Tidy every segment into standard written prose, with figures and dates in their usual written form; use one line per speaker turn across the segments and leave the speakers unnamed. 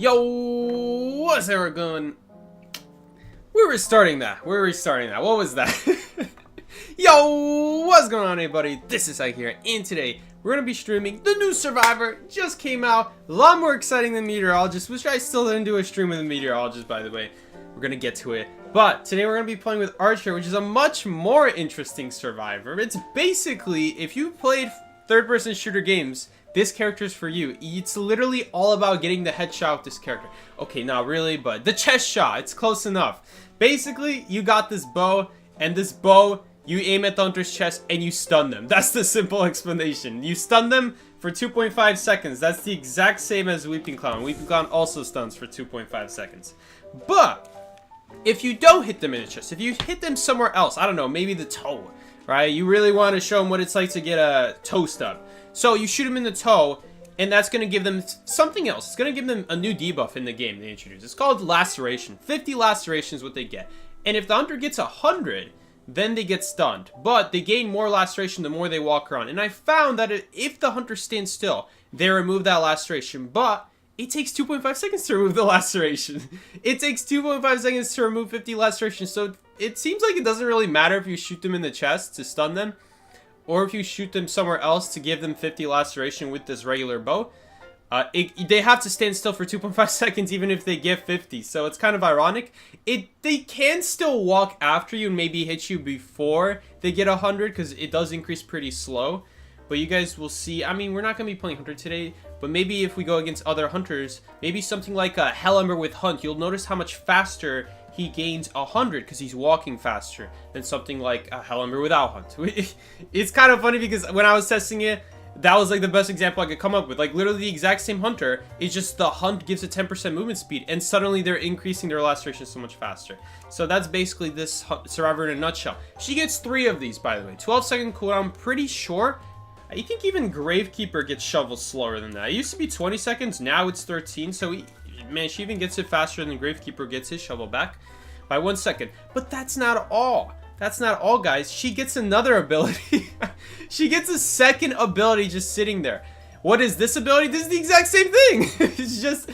Yo, what's ever going? We're restarting that. What was that? Yo, what's going on, everybody? This is Ike here, and today we're gonna be streaming the new Survivor. Just came out, a lot more exciting than Meteorologist, which I still didn't do a stream with a Meteorologist, by the way. We're gonna get to it, but today we're gonna be playing with Archer, which is a much more interesting Survivor. It's basically, if you played third-person shooter games, this character is for you. It's literally all about getting the headshot with this character. Okay, not really, but the chest shot, it's close enough. Basically, you got this bow, and this bow, you aim at the hunter's chest and you stun them. That's the simple explanation. You stun them for 2.5 seconds. That's the exact same as Weeping Clown. Weeping Clown also stuns for 2.5 seconds. But if you don't hit them in the chest, if you hit them somewhere else, I don't know, maybe the toe, right? You really want to show them what it's like to get a toe stun. So you shoot them in the toe, and that's going to give them something else. It's going to give them a new debuff in the game they introduce. It's called Laceration. 50 Laceration is what they get. And if the hunter gets 100, then they get stunned. But they gain more Laceration the more they walk around. And I found that if the hunter stands still, they remove that Laceration. But it takes 2.5 seconds to remove the Laceration. It takes 2.5 seconds to remove 50 Laceration. So it seems like it doesn't really matter if you shoot them in the chest to stun them, or if you shoot them somewhere else to give them 50 Laceration with this regular bow. They have to stand still for 2.5 seconds even if they get 50. So it's kind of ironic. They can still walk after you and maybe hit you before they get 100, because it does increase pretty slow. But you guys will see. I mean, we're not going to be playing Hunter today, but maybe if we go against other Hunters, maybe something like a Hellhammer with Hunt, you'll notice how much faster he gains 100 because he's walking faster than something like a Hellhammer without Hunt. It's kind of funny because when I was testing it, that was like the best example I could come up with. Like literally the exact same hunter, it's just the Hunt gives a 10% movement speed, and suddenly they're increasing their laceration so much faster. So that's basically this Survivor in a nutshell. She gets 3 of these, by the way. 12-second cooldown, pretty sure. I think even Gravekeeper gets shoveled slower than that. It used to be 20 seconds, now it's 13. So man, she even gets it faster than Gravekeeper gets his shovel back by 1 second. But that's not all. That's not all, guys. She gets another ability. She gets a second ability just sitting there. What is this ability? This is the exact same thing. It's just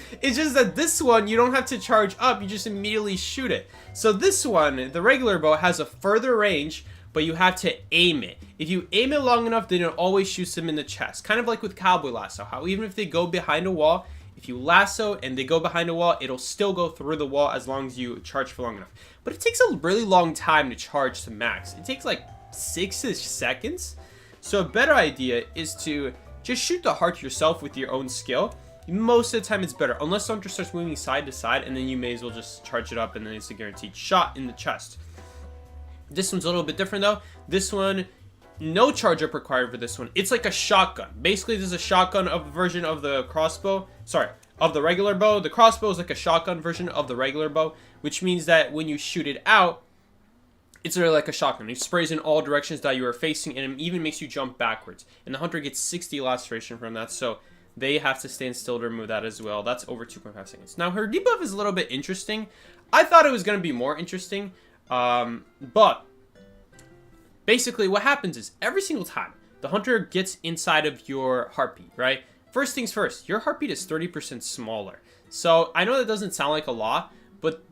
that this one, you don't have to charge up. You just immediately shoot it. So this one, the regular bow, has a further range, but you have to aim it. If you aim it long enough, then it always shoots them in the chest. Kind of like with Cowboy Lasso, how even if they go behind a wall, if you lasso and they go behind a wall, it'll still go through the wall as long as you charge for long enough. But it takes a really long time to charge to max. It takes like 6-ish seconds. So a better idea is to just shoot the heart yourself with your own skill. Most of the time it's better, unless the hunter starts moving side to side, and then you may as well just charge it up, and then it's a guaranteed shot in the chest. This one's a little bit different though. This one, no charge up required for this one. It's like a shotgun. Basically, there's a shotgun version of the crossbow. Sorry, of the regular bow. The crossbow is like a shotgun version of the regular bow, which means that when you shoot it out, it's really like a shotgun. It sprays in all directions that you are facing, and it even makes you jump backwards. And the hunter gets 60 laceration from that, so they have to stand still to remove that as well. That's over 2.5 seconds. Now, her debuff is a little bit interesting. I thought it was going to be more interesting, but basically what happens is every single time the hunter gets inside of your heartbeat, right? First things first, your heartbeat is 30% smaller. So I know that doesn't sound like a lot, but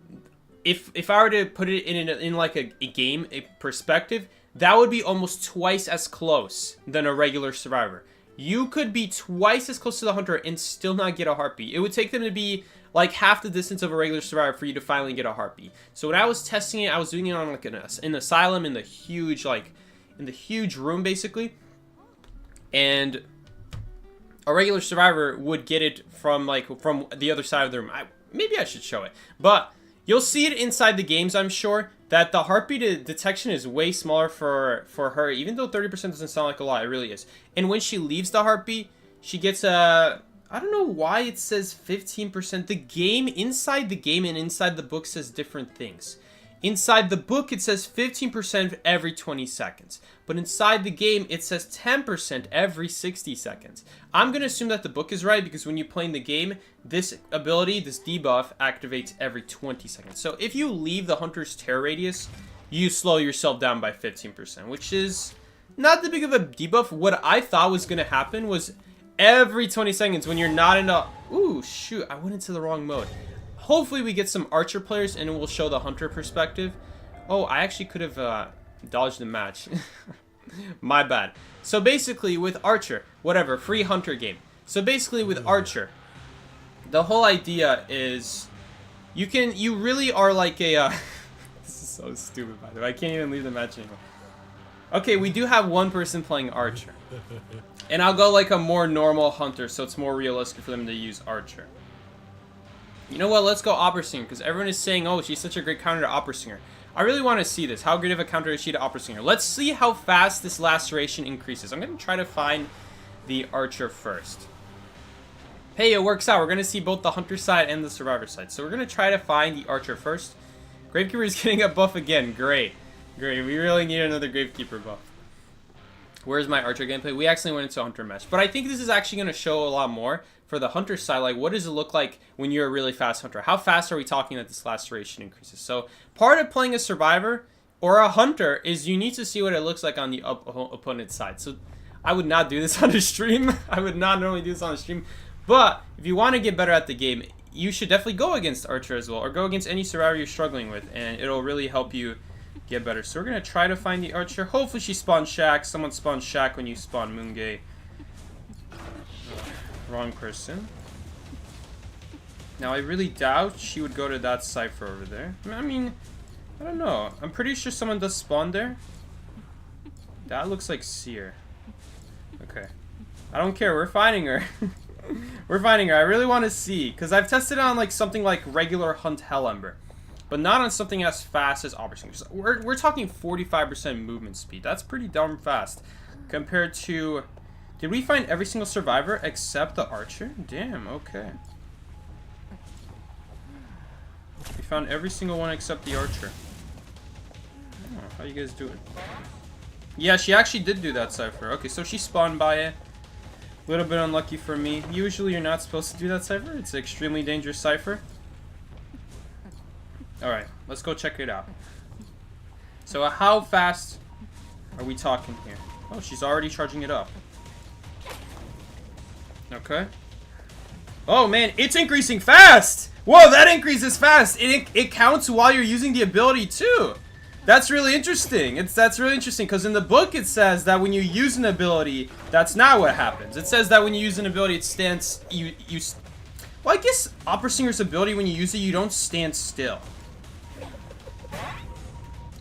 if I were to put it in like a game, a perspective, that would be almost twice as close than a regular Survivor. You could be twice as close to the hunter and still not get a heartbeat. It would take them to be like half the distance of a regular Survivor for you to finally get a heartbeat. So when I was testing it, I was doing it on like an asylum in the huge room basically, and a regular Survivor would get it from the other side of the room. Maybe I should show it, but you'll see it inside the games, I'm sure, that the heartbeat detection is way smaller for her, even though 30% doesn't sound like a lot, it really is. And when she leaves the heartbeat, she gets a, I don't know why it says 15%. The game, inside the game and inside the book says different things. Inside the book, it says 15% every 20 seconds. But inside the game, it says 10% every 60 seconds. I'm going to assume that the book is right, because when you play in the game, this ability, this debuff, activates every 20 seconds. So if you leave the hunter's tear radius, you slow yourself down by 15%, which is not that big of a debuff. What I thought was going to happen was every 20 seconds when you're not in a... Ooh, shoot, I went into the wrong mode. Hopefully we get some archer players and it will show the hunter perspective. Oh, I actually could have dodged the match. My bad. So basically with archer, whatever, free hunter game. So basically with archer, the whole idea is you really are like a... This is so stupid, by the way. I can't even leave the match anymore. Okay, we do have one person playing archer. And I'll go like a more normal hunter, so it's more realistic for them to use archer. You know what, let's go opera singer, because everyone is saying, oh, she's such a great counter to opera singer. I really want to see this. How good of a counter is she to opera singer? Let's see how fast this laceration increases. I'm going to try to find the archer first. Hey, it works out. We're going to see both the hunter side and the survivor side. So we're going to try to find the archer first. Gravekeeper is getting a buff again. Great. Great. We really need another Gravekeeper buff. Where's my archer gameplay? We actually went into a hunter match. But I think this is actually going to show a lot more for the hunter side. Like, what does it look like when you're a really fast hunter? How fast are we talking that this laceration increases? So part of playing a survivor or a hunter is you need to see what it looks like on the opponent's side. So I would not do this on a stream. I would not normally do this on a stream. But if you want to get better at the game, you should definitely go against archer as well. Or go against any survivor you're struggling with. And it'll really help you get better. So we're going to try to find the archer. Hopefully she spawns Shaq. Someone spawns Shaq when you spawn Moongay. Wrong person. Now I really doubt she would go to that cipher over there. I mean, I don't know. I'm pretty sure someone does spawn there. That looks like Seer. Okay. I don't care. We're finding her. We're finding her. I really want to see. Because I've tested on like something like regular Hunt Hellember. But not on something as fast as Opera Singer. We're talking 45% movement speed. That's pretty darn fast. Compared to... Did we find every single survivor except the archer? Damn, okay. We found every single one except the archer. Oh, how you guys doing? Yeah, she actually did do that cipher. Okay, so she spawned by it. A little bit unlucky for me. Usually you're not supposed to do that cipher. It's an extremely dangerous cipher. Alright, let's go check it out. So how fast are we talking here? Oh, she's already charging it up. Okay. Oh man, it's increasing fast! Whoa, that increases fast! It counts while you're using the ability too! That's really interesting. That's really interesting because in the book it says that when you use an ability, that's not what happens. It says that when you use an ability, it stands... Well, I guess Opera Singer's ability, when you use it, you don't stand still.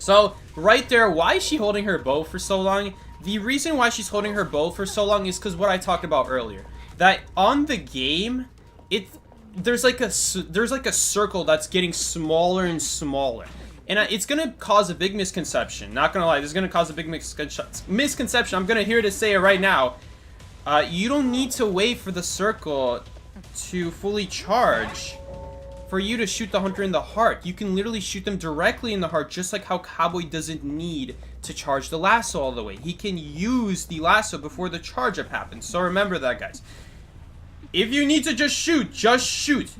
So, right there, why is she holding her bow for so long? The reason why she's holding her bow for so long is because what I talked about earlier. That on the game, there's like a circle that's getting smaller and smaller. And it's going to cause a big misconception. Not going to lie, this is going to cause a big misconception. I'm going to hear to say it right now. You don't need to wait for the circle to fully charge for you to shoot the hunter in the heart. You can literally shoot them directly in the heart, just like how Cowboy doesn't need to charge the lasso all the way. He can use the lasso before the charge up happens. So remember that, guys. If you need to just shoot, just shoot.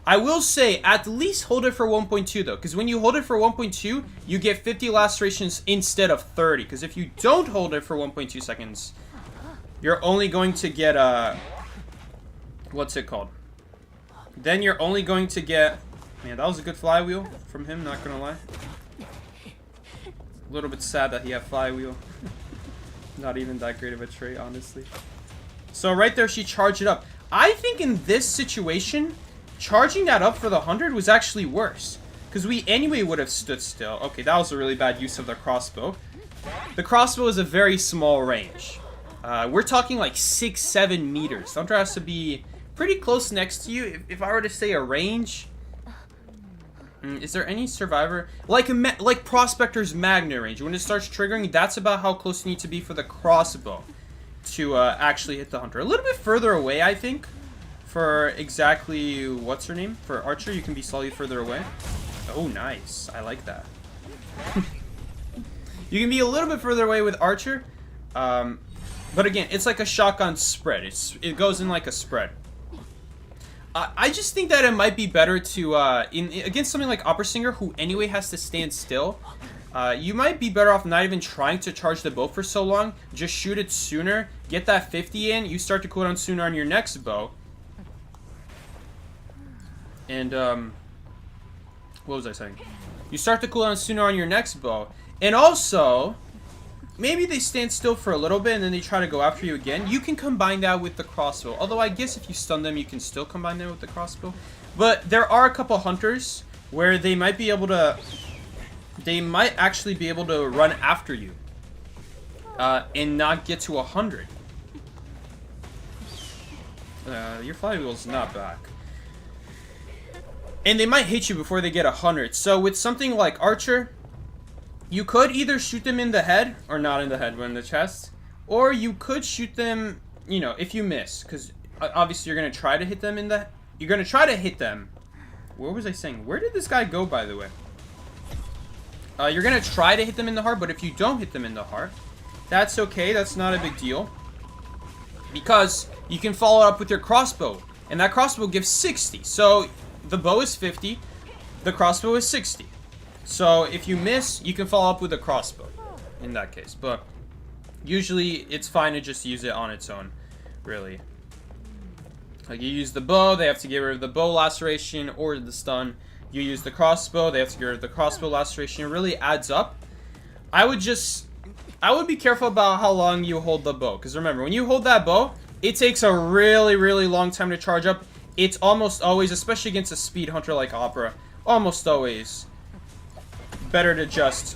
I will say, at least hold it for 1.2 though, because when you hold it for 1.2, you get 50 lacerations instead of 30. Because if you don't hold it for 1.2 seconds, you're only going to get what's it called? Then you're only going to get... Man, that was a good flywheel from him, not gonna lie. A little bit sad that he had flywheel. Not even that great of a trait, honestly. So right there, she charged it up. I think in this situation, charging that up for the 100 was actually worse. Because we anyway would have stood still. Okay, that was a really bad use of the crossbow. The crossbow is a very small range. We're talking like 6-7 meters. The hunter has to be pretty close next to you. If I were to say a range... is there any survivor? Like Prospector's Magnet range. When it starts triggering, that's about how close you need to be for the crossbow to actually hit the hunter. A little bit further away, I think. For exactly... What's her name? For Archer, you can be slightly further away. Oh, nice. I like that. You can be a little bit further away with Archer. But again, it's like a shotgun spread. It goes in like a spread. I just think that it might be better to, against something like Opera Singer, who anyway has to stand still, You might be better off not even trying to charge the bow for so long. Just shoot it sooner. Get that 50 in. You start to cool down sooner on your next bow. And, what was I saying? You start to cool down sooner on your next bow. And also, maybe they stand still for a little bit and then they try to go after you again. You can combine that with the crossbow. Although I guess if you stun them, you can still combine that with the crossbow. But there are a couple hunters where they might be able to... They might actually be able to run after you. And not get to 100. Your flywheel's not back. And they might hit you before they get 100. So with something like Archer, you could either shoot them in the head, or not in the head, but in the chest. Or you could shoot them, you know, if you miss. Because obviously you're going to try to hit them in the... You're going to try to hit them. What was I saying? Where did this guy go, by the way? You're going to try to hit them in the heart, but if you don't hit them in the heart, that's okay. That's not a big deal. Because you can follow it up with your crossbow. And that crossbow gives 60. So... The bow is 50, the crossbow is 60. So if you miss, you can follow up with a crossbow in that case. But usually it's fine to just use it on its own, really. Like you use the bow, they have to get rid of the bow laceration or the stun. You use the crossbow, they have to get rid of the crossbow laceration. It really adds up. I would be careful about how long you hold the bow. Because remember, when you hold that bow, it takes a really, really long time to charge up. It's almost always, especially against a speed hunter like Opera, almost always better to just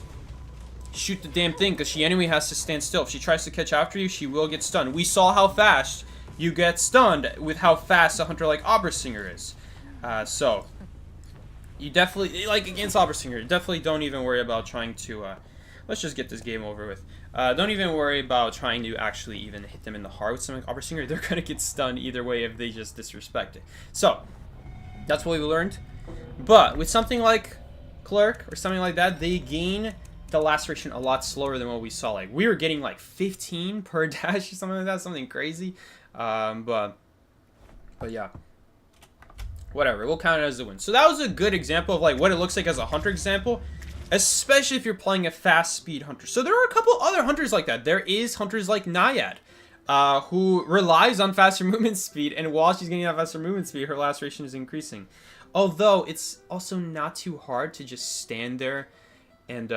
shoot the damn thing, because she anyway has to stand still. If she tries to catch after you, she will get stunned. We saw how fast you get stunned with how fast a hunter like Opera Singer is. So, you definitely, like against Opera Singer, definitely don't even worry about trying to, let's just get this game over with. Don't even worry about trying to actually even hit them in the heart with something like Opera Singer. They're going to get stunned either way if they just disrespect it. So, that's what we learned. But, with something like Clerk or something like that, they gain the laceration a lot slower than what we saw. Like, we were getting like 15 per dash or something like that. Something crazy. But yeah. Whatever. We'll count it as a win. So, that was a good example of like what it looks like as a hunter example. Especially if you're playing a fast speed hunter. So there are a couple other hunters like that. There is hunters like Naiad, who relies on faster movement speed, and while she's getting that faster movement speed, her laceration is increasing. Although it's also not too hard to just stand there and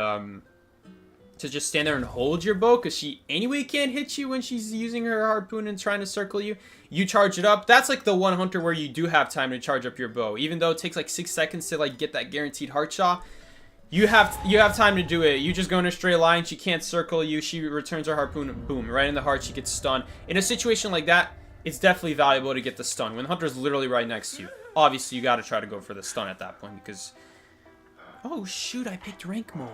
hold your bow, because she anyway can't hit you when she's using her harpoon and trying to circle you. You charge it up. That's like the one hunter where you do have time to charge up your bow, even though it takes like 6 seconds to like get that guaranteed heart shot. You have time to do it. You just go in a straight line. She can't circle you. She returns her harpoon. Boom. Right in the heart. She gets stunned. In a situation like that, it's definitely valuable to get the stun. When the hunter's literally right next to you. Obviously, you got to try to go for the stun at that point because... Oh, shoot. I picked rank mode.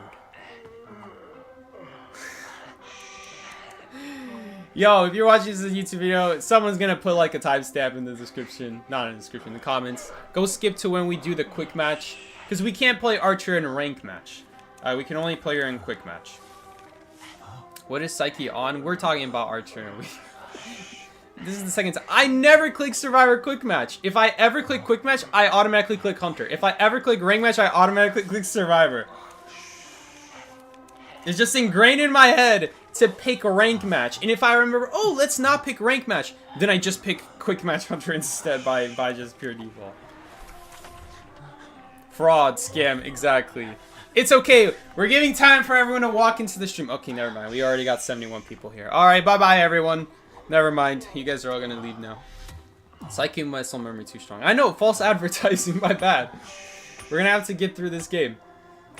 Yo, if you're watching this as a YouTube video, someone's going to put like a timestamp in the description. Not in the description, in the comments. Go skip to when we do the quick match. Because we can't play Archer in a rank match. We can only play her in quick match. What is Psyche on? We're talking about Archer. This is the second time. I never click Survivor quick match. If I ever click quick match, I automatically click Hunter. If I ever click rank match, I automatically click Survivor. It's just ingrained in my head to pick a rank match. And if I remember, oh, let's not pick rank match, then I just pick quick match Hunter instead by just pure default. Fraud, scam, exactly. It's okay. We're giving time for everyone to walk into the stream. Okay, never mind. We already got 71 people here. Alright, bye-bye, everyone. Never mind. You guys are all going to leave now. Psyche muscle memory too strong. I know, false advertising. My bad. We're going to have to get through this game.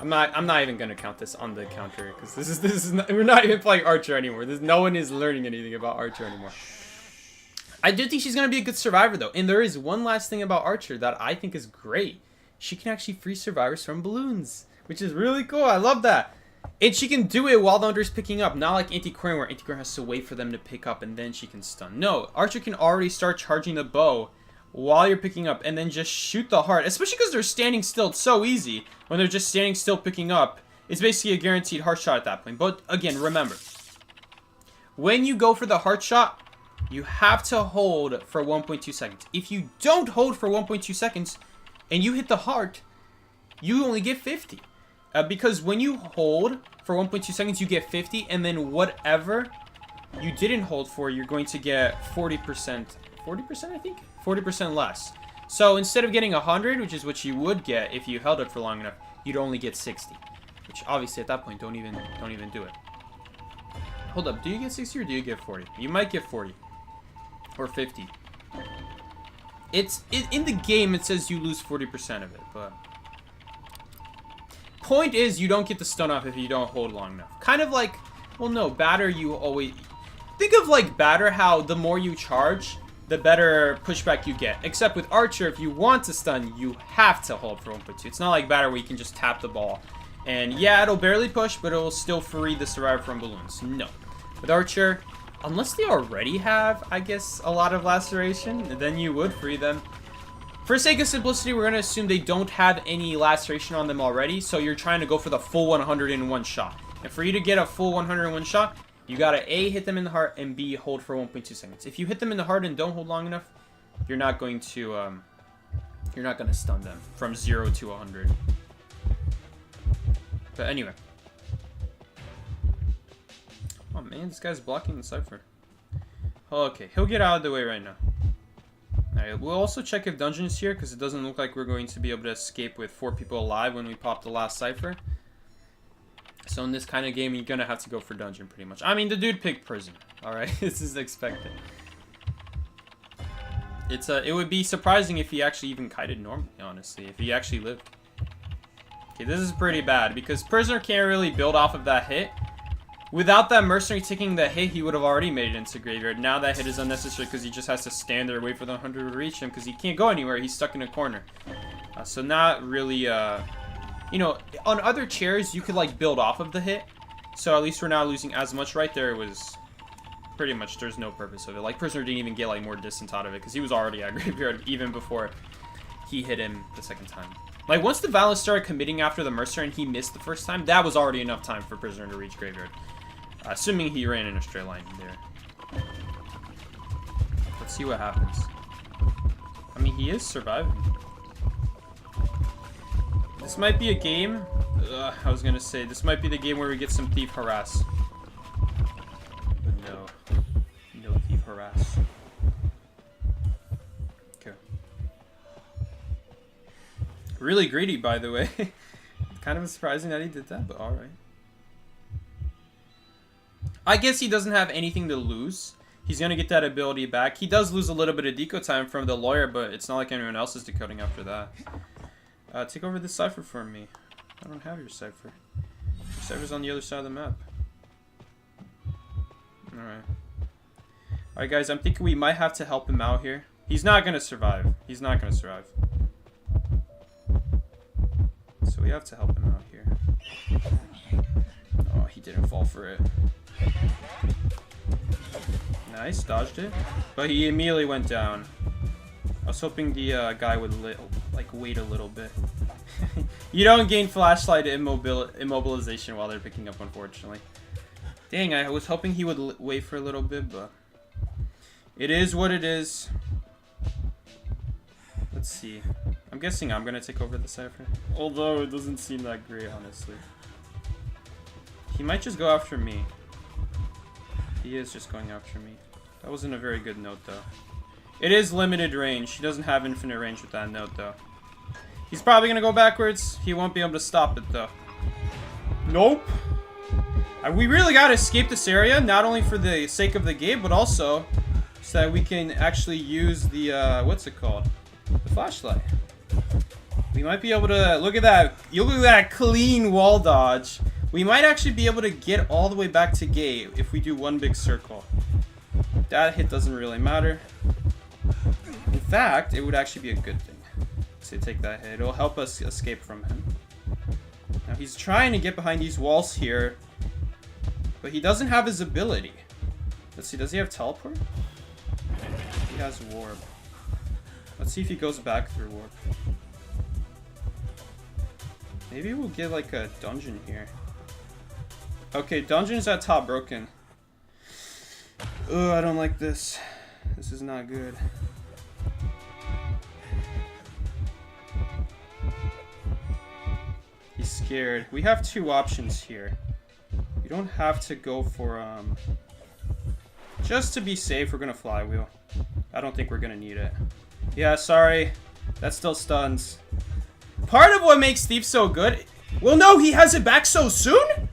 I'm not even going to count this on the counter. Because this is not, we're not even playing Archer anymore. No one is learning anything about Archer anymore. I do think she's going to be a good survivor, though. And there is one last thing about Archer that I think is great. She can actually free survivors from balloons, which is really cool. I love that. And she can do it while the hunter's picking up, not like Anti-Queen, where Anti-Queen has to wait for them to pick up and then she can stun. No, Archer can already start charging the bow while you're picking up and then just shoot the heart, especially because they're standing still. It's so easy when they're just standing still picking up. It's basically a guaranteed heart shot at that point. But again, remember, when you go for the heart shot, you have to hold for 1.2 seconds. If you don't hold for 1.2 seconds, and you hit the heart, you only get 50. Because when you hold for 1.2 seconds, you get 50, and then whatever you didn't hold for, you're going to get 40%. 40%, I think? 40% less. So instead of getting 100, which is what you would get if you held it for long enough, you'd only get 60. Which obviously at that point, don't even do it. Hold up, do you get 60 or do you get 40? You might get 40. Or 50. In the game, it says you lose 40% of it, but... Point is, you don't get the stun off if you don't hold long enough. Kind of like, well, no, batter you always... Think of like batter, how the more you charge, the better pushback you get. Except with Archer, if you want to stun, you have to hold for 1.2. It's not like batter where you can just tap the ball. And yeah, it'll barely push, but it'll still free the survivor from balloons. No. With Archer, unless they already have, I guess, a lot of laceration, then you would free them. For sake of simplicity, we're going to assume they don't have any laceration on them already, so you're trying to go for the full 100 in one shot. And for you to get a full 100 in one shot, you got to A, hit them in the heart, and B, hold for 1.2 seconds. If you hit them in the heart and don't hold long enough, you're not going to stun them from 0 to 100. But anyway. Oh man, this guy's blocking the Cypher. Okay, he'll get out of the way right now. Alright, we'll also check if Dungeon is here, because it doesn't look like we're going to be able to escape with 4 people alive when we pop the last Cypher. So in this kind of game, you're going to have to go for Dungeon, pretty much. I mean, the dude picked Prison. Alright, this is expected. It would be surprising if he actually even kited normally, honestly. If he actually lived. Okay, this is pretty bad, because Prisoner can't really build off of that hit. Without that Mercenary taking the hit, he would have already made it into Graveyard. Now that hit is unnecessary because he just has to stand there and wait for the 100 to reach him because he can't go anywhere. He's stuck in a corner. So not really, you know, on other chairs, you could, like, build off of the hit. So at least we're not losing as much. Right there, it was pretty much, there's no purpose of it. Like, Prisoner didn't even get, like, more distance out of it because he was already at Graveyard even before he hit him the second time. Like, once the Violence started committing after the Mercenary and he missed the first time, that was already enough time for Prisoner to reach Graveyard. Assuming he ran in a straight line there. Let's see what happens. I mean, he is surviving. This might be a game... I was gonna say, this might be the game where we get some Thief Harass. But no. No Thief Harass. Okay. Really greedy, by the way. Kind of surprising that he did that, but alright. I guess he doesn't have anything to lose. He's going to get that ability back. He does lose a little bit of decode time from the lawyer, but it's not like anyone else is decoding after that. Take over this Cypher for me. I don't have your Cypher. Your Cypher's on the other side of the map. Alright. Alright guys, I'm thinking we might have to help him out here. He's not going to survive. He's not going to survive. So we have to help him out here. Oh, he didn't fall for it. Nice, dodged it. But he immediately went down. I was hoping the guy would like wait a little bit. You don't gain flashlight immobilization while they're picking up, unfortunately. Dang, I was hoping he would wait for a little bit, but it is what it is. Let's see. I'm guessing I'm gonna take over the Cypher. Although it doesn't seem that great, honestly. He might just go after me. He is just going after me. That wasn't a very good note, though. It is limited range. He doesn't have infinite range with that note, though. He's probably going to go backwards. He won't be able to stop it, though. Nope. We really got to escape this area, not only for the sake of the game, but also so that we can actually use the, what's it called? The flashlight. We might be able to, look at that. You look at that clean wall dodge. We might actually be able to get all the way back to gate if we do one big circle. That hit doesn't really matter. In fact, it would actually be a good thing to take that hit. It'll help us escape from him. Now he's trying to get behind these walls here, but he doesn't have his ability. Let's see, does he have teleport? He has warp. Let's see if he goes back through warp. Maybe we'll get like a dungeon here. Okay, dungeon is at top broken. Ugh, I don't like this. This is not good. He's scared. We have two options here. We don't have to go for, just to be safe, we're gonna flywheel. I don't think we're gonna need it. Yeah, sorry. That still stuns. Part of what makes Thief so good... Well, no, he has it back so soon?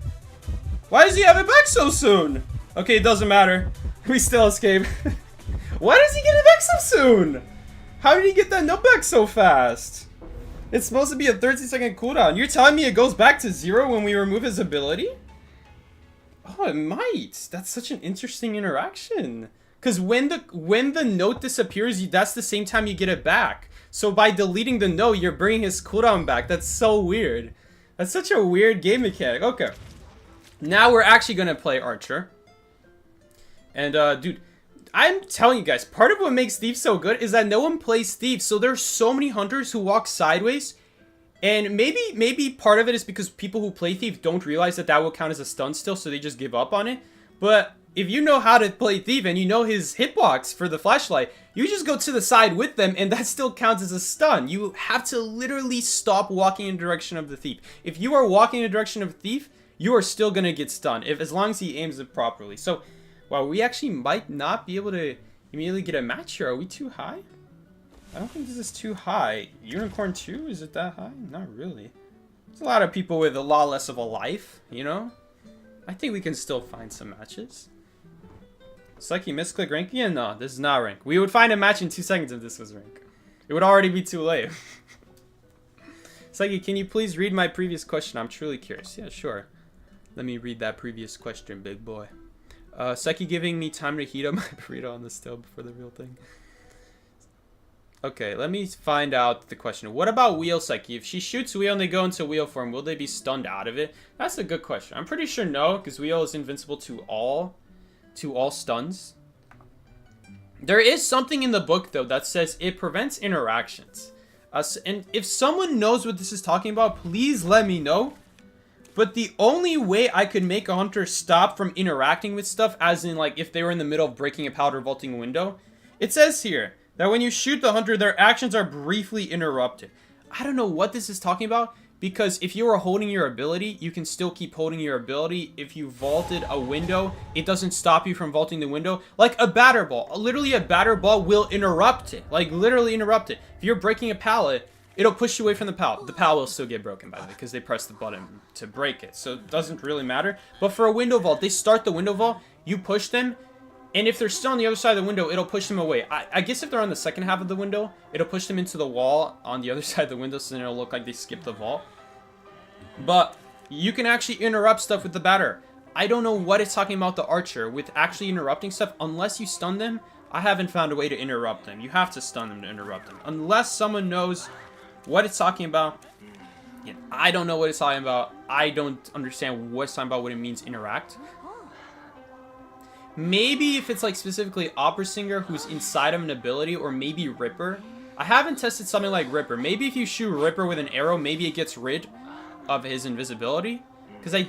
Why does he have it back so soon? Okay, it doesn't matter. We still escape. Why does he get it back so soon? How did he get that note back so fast? It's supposed to be a 30-second cooldown. You're telling me it goes back to 0 when we remove his ability? Oh, it might. That's such an interesting interaction. Because when the note disappears, that's the same time you get it back. So by deleting the note, you're bringing his cooldown back. That's so weird. That's such a weird game mechanic. Okay. Now we're actually going to play Archer. And, dude, I'm telling you guys, part of what makes Thief so good is that no one plays Thief. So there's so many hunters who walk sideways. And maybe part of it is because people who play Thief don't realize that that will count as a stun still, so they just give up on it. But if you know how to play Thief and you know his hitbox for the flashlight, you just go to the side with them and that still counts as a stun. You have to literally stop walking in the direction of the Thief. If you are walking in the direction of Thief, you are still going to get stunned, as long as he aims it properly. So, wow, we actually might not be able to immediately get a match here. Are we too high? I don't think this is too high. Unicorn 2? Is it that high? Not really. There's a lot of people with a lot less of a life, you know? I think we can still find some matches. Psyche, misclick rank? Yeah, no, this is not rank. We would find a match in 2 seconds if this was rank. It would already be too late. Psyche, can you please read my previous question? I'm truly curious. Yeah, sure. Let me read that previous question, big boy. Psyche giving me time to heat up my burrito on the stove before the real thing. Okay, let me find out the question. What about wheel, Psyche? If she shoots wheel and they go into wheel form, will they be stunned out of it? That's a good question. I'm pretty sure no, because wheel is invincible to all stuns. There is something in the book, though, that says it prevents interactions. And if someone knows what this is talking about, please let me know. But the only way I could make a hunter stop from interacting with stuff, as in, like, if they were in the middle of breaking a pallet or vaulting a window, it says here that when you shoot the hunter, their actions are briefly interrupted. I don't know what this is talking about, because if you are holding your ability, you can still keep holding your ability. If you vaulted a window, it doesn't stop you from vaulting the window. Like a batter ball. Literally, a batter ball will interrupt it. Like, literally interrupt it. If you're breaking a pallet, it'll push you away from the pallet. The pallet will still get broken, by the way, because they press the button to break it. So it doesn't really matter. But for a window vault, they start the window vault, you push them, and if they're still on the other side of the window, it'll push them away. I guess if they're on the second half of the window, it'll push them into the wall on the other side of the window, so then it'll look like they skipped the vault. But you can actually interrupt stuff with the batter. I don't know what it's talking about the Archer with actually interrupting stuff. Unless you stun them, I haven't found a way to interrupt them. You have to stun them to interrupt them. Unless someone knows what it's talking about. Yeah, I don't know what it's talking about. I don't understand what it's talking about, what it means interact. Maybe if it's like specifically Opera Singer who's inside of an ability, or maybe Ripper. I haven't tested something like Ripper. Maybe if you shoot Ripper with an arrow, maybe it gets rid of his invisibility. Because I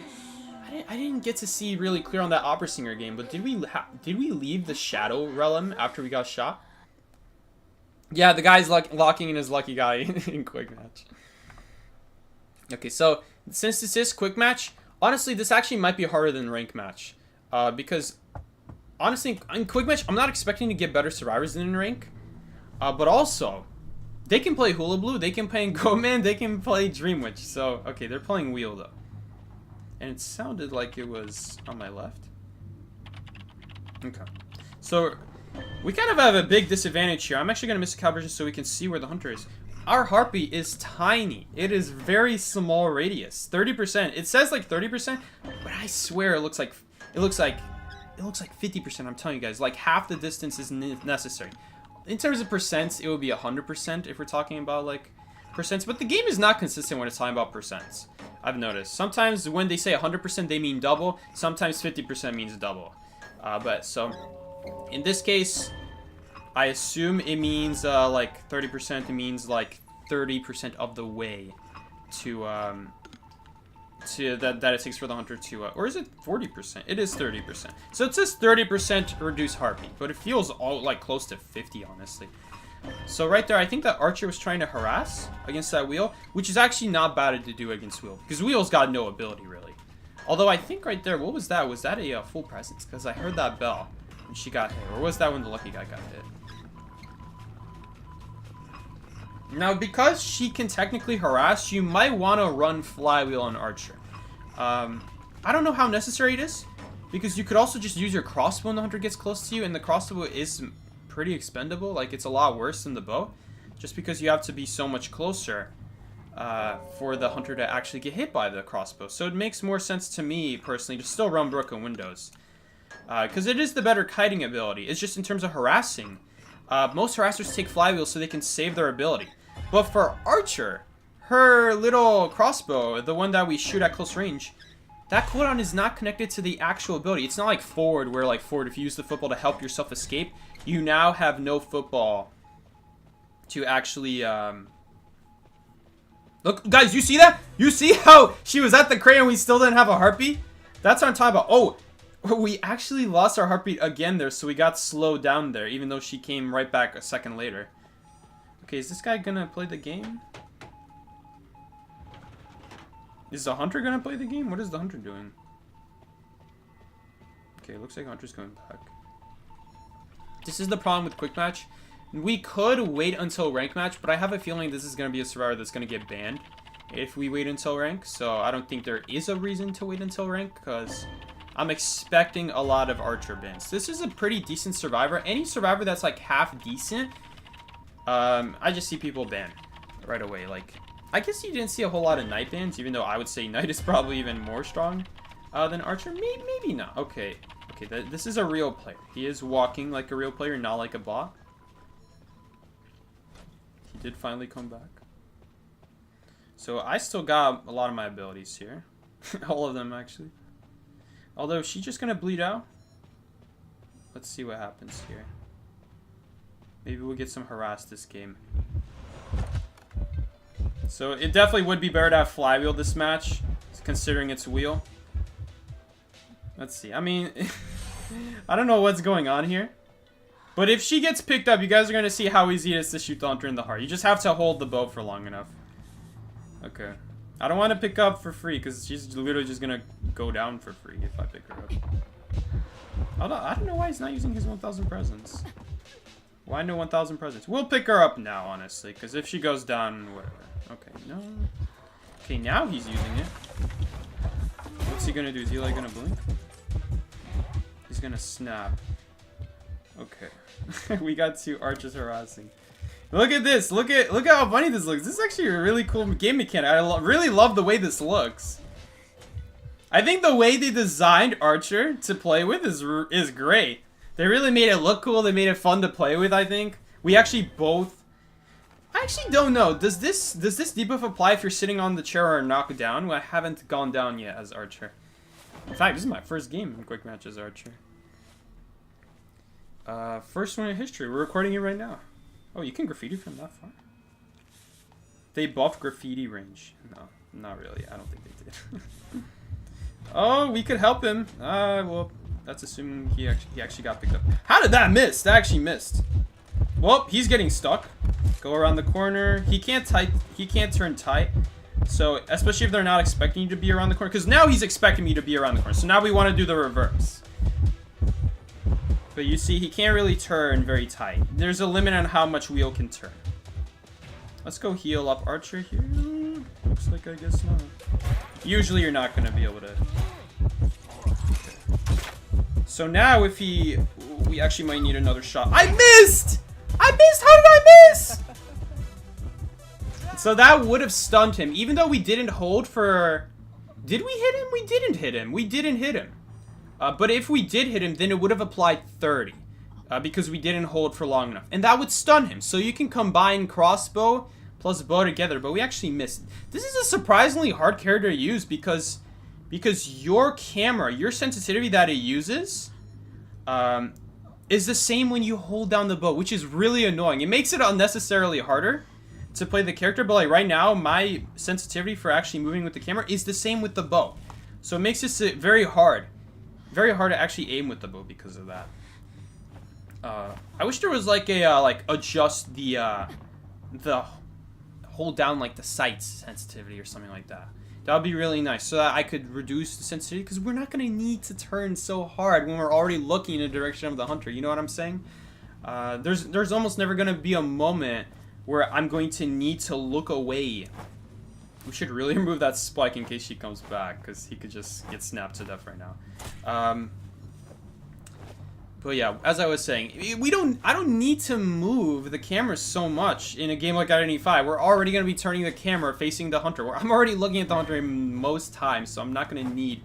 didn't get to see really clear on that Opera Singer game, but did we leave the Shadow Realm after we got shot? Yeah, the guy's locking in his lucky guy in quick match. Okay, so since this is quick match, honestly, this actually might be harder than rank match. Because honestly, in quick match, I'm not expecting to get better survivors than in rank. But also, they can play Hula Blue, they can play Goatman, they can play Dream Witch. So, okay, they're playing Wheel, though. And it sounded like it was on my left. Okay. So, we kind of have a big disadvantage here. I'm actually going to miss a calibration so we can see where the hunter is. Our heartbeat is tiny. It is very small radius. 30%. It says like 30%, but I swear it looks like 50%. I'm telling you guys, like half the distance is necessary. In terms of percents, it would be 100% if we're talking about like percents, but the game is not consistent when it's talking about percents. I've noticed. Sometimes when they say 100%, they mean double. Sometimes 50% means double. But so in this case, I assume it means like 30%. It means like 30% of the way to that it takes for the hunter to or is it 40%? It is 30%. So it says 30% reduced heartbeat, but it feels all like close to 50, honestly. So right there, I think that Archer was trying to harass against that wheel, which is actually not bad to do against wheel, because wheel's got no ability really. Although I think right there, what was that? Was that a full presence? Because I heard that bell when she got hit, or was that when the lucky guy got hit? Now, because she can technically harass, you might want to run flywheel on Archer. I don't know how necessary it is, because you could also just use your crossbow when the hunter gets close to you, and the crossbow is pretty expendable. Like, it's a lot worse than the bow, just because you have to be so much closer for the hunter to actually get hit by the crossbow. So it makes more sense to me, personally, to still run broken windows. Because it is the better kiting ability. It's just in terms of harassing. Most harassers take flywheel so they can save their ability. But for Archer, her little crossbow, the one that we shoot at close range, that cooldown is not connected to the actual ability. It's not like forward, where like forward, if you use the football to help yourself escape, you now have no football to actually, Look, guys, you see that? You see how she was at the crate and we still didn't have a heartbeat? That's what I'm talking about. Oh, we actually lost our heartbeat again there, so we got slowed down there, even though she came right back a second later. Okay, is this guy gonna play the game? Is the hunter gonna play the game? What is the hunter doing? Okay, looks like hunter's going back. This is the problem with quick match. We could wait until rank match, but I have a feeling this is gonna be a survivor that's gonna get banned if we wait until rank. So I don't think there is a reason to wait until rank, because I'm expecting a lot of Archer bans. This is a pretty decent survivor. Any survivor that's like half decent, I just see people ban right away. Like, I guess you didn't see a whole lot of Knight bans, even though I would say Knight is probably even more strong than Archer. Maybe not. Okay, this is a real player. He is walking like a real player, not like a bot. He did finally come back. So I still got a lot of my abilities here. All of them, actually. Although, is she just gonna bleed out? Let's see what happens here. Maybe we'll get some harass this game. So it definitely would be better to have flywheel this match, considering it's wheel. Let's see. I mean, I don't know what's going on here. But if she gets picked up, you guys are going to see how easy it is to shoot the hunter in the heart. You just have to hold the bow for long enough. Okay. I don't want to pick up for free, because she's literally just going to go down for free if I pick her up. I don't know why he's not using his 1,000 presents. Why no 1,000 presents? We'll pick her up now, honestly, because if she goes down, whatever. Okay, no. Okay, now he's using it. What's he gonna do? Is he like gonna blink? He's gonna snap. Okay. We got 2 archers harassing. Look at this. Look at how funny this looks. This is actually a really cool game mechanic. I really love the way this looks. I think the way they designed Archer to play with is great. They really made it look cool. They made it fun to play with, I think. We actually both... I actually don't know. Does this debuff apply if you're sitting on the chair or knocked down? Well, I haven't gone down yet as Archer. In fact, this is my first game in quick match as Archer. First one in history. We're recording it right now. Oh, you can graffiti from that far? They buffed graffiti range. No, not really. I don't think they did. Oh, we could help him. Well, that's assuming he actually got picked up. How did that miss? That actually missed. Well, he's getting stuck. Go around the corner. He can't turn tight. So, especially if they're not expecting you to be around the corner. Because now he's expecting me to be around the corner. So now we want to do the reverse. But you see, he can't really turn very tight. There's a limit on how much wheel can turn. Let's go heal up Archer here. Looks like I guess not. Usually you're not going to be able to... Okay. So now if we actually might need another shot. I missed! I missed! How did I miss? So that would have stunned him, even though we didn't hold for... Did we hit him? We didn't hit him. We didn't hit him. But if we did hit him, then it would have applied 30. Because we didn't hold for long enough. And that would stun him. So you can combine crossbow plus bow together, but we actually missed. This is a surprisingly hard character to use because your camera, your sensitivity that it uses... is the same when you hold down the bow, which is really annoying. It makes it unnecessarily harder to play the character, but like right now, my sensitivity for actually moving with the camera is the same with the bow. So it makes this very hard to actually aim with the bow because of that. I wish there was like a like adjust the hold down like the sights sensitivity or something like that. That would be really nice, so that I could reduce the sensitivity, because we're not going to need to turn so hard when we're already looking in the direction of the hunter. You know what I'm saying? There's almost never going to be a moment where I'm going to need to look away. We should really remove that spike in case she comes back, because he could just get snapped to death right now. But yeah, as I was saying, I don't need to move the camera so much in a game like IDV. We're already going to be turning the camera facing the hunter. I'm already looking at the hunter most times, so I'm not going to need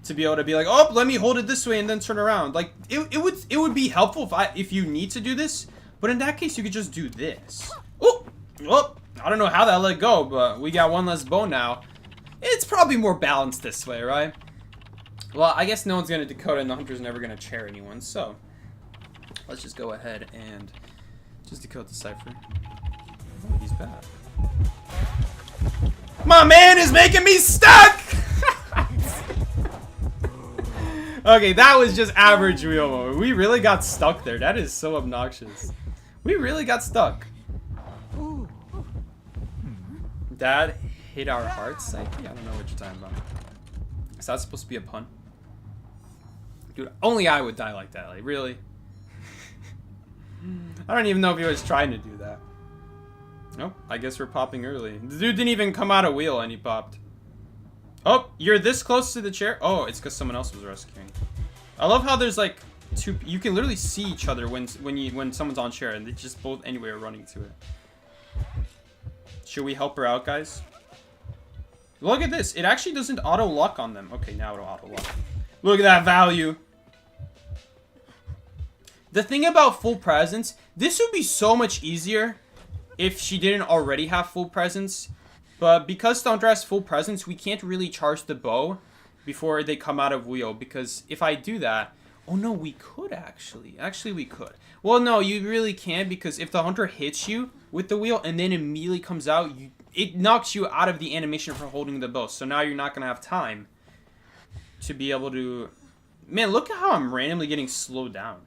to be able to be like, oh, let me hold it this way and then turn around. Like, it would be helpful if you need to do this, but in that case, you could just do this. Oh, I don't know how that let go, but we got one less bow now. It's probably more balanced this way, right? Well, I guess no one's going to decode it, and the hunter's never going to chair anyone, so let's just go ahead and just decode the cipher. Oh, he's back. My man is making me stuck! Okay, that was just average wheel moment. We really got stuck there. That is so obnoxious. We really got stuck. That hit our hearts, Psyche? I don't know what you're talking about. Is that supposed to be a pun? Dude, only I would die like that. Like, really? I don't even know if he was trying to do that. Nope, I guess we're popping early. The dude didn't even come out of wheel and he popped. Oh, you're this close to the chair? Oh, it's because someone else was rescuing. I love how there's like two. You can literally see each other when someone's on chair, and they just both anyway are running to it. Should we help her out, guys? Look at this. It actually doesn't auto luck on them. Okay, now it'll auto luck. Look at that value. The thing about full presence, this would be so much easier if she didn't already have full presence. But because the hunter has full presence, we can't really charge the bow before they come out of wheel. Because if I do that... Oh, no, we could actually. Actually, we could. Well, no, you really can't, because if the hunter hits you with the wheel and then immediately comes out, it knocks you out of the animation for holding the bow. So now you're not going to have time to be able to... Man, look at how I'm randomly getting slowed down.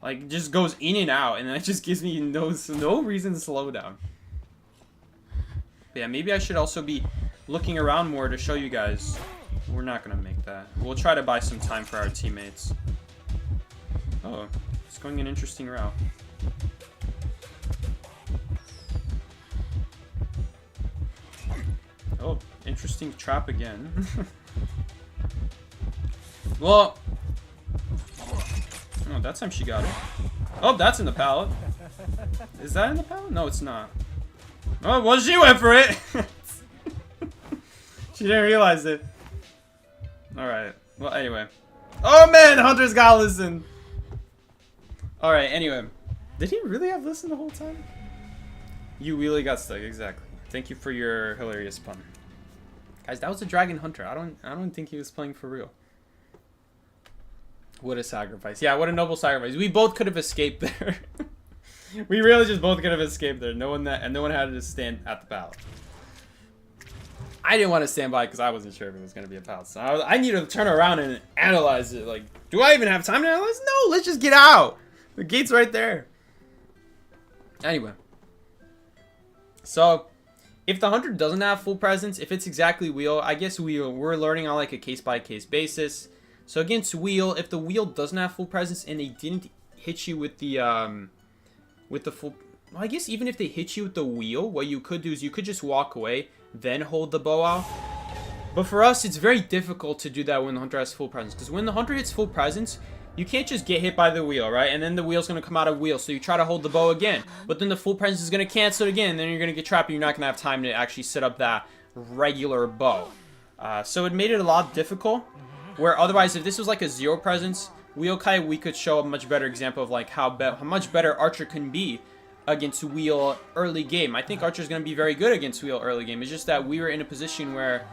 Like, it just goes in and out, and that just gives me no reason to slow down. But yeah, maybe I should also be looking around more to show you guys. We're not going to make that. We'll try to buy some time for our teammates. Oh, it's going an interesting route. Oh, interesting trap again. Well... Oh, that time she got it. Oh, that's in the pallet. Is that in the pallet? No, it's not. Oh, well, she went for it. She didn't realize it. Alright. Well, anyway. Oh, man, Hunter's gotta listen. Alright, anyway. Did he really have listen the whole time? You really got stuck, exactly. Thank you for your hilarious pun. Guys, that was a Dragon Hunter. I don't think he was playing for real. What a sacrifice. Yeah, what a noble sacrifice. We both could have escaped there. We really just both could have escaped there. No one had to stand at the pallet. I didn't want to stand by because I wasn't sure if it was going to be a pallet. So I need to turn around and analyze it. Like, do I even have time to analyze? No, let's just get out. The gate's right there. Anyway. So, if the hunter doesn't have full presence, if it's exactly wheel, I guess we're learning on like a case-by-case basis. So against wheel, if the wheel doesn't have full presence and they didn't hit you with the full... Well, I guess even if they hit you with the wheel, what you could do is you could just walk away, then hold the bow out. But for us, it's very difficult to do that when the hunter has full presence. Because when the hunter hits full presence, you can't just get hit by the wheel, right? And then the wheel's going to come out of wheel, so you try to hold the bow again. But then the full presence is going to cancel it again, and then you're going to get trapped, and you're not going to have time to actually set up that regular bow. So it made it a lot difficult. Where otherwise, if this was like a zero presence wheel kite, we could show a much better example of like how much better Archer can be against wheel early game. I think Archer's going to be very good against wheel early game. It's just that we were in a position where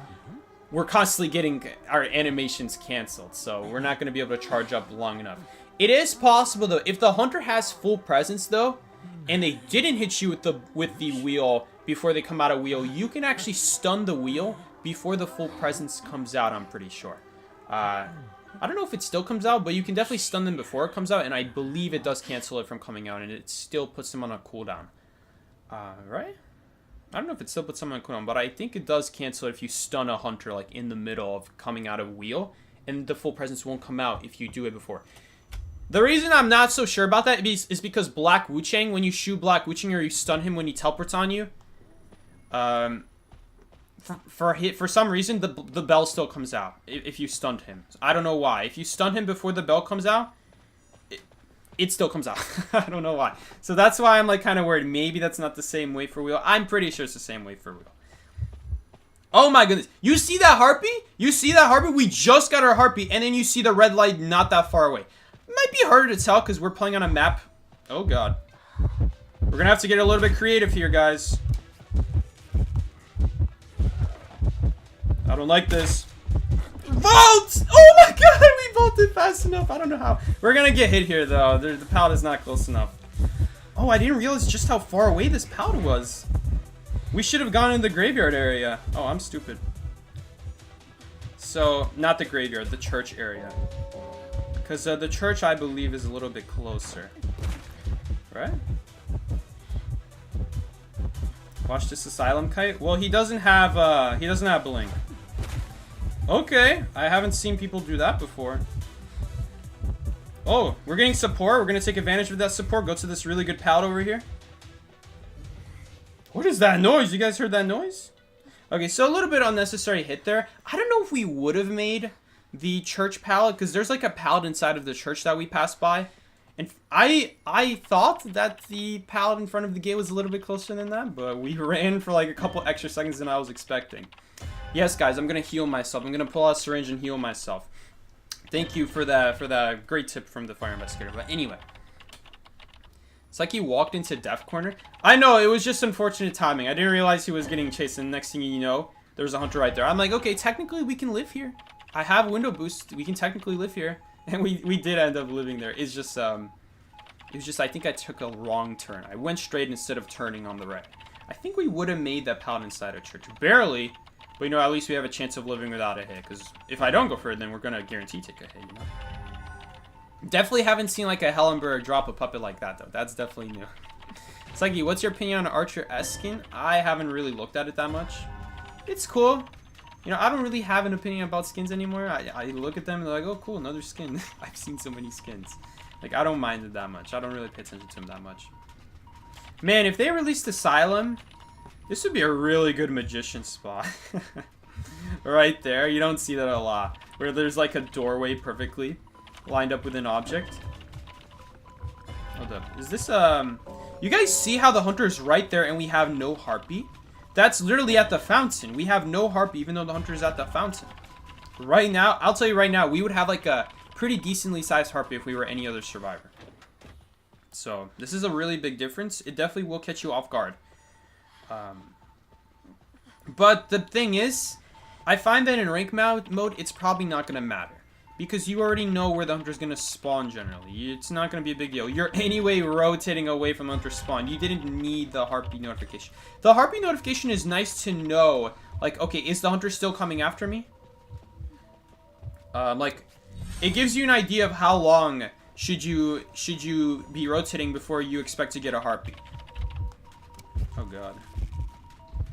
we're constantly getting our animations canceled, so we're not going to be able to charge up long enough. It is possible though, if the hunter has full presence though, and they didn't hit you with the wheel before they come out of wheel, you can actually stun the wheel before the full presence comes out, I'm pretty sure. I don't know if it still comes out, but you can definitely stun them before it comes out, and I believe it does cancel it from coming out, and it still puts them on a cooldown. Right? I don't know if it still puts them on a cooldown, but I think it does cancel it if you stun a hunter, like, in the middle of coming out of wheel, and the full presence won't come out if you do it before. The reason I'm not so sure about that is because Black Wu-Chang, when you shoot Black Wu-Chang or you stun him when he teleports on you, for some reason, the bell still comes out if you stunned him. I don't know why. If you stun him before the bell comes out, it still comes out. I don't know why. So that's why I'm like kind of worried. Maybe that's not the same way for wheel. I'm pretty sure it's the same way for wheel. Oh my goodness. You see that harpy? You see that harpy? We just got our harpy, and then you see the red light not that far away. It might be harder to tell because we're playing on a map. Oh god. We're going to have to get a little bit creative here, guys. I don't like this. Vault! Oh my god, we vaulted fast enough. I don't know how. We're gonna get hit here, though. The pallet is not close enough. Oh, I didn't realize just how far away this pallet was. We should have gone in the graveyard area. Oh, I'm stupid. So, not the graveyard, the church area. Because the church, I believe, is a little bit closer. Right? Watch this asylum kite. Well, he doesn't have blink. Okay, I haven't seen people do that before. Oh, we're getting support. We're going to take advantage of that support. Go to this really good pallet over here. What is that noise? You guys heard that noise? Okay, so a little bit unnecessary hit there. I don't know if we would have made the church pallet, because there's like a pallet inside of the church that we passed by. And I thought that the pallet in front of the gate was a little bit closer than that, but we ran for like a couple extra seconds than I was expecting. Yes, guys, I'm going to heal myself. I'm going to pull out a syringe and heal myself. Thank you for that great tip from the fire investigator. But anyway. It's like he walked into death corner. I know, it was just unfortunate timing. I didn't realize he was getting chased, and the next thing you know, there's a hunter right there. I'm like, okay, technically we can live here. I have window boost. We can technically live here. And we did end up living there. It's just, I think I took a wrong turn. I went straight instead of turning on the right. I think we would have made that pallet inside a church. Barely. But, you know, at least we have a chance of living without a hit. Because if I don't go for it, then we're going to guarantee take a hit, you know? Definitely haven't seen, like, a Hellenberg drop a puppet like that, though. That's definitely new. Psyche, what's your opinion on Archer S skin? I haven't really looked at it that much. It's cool. You know, I don't really have an opinion about skins anymore. I look at them and they're like, oh, cool, another skin. I've seen so many skins. Like, I don't mind it that much. I don't really pay attention to them that much. Man, if they released Asylum... This would be a really good magician spot. Right there. You don't see that a lot. Where there's like a doorway perfectly lined up with an object. Hold up. Is this, You guys see how the hunter is right there and we have no harpy? That's literally at the fountain. We have no harpy even though the hunter is at the fountain. Right now, I'll tell you right now, we would have like a pretty decently sized harpy if we were any other survivor. So, this is a really big difference. It definitely will catch you off guard. But the thing is, I find that in rank mode, it's probably not going to matter. Because you already know where the hunter's going to spawn generally. It's not going to be a big deal. You're anyway rotating away from the hunter's spawn. You didn't need the harpy notification. The harpy notification is nice to know. Like, okay, is the hunter still coming after me? Like, it gives you an idea of how long should you be rotating before you expect to get a harpy. Oh god.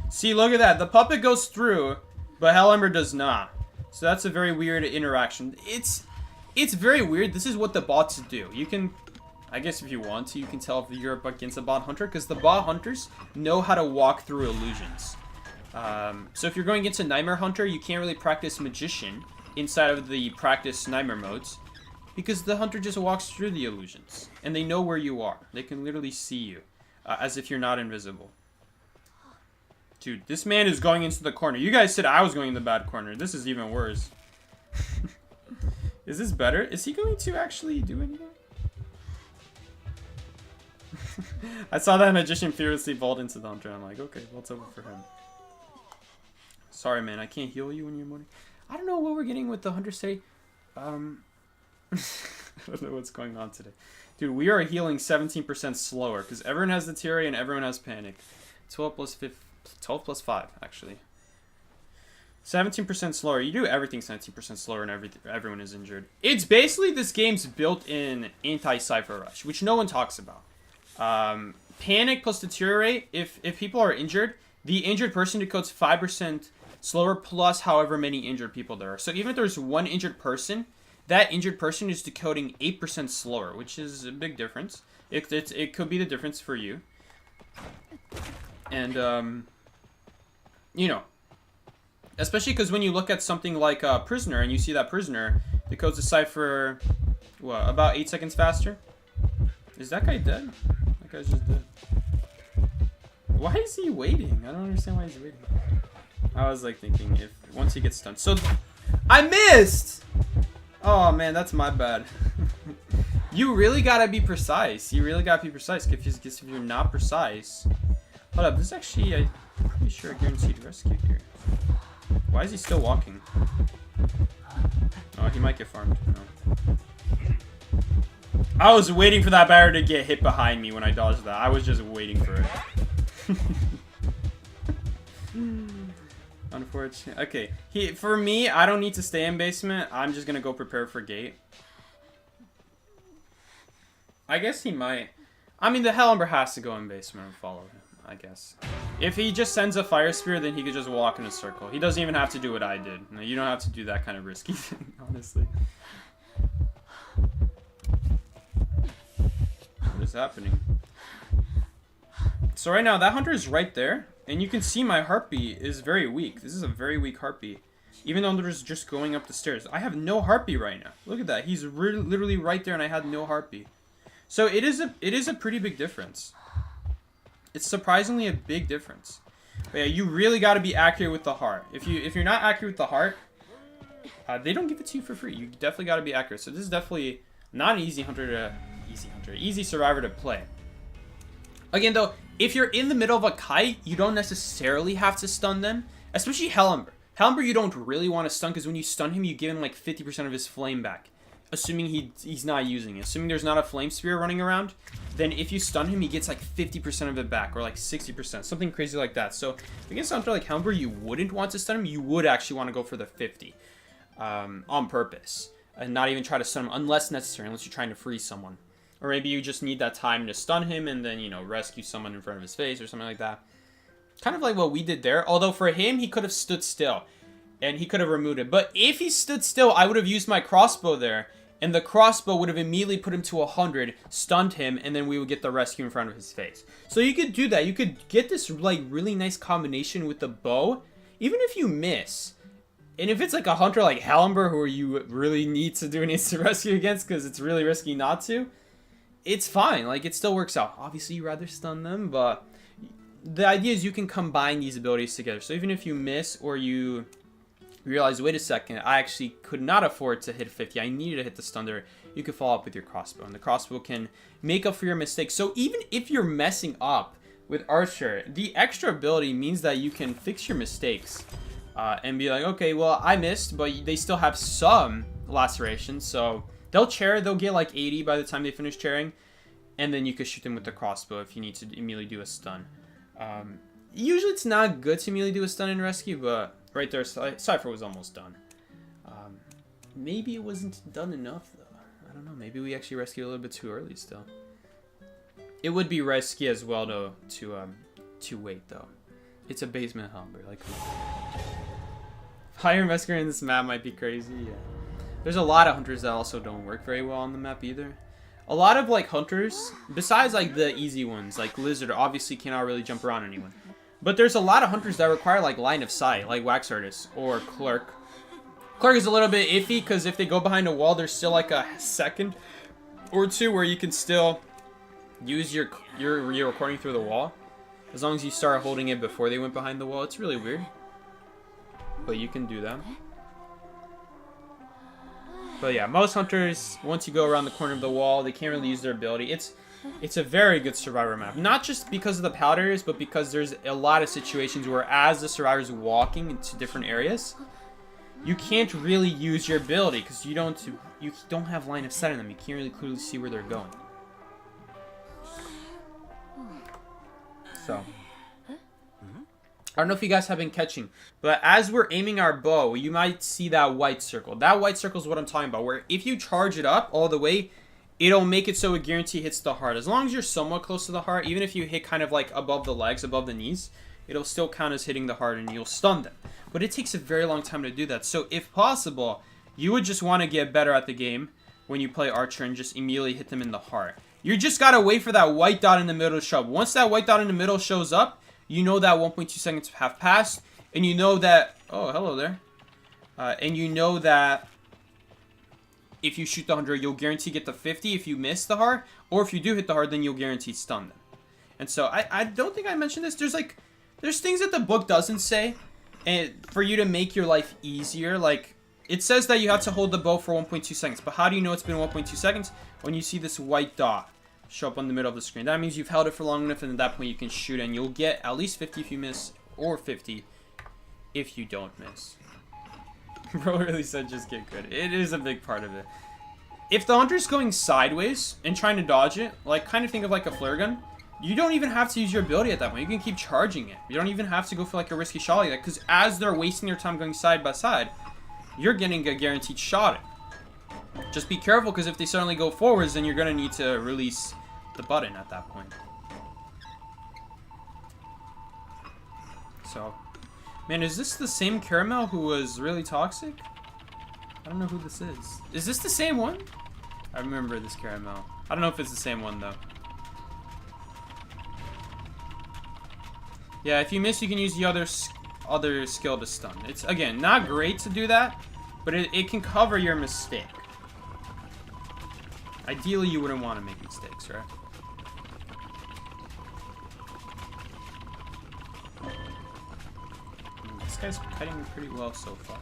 See, look at that. The puppet goes through, but Hellember does not. So that's a very weird interaction. It's very weird. This is what the bots do. You can, I guess if you want to, you can tell if you're up against a bot hunter, because the bot hunters know how to walk through illusions. So if you're going into Nightmare Hunter, you can't really practice Magician inside of the practice Nightmare modes, because the hunter just walks through the illusions, and they know where you are. They can literally see you, as if you're not invisible. Dude, this man is going into the corner. You guys said I was going in the bad corner. This is even worse. Is this better? Is he going to actually do anything? I saw that magician fearlessly vault into the hunter. I'm like, okay, what's over for him? Sorry, man. I can't heal you when you're mourning. I don't know what we're getting with the hunter today. I don't know what's going on today. Dude, we are healing 17% slower because everyone has the Terry and everyone has panic. 12 plus 5, actually. 17% slower. You do everything 17% slower and everyone is injured. It's basically this game's built-in anti-Cypher Rush, which no one talks about. Panic plus Deteriorate, if people are injured, the injured person decodes 5% slower plus however many injured people there are. So even if there's one injured person, that injured person is decoding 8% slower, which is a big difference. It could be the difference for you. And, you know, especially because when you look at something like a Prisoner and you see that Prisoner decodes the cipher, what, about 8 seconds faster? Is that guy dead? That guy's just dead. Why is he waiting? I don't understand why he's waiting. I was like thinking if once he gets stunned. So I missed! Oh man, that's my bad. You really gotta be precise. You really gotta be precise. If you're not precise. Hold up, this is actually, I'm pretty sure, a guaranteed rescue here. Why is he still walking? Oh, he might get farmed. No. I was waiting for that barrier to get hit behind me when I dodged that. I was just waiting for it. Unfortunate. Okay. For me, I don't need to stay in basement. I'm just gonna go prepare for gate. I guess he might. I mean, the Hellumber has to go in basement and follow him, I guess. If he just sends a fire spear, then he could just walk in a circle. He doesn't even have to do what I did. No, you don't have to do that kind of risky thing, honestly. What is happening? So right now, that hunter is right there. And you can see my heartbeat is very weak. This is a very weak heartbeat. Even though there's just going up the stairs. I have no heartbeat right now. Look at that. He's literally right there and I had no heartbeat. So it is a pretty big difference. It's surprisingly a big difference. But yeah, you really got to be accurate with the heart. If you're not accurate with the heart, they don't give it to you for free. You definitely got to be accurate. So this is definitely not an easy survivor to play. Again, though, if you're in the middle of a kite, you don't necessarily have to stun them, especially Hellumber. Hellumber, you don't really want to stun because when you stun him, you give him like 50% of his flame back. Assuming he's not using it. Assuming there's not a flame spear running around, then if you stun him, he gets like 50% of it back, or like 60%, something crazy like that. So against something like Hellumber, you wouldn't want to stun him. You would actually want to go for the 50 on purpose, and not even try to stun him unless necessary, unless you're trying to freeze someone, or maybe you just need that time to stun him and then, you know, rescue someone in front of his face or something like that. Kind of like what we did there. Although for him, he could have stood still and he could have removed it. But if he stood still, I would have used my crossbow there. And the crossbow would have immediately put him to 100, stunned him, and then we would get the rescue in front of his face. So you could do that. You could get this like really nice combination with the bow, even if you miss. And if it's like a hunter like Hellumber, who you really need to do an instant rescue against because it's really risky not to, it's fine. Like, it still works out. Obviously, you'd rather stun them, but the idea is you can combine these abilities together. So even if you miss or you realize, wait a second, I actually could not afford to hit 50. I needed to hit the stun there. You can follow up with your crossbow, and the crossbow can make up for your mistakes. So even if you're messing up with Archer, the extra ability means that you can fix your mistakes and be like, okay, well, I missed, but they still have some lacerations, so they'll chair. They'll get like 80 by the time they finish chairing, and then you can shoot them with the crossbow if you need to immediately do a stun. Usually it's not good to immediately do a stun and rescue, but right there, Cypher was almost done. Maybe it wasn't done enough, though. I don't know. Maybe we actually rescued a little bit too early still. It would be risky as well, though, to wait, though. It's a basement Hellumber. Like, higher investigator in this map might be crazy, yeah. There's a lot of hunters that also don't work very well on the map, either. A lot of, like, hunters, besides, like, the easy ones, like Lizard, obviously cannot really jump around anyone. But there's a lot of hunters that require, like, line of sight, like Wax Artist or Clerk. Clerk is a little bit iffy, because if they go behind a wall, there's still, like, a second or two where you can still use your recording through the wall. As long as you start holding it before they went behind the wall. It's really weird. But you can do that. But yeah, most hunters, once you go around the corner of the wall, they can't really use their ability. It's a very good survivor map. Not just because of the powders, but because there's a lot of situations where as the survivor's walking into different areas, you can't really use your ability because you don't have line of sight on them. You can't really clearly see where they're going. So I don't know if you guys have been catching, but as we're aiming our bow, you might see that white circle. That white circle is what I'm talking about, where if you charge it up all the way, it'll make it so it guarantee hits the heart. As long as you're somewhat close to the heart, even if you hit kind of like above the legs, above the knees, it'll still count as hitting the heart and you'll stun them. But it takes a very long time to do that. So if possible, you would just want to get better at the game when you play Archer and just immediately hit them in the heart. You just got to wait for that white dot in the middle to show up. Once that white dot in the middle shows up, you know that 1.2 seconds have passed, and you know that, oh, hello there. And you know that if you shoot the 100, you'll guarantee get the 50 if you miss the heart, or if you do hit the heart, then you'll guarantee stun them. And so I don't think I mentioned this. There's things that the book doesn't say, and for you to make your life easier. Like, it says that you have to hold the bow for 1.2 seconds, but how do you know it's been 1.2 seconds? When you see this white dot show up on the middle of the screen. That means you've held it for long enough, and at that point you can shoot, and you'll get at least 50 if you miss, or 50 if you don't miss. Bro really said just get good. It is a big part of it. If the hunter's going sideways and trying to dodge it, like, kind of think of like a flare gun, you don't even have to use your ability at that point. You can keep charging it. You don't even have to go for like a risky shot like that, because as they're wasting their time going side by side, you're getting a guaranteed shot. Just be careful, because if they suddenly go forwards, then you're going to need to release the button at that point. So, man, is this the same Caramel who was really toxic? I don't know who this is. Is this the same one? I remember this Caramel. I don't know if it's the same one, though. Yeah, if you miss, you can use the other skill to stun. It's, again, not great to do that, but it can cover your mistake. Ideally, you wouldn't want to make mistakes, right? This guy's cutting pretty well so far.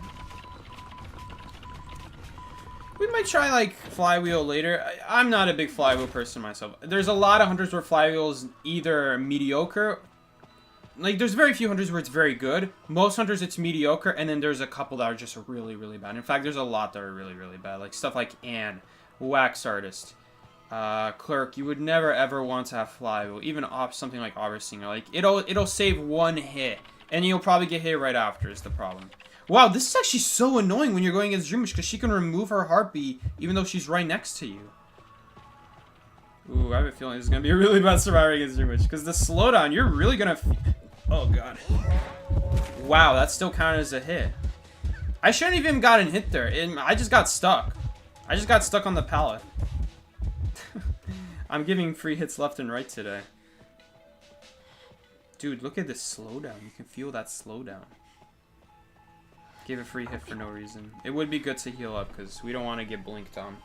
We might try, like, flywheel later. I'm not a big flywheel person myself. There's a lot of hunters where flywheel's either mediocre. Like, there's very few hunters where it's very good. Most hunters, it's mediocre, and then there's a couple that are just really, really bad. In fact, there's a lot that are really, really bad. Like, stuff like Anne, Wax Artist, Clerk. You would never, ever want to have flywheel. Even something like Singer. Like, it'll save one hit, and you'll probably get hit right after is the problem. Wow, this is actually so annoying when you're going against Dreamwitch, because she can remove her heartbeat even though she's right next to you. Ooh, I have a feeling this is going to be a really bad survivor against Dreamwitch, because the slowdown, you're really going to... Oh, God. Wow, that still counted as a hit. I shouldn't have even gotten hit there. I just got stuck. I just got stuck on the pallet. I'm giving free hits left and right today. Dude, look at this slowdown. You can feel that slowdown. Gave a free hit for no reason. It would be good to heal up, because we don't want to get blinked on.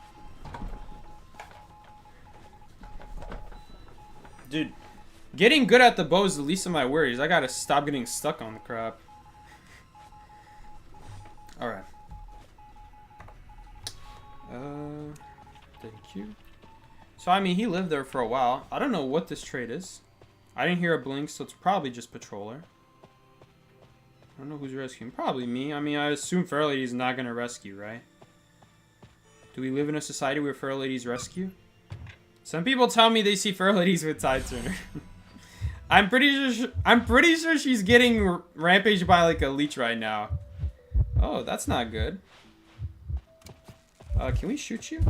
Dude, getting good at the bow is the least of my worries. I gotta stop getting stuck on the crap. Alright. Thank you. So, I mean, he lived there for a while. I don't know what this trait is. I didn't hear a blink, so it's probably just Patroller. I don't know who's rescuing. Probably me. I mean, I assume Fair Lady's not gonna rescue, right? Do we live in a society where Fair Ladies rescue? Some people tell me they see Fair Ladies with Tide Turner. I'm pretty sure she's getting rampaged by like a leech right now. Oh, that's not good. Can we shoot you?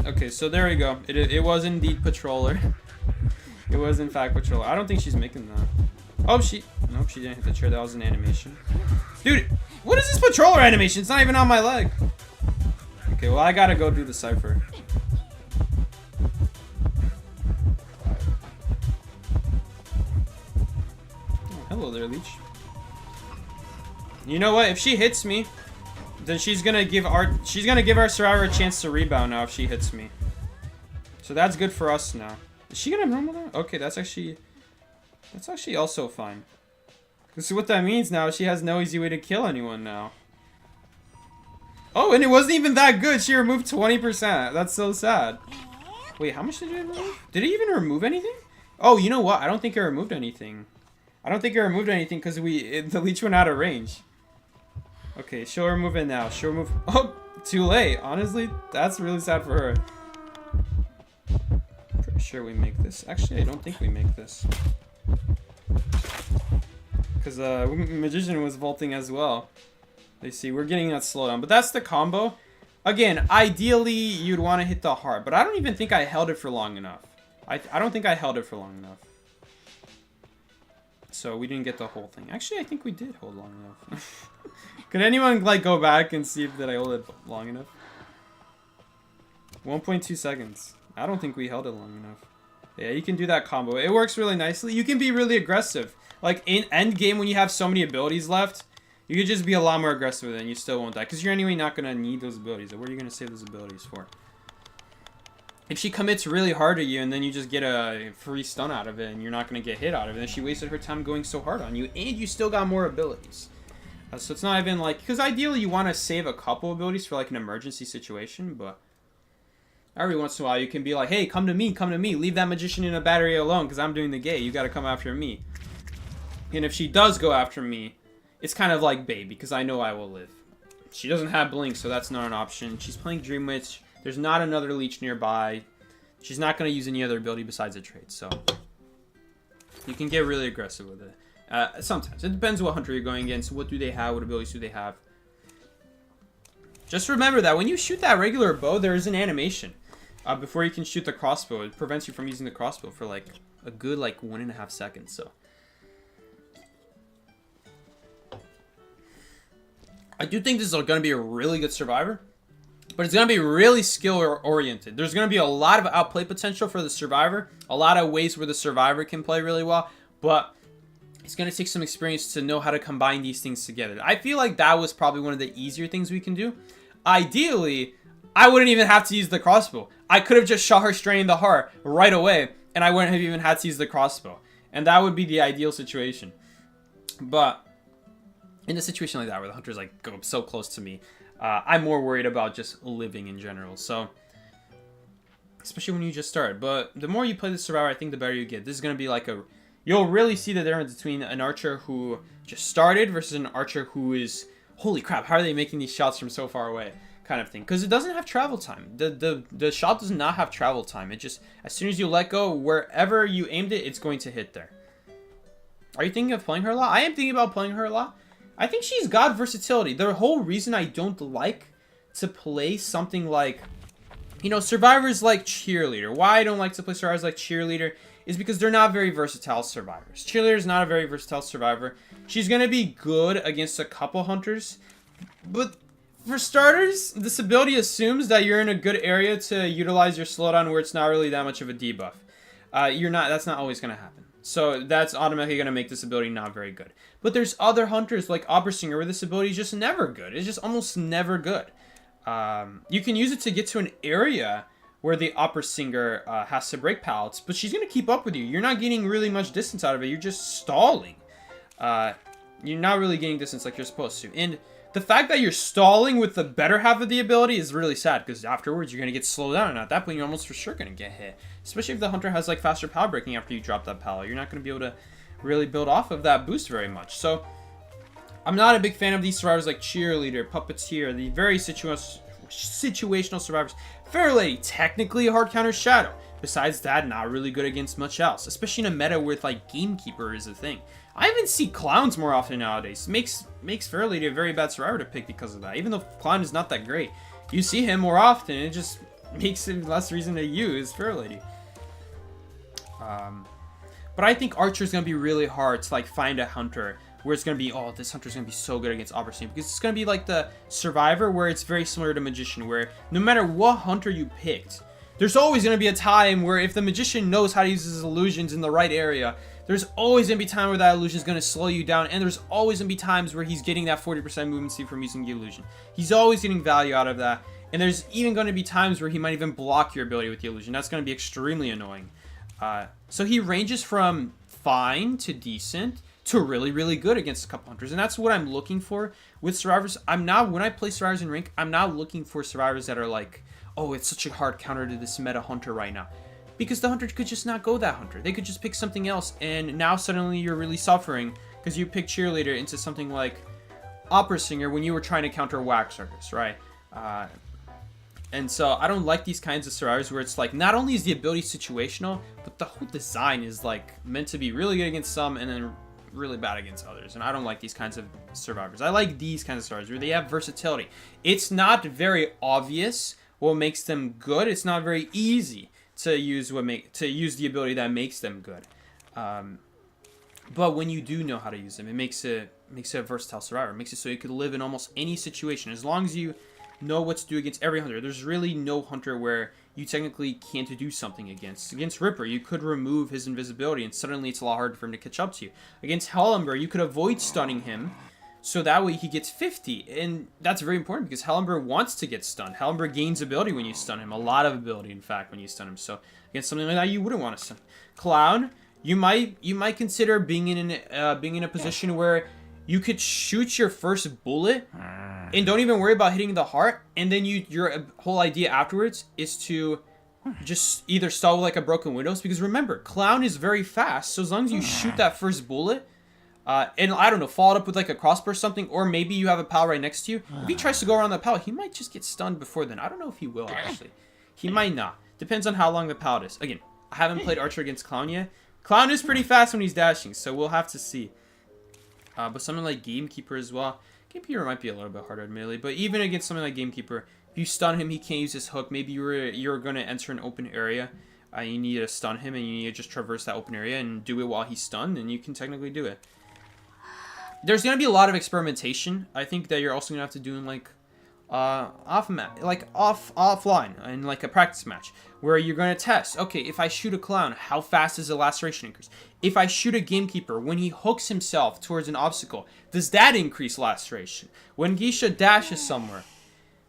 Okay, so there we go. It was indeed Patroller. It was in fact Patroller. I don't think she's making that. Oh, nope, she didn't hit the chair. That was an animation. Dude, what is this Patroller animation? It's not even on my leg. Okay, well, I gotta go do the cipher. Oh, hello there, Leech. You know what? If she hits me, then she's gonna give our survivor a chance to rebound now if she hits me. So that's good for us now. Is she gonna run with her? Okay, that's actually also fine. Because what that means now is she has no easy way to kill anyone now. Oh, and it wasn't even that good. She removed 20%. That's so sad. Wait, how much did it remove? Did it even remove anything? Oh, you know what? I don't think it removed anything. I don't think it removed anything because the leech went out of range. Okay, she'll remove it now. She'll remove... Oh, too late. Honestly, that's really sad for her. Pretty sure we make this. Actually, I don't think we make this. Because Magician was vaulting as well. They see, we're getting that slowdown. But that's the combo. Again, ideally, you'd want to hit the heart. But I don't even think I held it for long enough. I don't think I held it for long enough. So we didn't get the whole thing. Actually, I think we did hold long enough. Could anyone, like, go back and see if I held it long enough? 1.2 seconds. I don't think we held it long enough. Yeah, you can do that combo. It works really nicely. You can be really aggressive. Like, in end game, when you have so many abilities left, you could just be a lot more aggressive with it and you still won't die. Because you're anyway not going to need those abilities. What are you going to save those abilities for? If she commits really hard at you and then you just get a free stun out of it and you're not going to get hit out of it, then she wasted her time going so hard on you and you still got more abilities. So it's not even like... Because ideally you want to save a couple abilities for like an emergency situation, but... Every once in a while you can be like, hey, come to me, leave that magician in a battery alone because I'm doing the gay. You got to come after me. And if she does go after me, it's kind of like bait because I know I will live. She doesn't have Blink, so that's not an option. She's playing Dream Witch. There's not another leech nearby. She's not going to use any other ability besides a trait, so you can get really aggressive with it. Sometimes. It depends what hunter you're going against. What do they have? What abilities do they have? Just remember that when you shoot that regular bow, there is an animation. Before you can shoot the crossbow. It prevents you from using the crossbow for like a good like 1.5 seconds, so. I do think this is going to be a really good survivor, but it's going to be really skill-oriented. There's going to be a lot of outplay potential for the survivor, a lot of ways where the survivor can play really well, but it's going to take some experience to know how to combine these things together. I feel like that was probably one of the easier things we can do. Ideally, I wouldn't even have to use the crossbow. I could have just shot her straight in the heart right away, and I wouldn't have even had to use the crossbow. And that would be the ideal situation. But in a situation like that, where the hunters like go up so close to me, I'm more worried about just living in general. So, especially when you just start. But the more you play the survivor, I think the better you get. This is going to be like a... You'll really see the difference between an archer who just started versus an archer who is... Holy crap, how are they making these shots from so far away? Kind of thing. Because it doesn't have travel time. The shot does not have travel time. It just... As soon as you let go, wherever you aimed it, it's going to hit there. Are you thinking of playing her a lot? I am thinking about playing her a lot. I think she's got versatility. The whole reason I don't like to play something like, you know, survivors like Cheerleader. Why I don't like to play survivors like Cheerleader is because they're not very versatile survivors. Cheerleader is not a very versatile survivor. She's going to be good against a couple hunters. But for starters, this ability assumes that you're in a good area to utilize your slowdown where it's not really that much of a debuff. That's not always going to happen. So that's automatically going to make this ability not very good. But there's other hunters like Opera Singer where this ability is just never good. It's just almost never good. You can use it to get to an area where the Opera Singer has to break pallets, but she's going to keep up with you. You're not getting really much distance out of it. You're just stalling. You're not really getting distance like you're supposed to. And the fact that you're stalling with the better half of the ability is really sad because afterwards you're going to get slowed down. And at that point, you're almost for sure going to get hit. Especially if the hunter has like faster pallet breaking after you drop that pallet. You're not going to be able to really build off of that boost very much. So I'm not a big fan of these survivors like Cheerleader, Puppeteer, the very situational survivors. Fair Lady, technically a hard counter Shadow. Besides that, not really good against much else. Especially in a meta where like Gamekeeper is a thing. I even see Clowns more often nowadays. Makes Fair Lady a very bad survivor to pick because of that. Even though Clown is not that great. You see him more often. It just makes him less reason to use Fair Lady. But I think Archer is going to be really hard to like find a hunter where it's going to be, oh, this hunter is going to be so good against Opera Singer. Because it's going to be like the Survivor where it's very similar to Magician, where no matter what hunter you picked, there's always going to be a time where if the Magician knows how to use his illusions in the right area, there's always going to be time where that illusion is going to slow you down, and there's always going to be times where he's getting that 40% movement speed from using the illusion. He's always getting value out of that, and there's even going to be times where he might even block your ability with the illusion. That's going to be extremely annoying. So he ranges from fine to decent to really, really good against a couple hunters, and that's what I'm looking for with survivors. When I play survivors in rank, I'm not looking for survivors that are like, oh, it's such a hard counter to this meta hunter right now. Because the hunter could just not go that hunter. They could just pick something else, and now suddenly you're really suffering because you picked Cheerleader into something like Opera Singer when you were trying to counter Wax Circus, right? And so I don't like these kinds of survivors where it's like, not only is the ability situational, but the whole design is like meant to be really good against some and then really bad against others. And I don't like these kinds of survivors. I like these kinds of survivors where they have versatility. It's not very obvious what makes them good. It's not very easy to use the ability that makes them good. But when you do know how to use them, it makes it a versatile survivor. It makes it so you could live in almost any situation as long as you know what to do against every hunter. There's really no hunter where you technically can't do something against. Against Ripper, you could remove his invisibility and suddenly it's a lot harder for him to catch up to you. Against Hellember, you could avoid stunning him so that way he gets 50. And that's very important because Hellember wants to get stunned. Hellember gains ability when you stun him. A lot of ability, in fact, when you stun him. So against something like that, you wouldn't want to stun. Clown, you might consider being in a position where you could shoot your first bullet and don't even worry about hitting the heart, and then your whole idea afterwards is to just either stall with like a broken windows, because remember, Clown is very fast, so as long as you shoot that first bullet, and I don't know, follow it up with like a crossbow or something, or maybe you have a pal right next to you. If he tries to go around the pal, he might just get stunned before then. I don't know if he will, actually. He might not. Depends on how long the pal is. Again, I haven't played Archer against Clown yet. Clown is pretty fast when he's dashing, so we'll have to see. But something like Gamekeeper as well. Gamekeeper might be a little bit harder, admittedly. But even against something like Gamekeeper, if you stun him, he can't use his hook. Maybe you're going to enter an open area. You need to stun him, and you need to just traverse that open area and do it while he's stunned, and you can technically do it. There's going to be a lot of experimentation. I think that you're also going to have to do in like offline in like a practice match where you're going to test, okay, if I shoot a Clown, how fast does the laceration increase? If I shoot a Gamekeeper, when he hooks himself towards an obstacle, does that increase laceration? When Geisha dashes somewhere,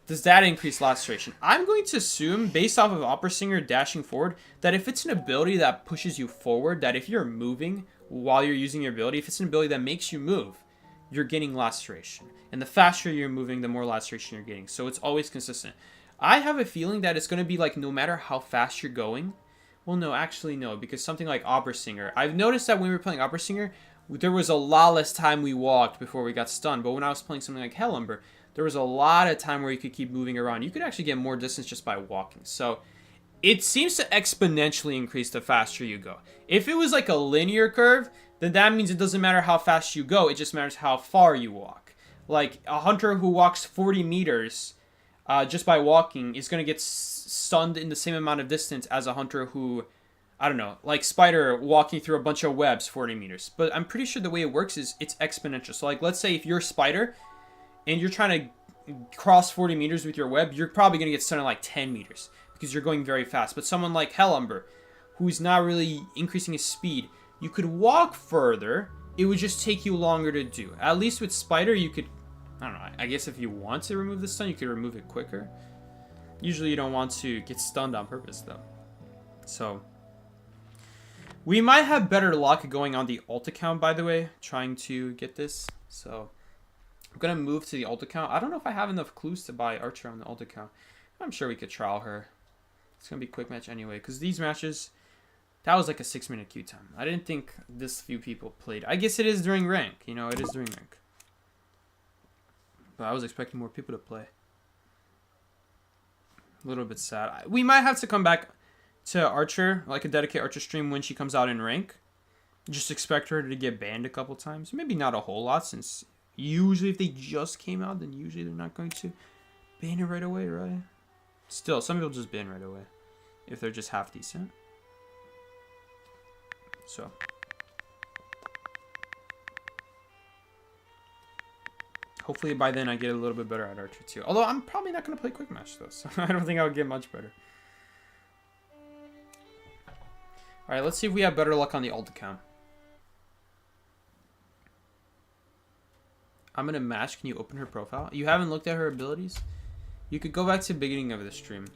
does that increase laceration? I'm going to assume, based off of Opera Singer dashing forward, that if it's an ability that pushes you forward, that if you're moving while you're using your ability, if it's an ability that makes you move, you're getting laceration. And the faster you're moving, the more laceration you're getting. So it's always consistent. I have a feeling that it's going to be like no matter how fast you're going. Well, no, actually no, because something like Opera Singer. I've noticed that when we were playing Opera Singer, there was a lot less time we walked before we got stunned. But when I was playing something like Hellember, there was a lot of time where you could keep moving around. You could actually get more distance just by walking. So it seems to exponentially increase the faster you go. If it was like a linear curve, then that means it doesn't matter how fast you go. It just matters how far you walk. Like a hunter who walks 40 meters just by walking is going to get stunned in the same amount of distance as a hunter who, I don't know, like Spider walking through a bunch of webs 40 meters. But I'm pretty sure the way it works is it's exponential. So like, let's say if you're Spider and you're trying to cross 40 meters with your web, you're probably going to get stunned at like 10 meters because you're going very fast. But someone like Hellember, who's not really increasing his speed, you could walk further. It would just take you longer to do. At least with Spider, you could, I don't know, I guess if you want to remove the stun, you could remove it quicker. Usually you don't want to get stunned on purpose, though. So we might have better luck going on the alt account, by the way, trying to get this. So I'm going to move to the alt account. I don't know if I have enough clues to buy Archer on the alt account. I'm sure we could trial her. It's going to be a quick match anyway, because these matches, that was like a 6-minute queue time. I didn't think this few people played. I guess it is during rank. You know, it is during rank. But I was expecting more people to play. A little bit sad. We might have to come back to Archer, like a dedicated Archer stream when she comes out in rank. Just expect her to get banned a couple times. Maybe not a whole lot, since usually if they just came out, then usually they're not going to ban her right away, right? Still, some people just ban right away if they're just half decent. So hopefully by then I get a little bit better at Archer too. Although I'm probably not going to play quick match though, so I don't think I would get much better. Alright, let's see if we have better luck on the alt account. I'm going to match. Can you open her profile? You haven't looked at her abilities? You could go back to the beginning of the stream.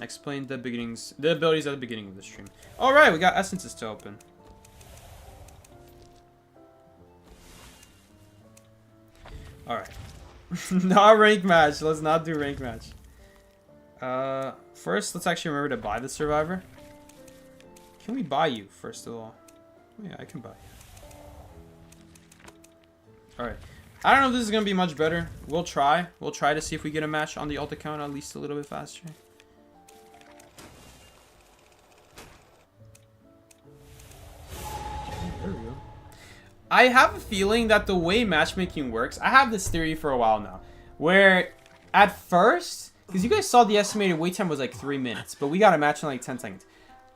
Explain the abilities at the beginning of the stream. Alright, we got essences to open. Alright. Not rank match. Let's not do rank match. First, let's actually remember to buy the survivor. Can we buy you, first of all? Oh, yeah, I can buy you. Alright. I don't know if this is going to be much better. We'll try. We'll try to see if we get a match on the alt account at least a little bit faster. There we go. I have a feeling that the way matchmaking works, I have this theory for a while now, where at first, because you guys saw the estimated wait time was like 3 minutes, but we got a match in like 10 seconds.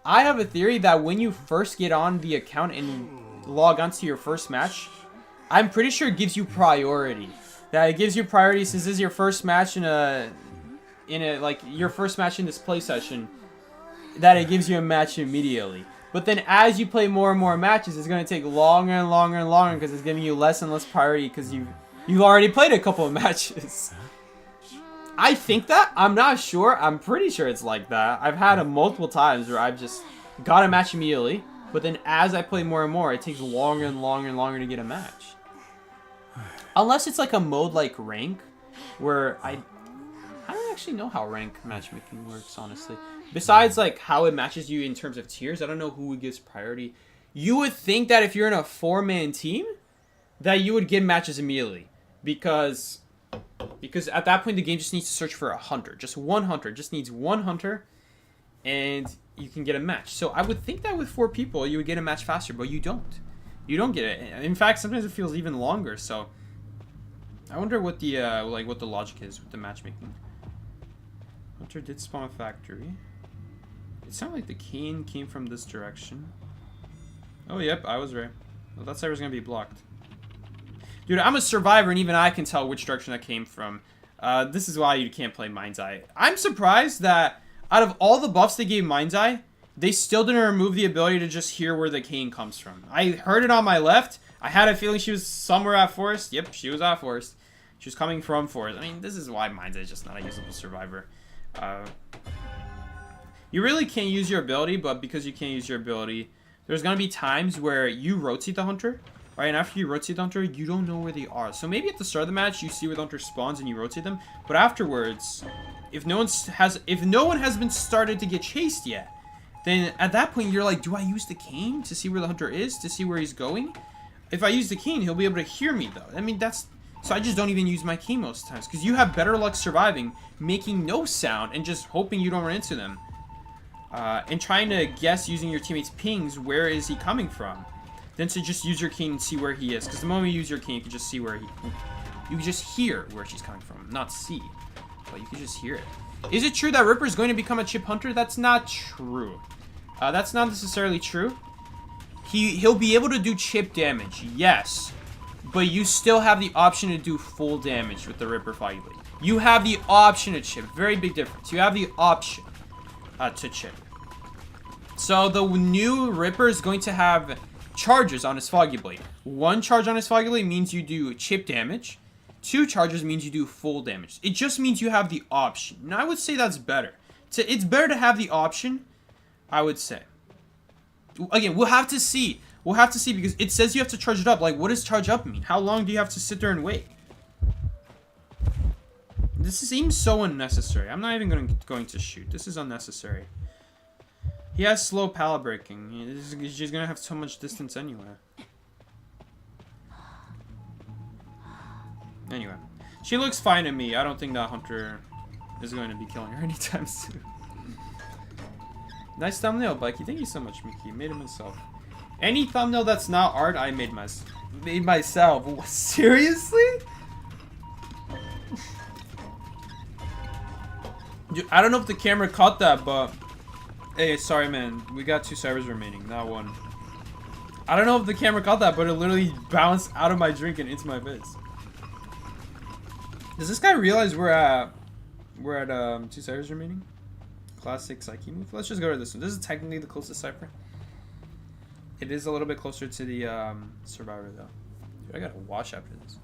I have a theory that when you first get on the account and log onto your first match, I'm pretty sure it gives you priority. That it gives you priority since this is your first match in a like your first match in this play session, that it gives you a match immediately. But then as you play more and more matches, it's going to take longer and longer and longer because it's giving you less and less priority because you've already played a couple of matches. I think that. I'm not sure. I'm pretty sure it's like that. I've had it multiple times where I've just got a match immediately, but then as I play more and more, it takes longer and longer and longer to get a match. Unless it's like a mode like rank, where I don't actually know how rank matchmaking works, honestly. Besides like how it matches you in terms of tiers, I don't know who gives priority. You would think that if you're in a 4-man team, that you would get matches immediately. Because at that point, the game just needs to search for a hunter. Just one hunter. Just needs one hunter, and you can get a match. So I would think that with 4 people, you would get a match faster, but you don't. You don't get it. In fact, sometimes it feels even longer. So I wonder what the what the logic is with the matchmaking. Hunter did spawn a factory. It sounded like the cane came from this direction. Oh, yep, I was right. Well, that server's gonna be blocked. Dude, I'm a survivor, and even I can tell which direction that came from. This is why you can't play Mind's Eye. I'm surprised that out of all the buffs they gave Mind's Eye, they still didn't remove the ability to just hear where the cane comes from. I heard it on my left. I had a feeling she was somewhere at Forest. Yep, she was at Forest. She was coming from Forest. I mean, this is why Mind's Eye is just not a usable survivor. You really can't use your ability, but because you can't use your ability, there's going to be times where you rotate the hunter. Right, and after you rotate the hunter, you don't know where they are. So maybe at the start of the match, you see where the hunter spawns and you rotate them. But afterwards, if no one has been started to get chased yet, then at that point you're like, do I use the cane to see where the hunter is, to see where he's going? If I use the cane, he'll be able to hear me though. I mean, so I just don't even use my cane most times because you have better luck surviving, making no sound and just hoping you don't run into them, and trying to guess using your teammates' pings where is he coming from. Then to just use your cane and see where he is. Because the moment you use your cane, you can just see where you can just hear where she's coming from. Not see, but you can just hear it. Is it true that Ripper is going to become a chip hunter? That's not true. That's not necessarily true. He'll be able to do chip damage, yes. But you still have the option to do full damage with the Ripper Foggy Blade. You have the option to chip. Very big difference. You have the option to chip. So the new Ripper is going to have charges on his Foggy Blade. 1 charge on his Foggy Blade means you do chip damage. 2 charges means you do full damage. It just means you have the option. And I would say that's better. It's better to have the option, I would say. Again, we'll have to see. We'll have to see because it says you have to charge it up. Like, what does charge up mean? How long do you have to sit there and wait? This seems so unnecessary. I'm not even going to shoot. This is unnecessary. He has slow pallet breaking. She's gonna have so much distance anyway. Anyway, she looks fine to me. I don't think that hunter is going to be killing her anytime soon. Nice thumbnail, Bikey. Thank you so much, Mickey. You made it myself. Any thumbnail that's not art, I made myself. Seriously? Dude, I don't know if the camera caught that, but hey, sorry, man. We got 2 servers remaining, not 1. I don't know if the camera caught that, but it literally bounced out of my drink and into my face. Does this guy realize we're at 2 servers remaining? Classic Psyche move. Let's just go to this one. This is technically the closest cipher. It is a little bit closer to the survivor though. Dude, I gotta watch after this.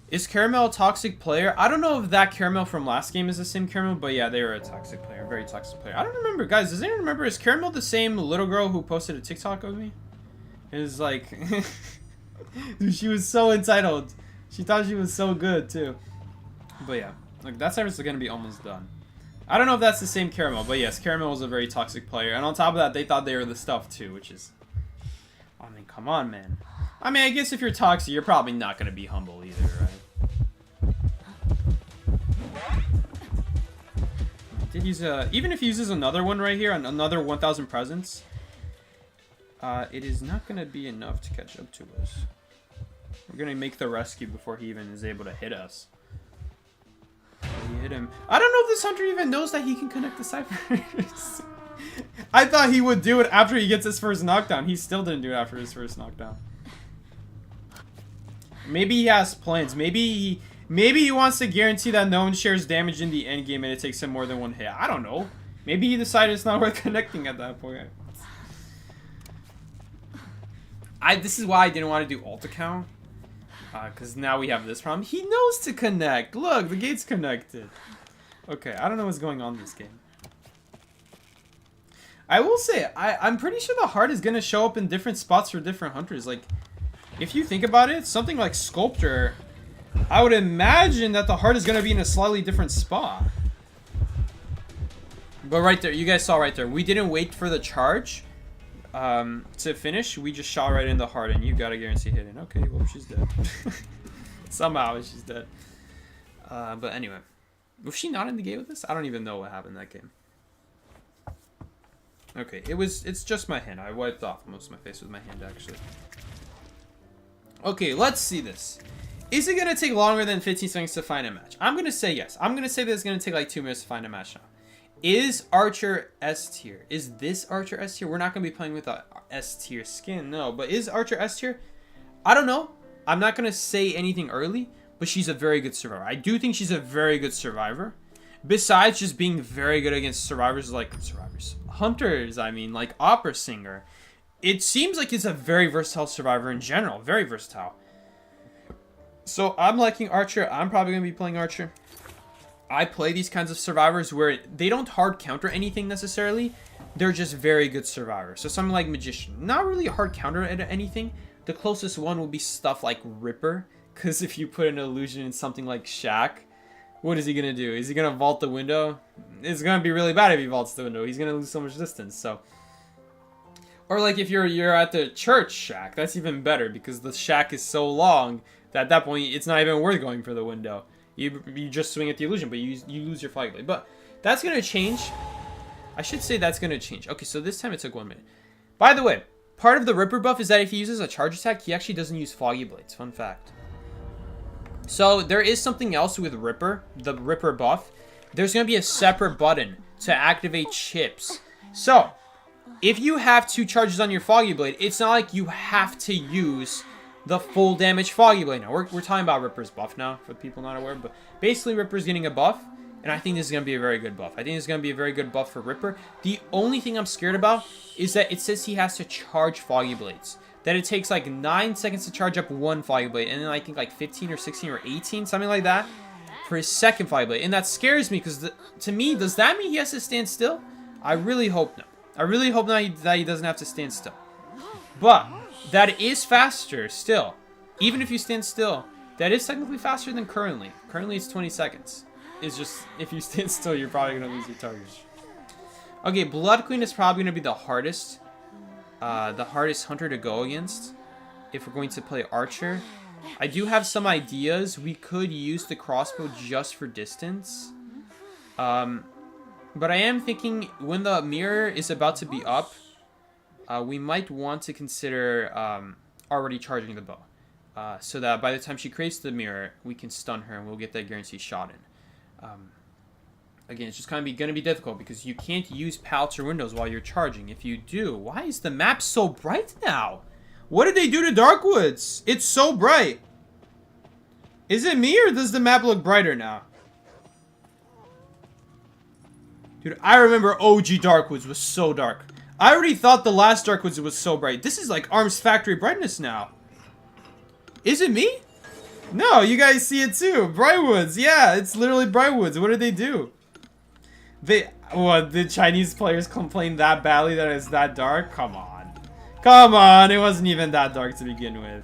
Is Caramel a toxic player? I don't know if that Caramel from last game is the same Caramel, but yeah, they were a toxic player, very toxic player. I don't remember, guys. Does anyone remember? Is Caramel the same little girl who posted a TikTok of me? It was like, dude, she was so entitled. She thought she was so good too. But yeah, like that service is gonna be almost done. I don't know if that's the same Caramel, but yes, Caramel was a very toxic player, and on top of that, they thought they were the stuff too, which is, I mean, come on, man. I mean, I guess if you're toxic, you're probably not going to be humble either, right? Did use even if he uses another one right here, another 1,000 presents, it is not going to be enough to catch up to us. We're going to make the rescue before he even is able to hit us. We hit him. I don't know if this hunter even knows that he can connect the ciphers. I thought he would do it after he gets his first knockdown. He still didn't do it after his first knockdown. Maybe he has plans. Maybe he wants to guarantee that no one shares damage in the end game and it takes him more than one hit. I don't know. Maybe he decided it's not worth connecting at that point. This is why I didn't want to do ult account. Because now we have this problem. He knows to connect. Look, the gate's connected. Okay, I don't know what's going on in this game. I will say, I'm pretty sure the heart is going to show up in different spots for different hunters. Like, if you think about it, something like Sculptor, I would imagine that the heart is going to be in a slightly different spot. But right there, you guys saw right there, we didn't wait for the charge to finish. We just shot right in the heart, and you got a guarantee hitting. Okay, well, she's dead. Somehow she's dead. But anyway, was she not in the game with us? I don't even know what happened in that game. Okay, it's just my hand. I wiped off most of my face with my hand, actually. Okay, let's see this. Is it going to take longer than 15 seconds to find a match? I'm going to say yes. I'm going to say that it's going to take like 2 minutes to find a match now. Is Archer S tier? Is this Archer S tier? We're not going to be playing with a S tier skin, no. But is Archer S tier? I don't know. I'm not going to say anything early, but she's a very good survivor. I do think she's a very good survivor. Besides just being very good against hunters, I mean, like opera singer. It seems like it's a very versatile survivor in general. Very versatile. So I'm liking Archer. I'm probably going to be playing Archer. I play these kinds of survivors where they don't hard counter anything necessarily. They're just very good survivors. So something like Magician. Not really a hard counter at anything. The closest one will be stuff like Ripper. Because if you put an illusion in something like Shaq, what is he going to do? Is he going to vault the window? It's going to be really bad if he vaults the window. He's going to lose so much distance. So, or like if you're at the church shack, that's even better because the shack is so long that at that point it's not even worth going for the window. You just swing at the illusion, but you lose your flag blade. But that's going to change. I should say that's going to change. Okay, so this time it took 1 minute. By the way, part of the Ripper buff is that if he uses a charge attack, he actually doesn't use Foggy Blades. Fun fact. So there is something else with Ripper, the Ripper buff. There's going to be a separate button to activate chips. So if you have 2 charges on your Foggy Blade, it's not like you have to use the full damage Foggy Blade. Now, we're talking about Ripper's buff now, for people not aware. But basically, Ripper's getting a buff, and I think this is going to be a very good buff. I think it's going to be a very good buff for Ripper. The only thing I'm scared about is that it says he has to charge Foggy Blades. That it takes like 9 seconds to charge up 1 Foggy Blade, and then I think like 15 or 16 or 18, something like that, for his second Foggy Blade. And that scares me, because to me, does that mean he has to stand still? I really hope not. I really hope not that he doesn't have to stand still. But that is faster still. Even if you stand still, that is technically faster than currently. Currently it's 20 seconds. It's just, if you stand still, you're probably going to lose your target. Okay, Blood Queen is probably going to be the hardest hunter to go against if we're going to play Archer. I do have some ideas. We could use the crossbow just for distance. But I am thinking when the mirror is about to be up, we might want to consider already charging the bow. So that by the time she creates the mirror, we can stun her and we'll get that guaranteed shot in. Again, it's just going to be difficult because you can't use pallets or windows while you're charging. If you do, why is the map so bright now? What did they do to Darkwoods? It's so bright. Is it me or does the map look brighter now? Dude, I remember OG Darkwoods was so dark. I already thought the last Darkwoods was so bright. This is like ARM's factory brightness now. Is it me? No, you guys see it too. Brightwoods. Yeah, it's literally Brightwoods. What did they do? What, the Chinese players complain that badly that it's that dark? Come on. Come on, it wasn't even that dark to begin with.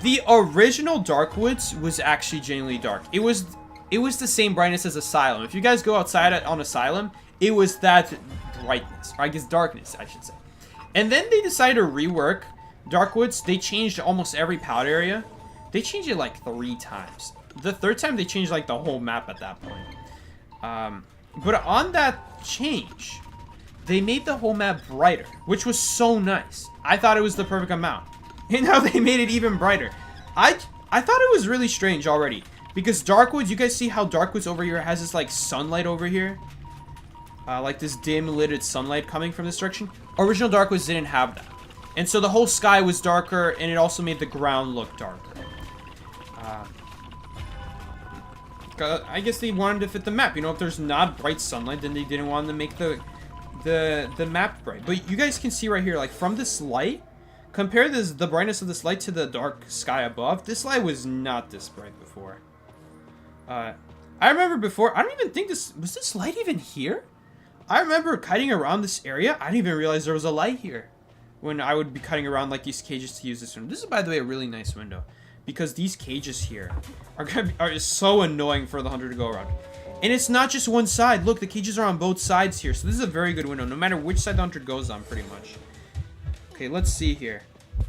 The original Darkwoods was actually genuinely dark. It was the same brightness as Asylum. If you guys go outside on Asylum, it was that brightness. Or I guess darkness, I should say. And then they decided to rework Darkwoods, they changed almost every powder area. They changed it like 3 times. The 3rd time, they changed like the whole map at that point. But on that change, they made the whole map brighter, which was so nice. I thought it was the perfect amount. And now they made it even brighter. I thought it was really strange already. Because Darkwoods, you guys see how Darkwoods over here has this like sunlight over here? Like this dim-lidded sunlight coming from this direction. Original Darkwoods didn't have that. And so the whole sky was darker, and it also made the ground look darker. I guess they wanted to fit the map. You know, if there's not bright sunlight, then they didn't want to make the map bright. But you guys can see right here, like from this light, compare the brightness of this light to the dark sky above. This light was not this bright before. I remember before, I don't even think was this light even here? I remember kiting around this area. I didn't even realize there was a light here when I would be cutting around like these cages to use this window. This is, by the way, a really nice window because these cages here are so annoying for the hunter to go around. And it's not just one side. Look, the cages are on both sides here. So this is a very good window, no matter which side the hunter goes on, pretty much. Okay, let's see here.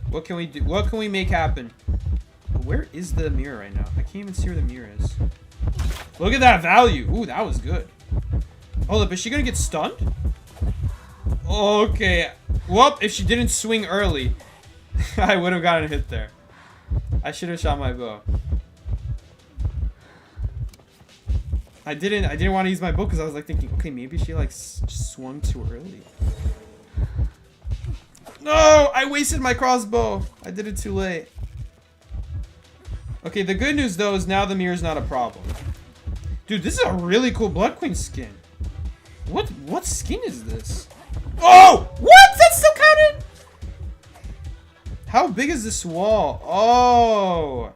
What can we do? What can we make happen? Where is the mirror right now? I can't even see where the mirror is. Look at that value. Ooh, that was good. Hold up, is she gonna get stunned? Okay. Well, if she didn't swing early, I would have gotten hit there. I should have shot my bow. I didn't want to use my bow because I was like thinking, okay, maybe she like swung too early. No, I wasted my crossbow. I did it too late. Okay, the good news though is now the mirror's not a problem. Dude, this is a really cool Blood Queen skin. What skin is this? Oh! What? That's still counted? How big is this wall? Oh!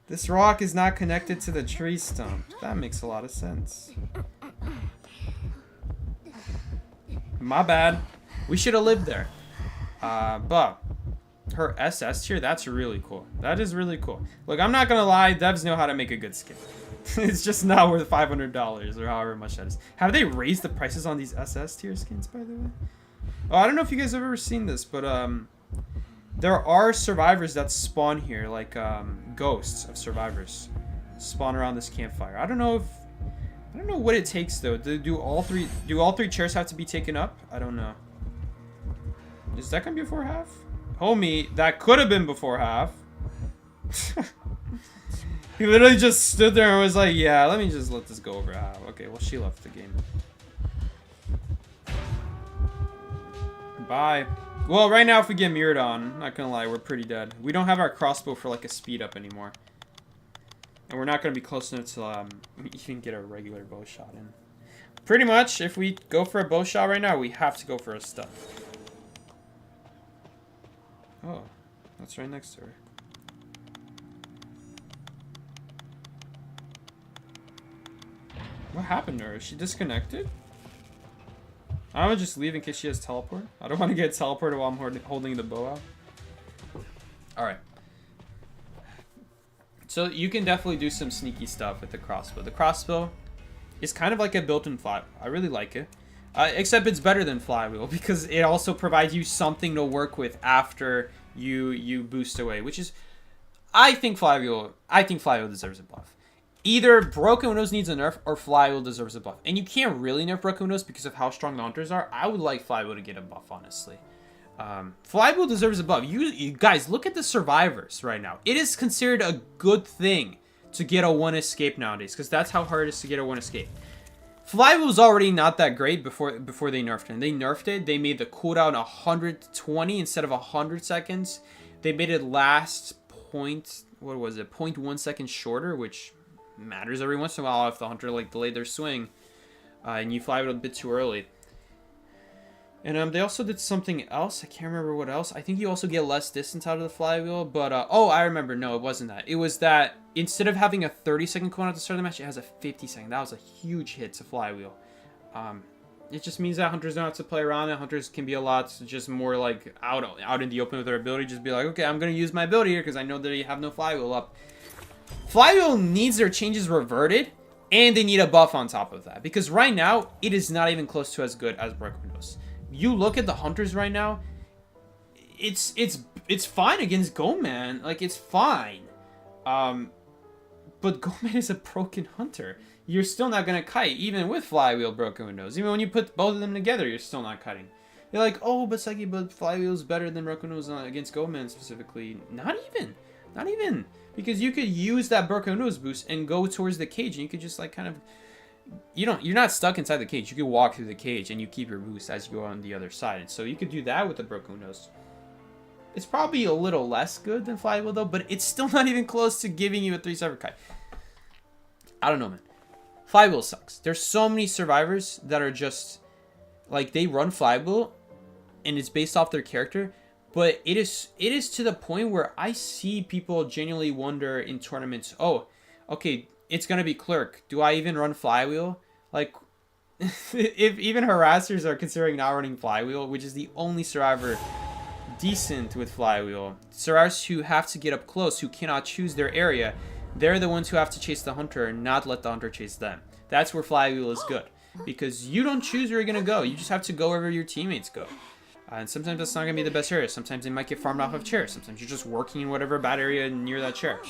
This rock is not connected to the tree stump. That makes a lot of sense. My bad. We should have lived there. But her SS tier, that's really cool. That is really cool. Look, I'm not gonna lie, devs know how to make a good skin. It's just not worth $500 or however much that is. Have they raised the prices on these SS tier skins, by the way? Oh, I don't know if you guys have ever seen this, but there are survivors that spawn here, like ghosts of survivors spawn around this campfire. I don't know what it takes though. Do all three chairs have to be taken up? I don't know. Is that gonna be before half? Homie, that could have been before half. He literally just stood there and was like, yeah, let me just let this go over half. Okay, well, she left the game. Bye. Well, right now, if we get mirrored on, not gonna lie, we're pretty dead. We don't have our crossbow for, like, a speed up anymore. And we're not gonna be close enough to, even get a regular bow shot in. Pretty much, if we go for a bow shot right now, we have to go for a stun. Oh, that's right next to her. What happened to her? Is she disconnected? I'm gonna just leave in case she has teleport. I don't want to get teleported while I'm holding the bow out. Alright. So you can definitely do some sneaky stuff with the crossbow. The crossbow is kind of like a built-in flywheel. I really like it. Except it's better than flywheel because it also provides you something to work with after you boost away, which is, I think flywheel deserves a buff. Either Broken Windows needs a nerf or Flywheel deserves a buff. And you can't really nerf Broken Windows because of how strong the hunters are. I would like Flywheel to get a buff, honestly. Flywheel deserves a buff. You guys, look at the survivors right now. It is considered a good thing to get a 1 escape nowadays because that's how hard it is to get a 1 escape. Flywheel was already not that great before they nerfed it. And they nerfed it. They made the cooldown 120 instead of 100 seconds. They made it last point, what was it, 0.1 seconds shorter, which matters every once in a while if the hunter like delayed their swing and you fly it a bit too early. And they also did something else. I can't remember what else. I think you also get less distance out of the flywheel. But oh, I remember. No, it wasn't that. It was that instead of having a 30-second cooldown at the start of the match, it has a 50-second. That was a huge hit to flywheel. It just means that hunters don't have to play around it. Hunters can be a lot just more like out in the open with their ability. Just be like, okay, I'm gonna use my ability here because I know that you have no flywheel up. Flywheel needs their changes reverted, and they need a buff on top of that. Because right now, it is not even close to as good as Broken Windows. You look at the hunters right now, it's fine against Goman. Like, it's fine. But Goman is a broken hunter. You're still not gonna kite, even with Flywheel, Broken Windows. Even when you put both of them together, you're still not kiting. You're like, oh, but Psyche, but Flywheel's better than Broken Windows against Goman specifically. Not even. Not even. Because you could use that Broken Windows boost and go towards the cage, and you could just, like, kind of... You're not stuck inside the cage. You can walk through the cage, and you keep your boost as you go on the other side. So you could do that with the Broken Windows. It's probably a little less good than Flywheel, though, but it's still not even close to giving you a 3-7 kite. I don't know, man. Flywheel sucks. There's so many survivors that are just, like, they run Flywheel, and it's based off their character, but it is to the point where I see people genuinely wonder in tournaments, oh, okay, it's going to be Clerk. Do I even run Flywheel? Like, if even harassers are considering not running Flywheel, which is the only survivor decent with Flywheel, survivors who have to get up close, who cannot choose their area, they're the ones who have to chase the hunter and not let the hunter chase them. That's where Flywheel is good. Because you don't choose where you're going to go. You just have to go wherever your teammates go. And sometimes that's not going to be the best area. Sometimes they might get farmed off of chairs. Sometimes you're just working in whatever bad area near that chair.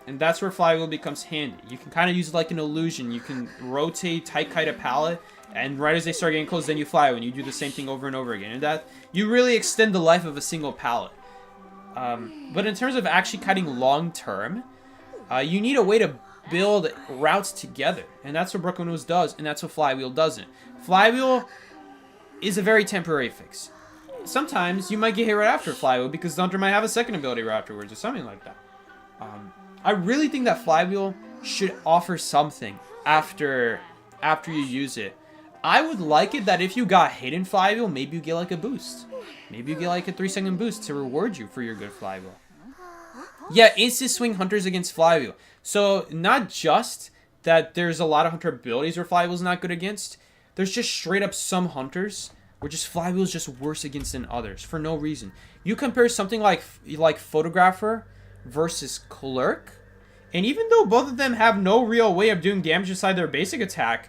And that's where Flywheel becomes handy. You can kind of use it like an illusion. You can rotate, tight kite a pallet, and right as they start getting close, then you fly when you do the same thing over and over again. And that, you really extend the life of a single pallet. But in terms of actually kiting long term, you need a way to build routes together. And that's what Broken Windows does, and that's what Flywheel doesn't. Flywheel is a very temporary fix. Sometimes you might get hit right after Flywheel because the hunter might have a second ability right afterwards or something like that. I really think that Flywheel should offer something after you use it. I would like it that if you got hit in Flywheel, maybe you get like a boost. Maybe you get like a 3-second boost to reward you for your good Flywheel. Yeah, instant swing hunters against Flywheel. So not just that there's a lot of hunter abilities where Flywheel's not good against. There's just straight up some hunters where just Flywheel's just worse against than others for no reason. You compare something like Photographer versus Clerk, and even though both of them have no real way of doing damage aside their basic attack,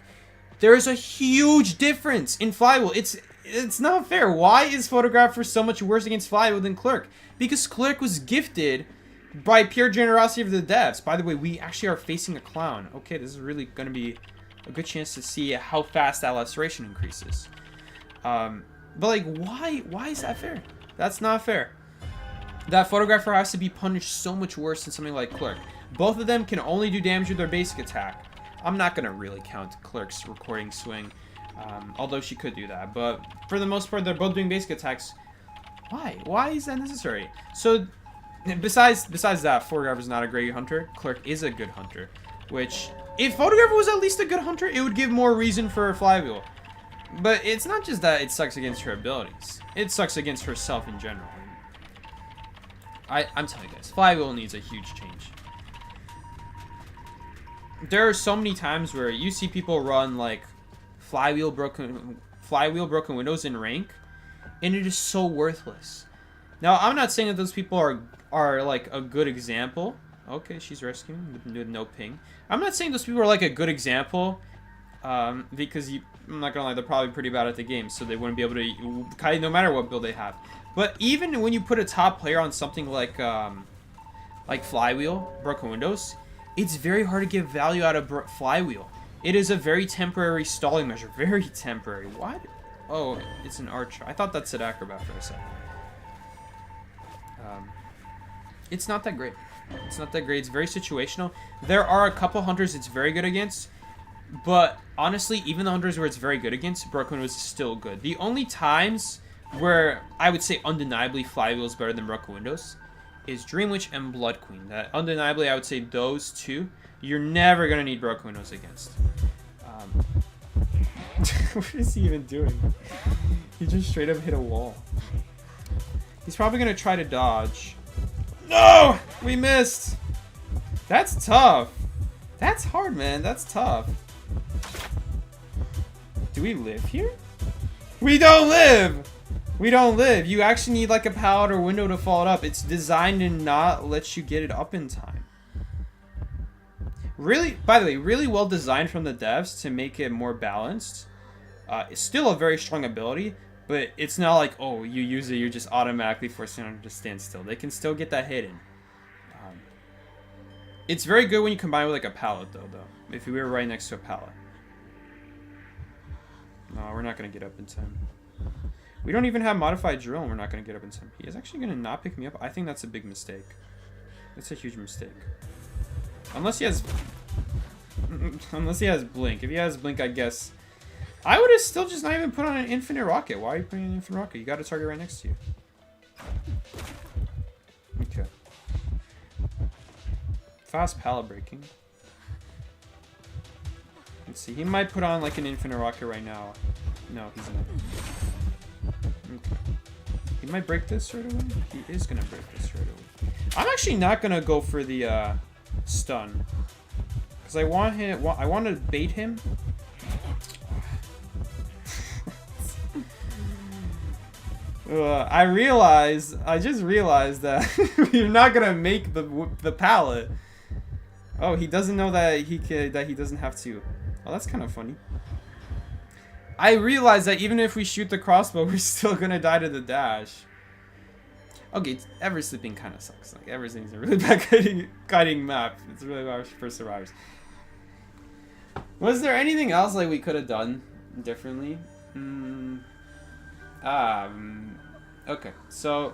there is a huge difference in Flywheel. It's not fair. Why is Photographer so much worse against Flywheel than Clerk? Because Clerk was gifted by pure generosity of the devs. By the way, we actually are facing a clown. Okay, this is really going to be a good chance to see how fast that laceration increases. But like, why is that fair? That's not fair. That Photographer has to be punished so much worse than something like Clerk. Both of them can only do damage with their basic attack. I'm not going to really count Clerk's recording swing, although she could do that. But for the most part, they're both doing basic attacks. Why? Why is that necessary? So, besides that, Photographer's not a great hunter. Clerk is a good hunter. Which, if Photographer was at least a good hunter, it would give more reason for Flywheel. But it's not just that it sucks against her abilities. It sucks against herself in general. I'm telling you guys, Flywheel needs a huge change. There are so many times where you see people run like Flywheel broken windows in rank, and it is so worthless. Now, I'm not saying that those people are like a good example. Okay, she's rescuing with no ping. I'm not saying those people are like a good example, because I'm not gonna lie, they're probably pretty bad at the game, so they wouldn't be able to kite no matter what build they have. But even when you put a top player on something like Flywheel, Broken Windows, it's very hard to get value out of Flywheel. It is a very temporary stalling measure. Very temporary. Why? Oh, it's an archer. I thought that said Acrobat for a second. It's not that great. It's not that great. It's very situational. There are a couple hunters it's very good against, but honestly, even the hunters where it's very good against, Broken Windows is still good. The only times where I would say undeniably Flywheel is better than Broken Windows is Dream Witch and Blood Queen. That undeniably, I would say those two, you're never going to need Broken Windows against. What is he even doing? He just straight up hit a wall. He's probably going to try to dodge. No! We missed! That's tough. That's hard, man. That's tough. Do we live here? We don't live! We don't live. You actually need like a pallet or window to fall it up. It's designed to not let you get it up in time. Really, by the way, really well designed from the devs to make it more balanced. It's still a very strong ability, But it's not like, oh, you use it, you're just automatically forcing them to stand still. They can still get that hidden. It's very good when you combine with like a pallet, though. If we were right next to a pallet. No, we're not going to get up in time. We don't even have modified drill, and we're not going to get up in time. He is actually going to not pick me up. I think that's a big mistake. That's a huge mistake. Unless he has... Unless he has blink. If he has blink, I guess... I would have still just not even put on an infinite rocket. Why are you putting an infinite rocket? You got a target right next to you. Okay. Fast pallet breaking. Let's see. He might put on like an infinite rocket right now. No, he's not. Okay. He might break this right away. He is gonna break this right away. I'm actually not gonna go for the stun because I want him. I want to bait him. I just realized that you're not gonna make the pallet. Oh, he doesn't know that he doesn't have to. Oh, that's kind of funny. I realized that even if we shoot the crossbow, we're still gonna die to the dash. Okay, ever sleeping kind of sucks. Like everything's a really bad guiding map. It's really bad for survivors. Was there anything else like we could have done differently? Okay, so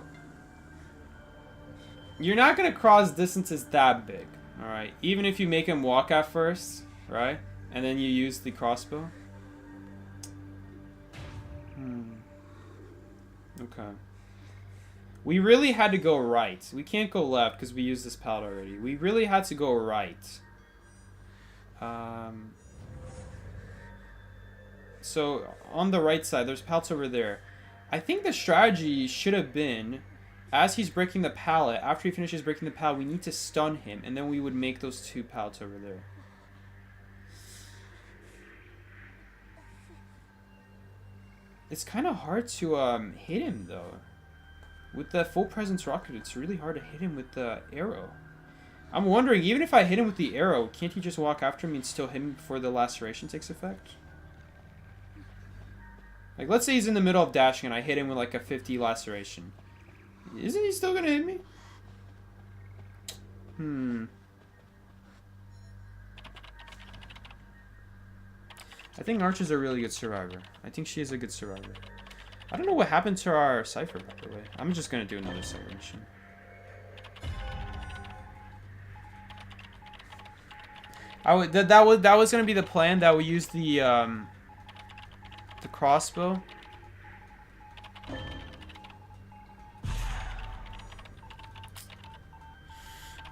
you're not gonna cross distances that big, all right? Even if you make him walk at first, right, and then you use the crossbow. Okay. We really had to go right. We can't go left because we used this pallet already. We really had to go right. So on the right side, there's pallets over there. I think the strategy should have been, as he's breaking the pallet, after he finishes breaking the pallet, we need to stun him, and then we would make those two pallets over there. It's kind of hard to hit him, though. With the full presence rocket, it's really hard to hit him with the arrow. I'm wondering, even if I hit him with the arrow, can't he just walk after me and still hit him before the laceration takes effect? Like, let's say he's in the middle of dashing and I hit him with like a 50 laceration. Isn't he still gonna hit me? I think Arch is a really good survivor. I think she is a good survivor. I don't know what happened to our Cypher, by the way. I'm just gonna do another Cypher mission. That was gonna be the plan, that we use the crossbow.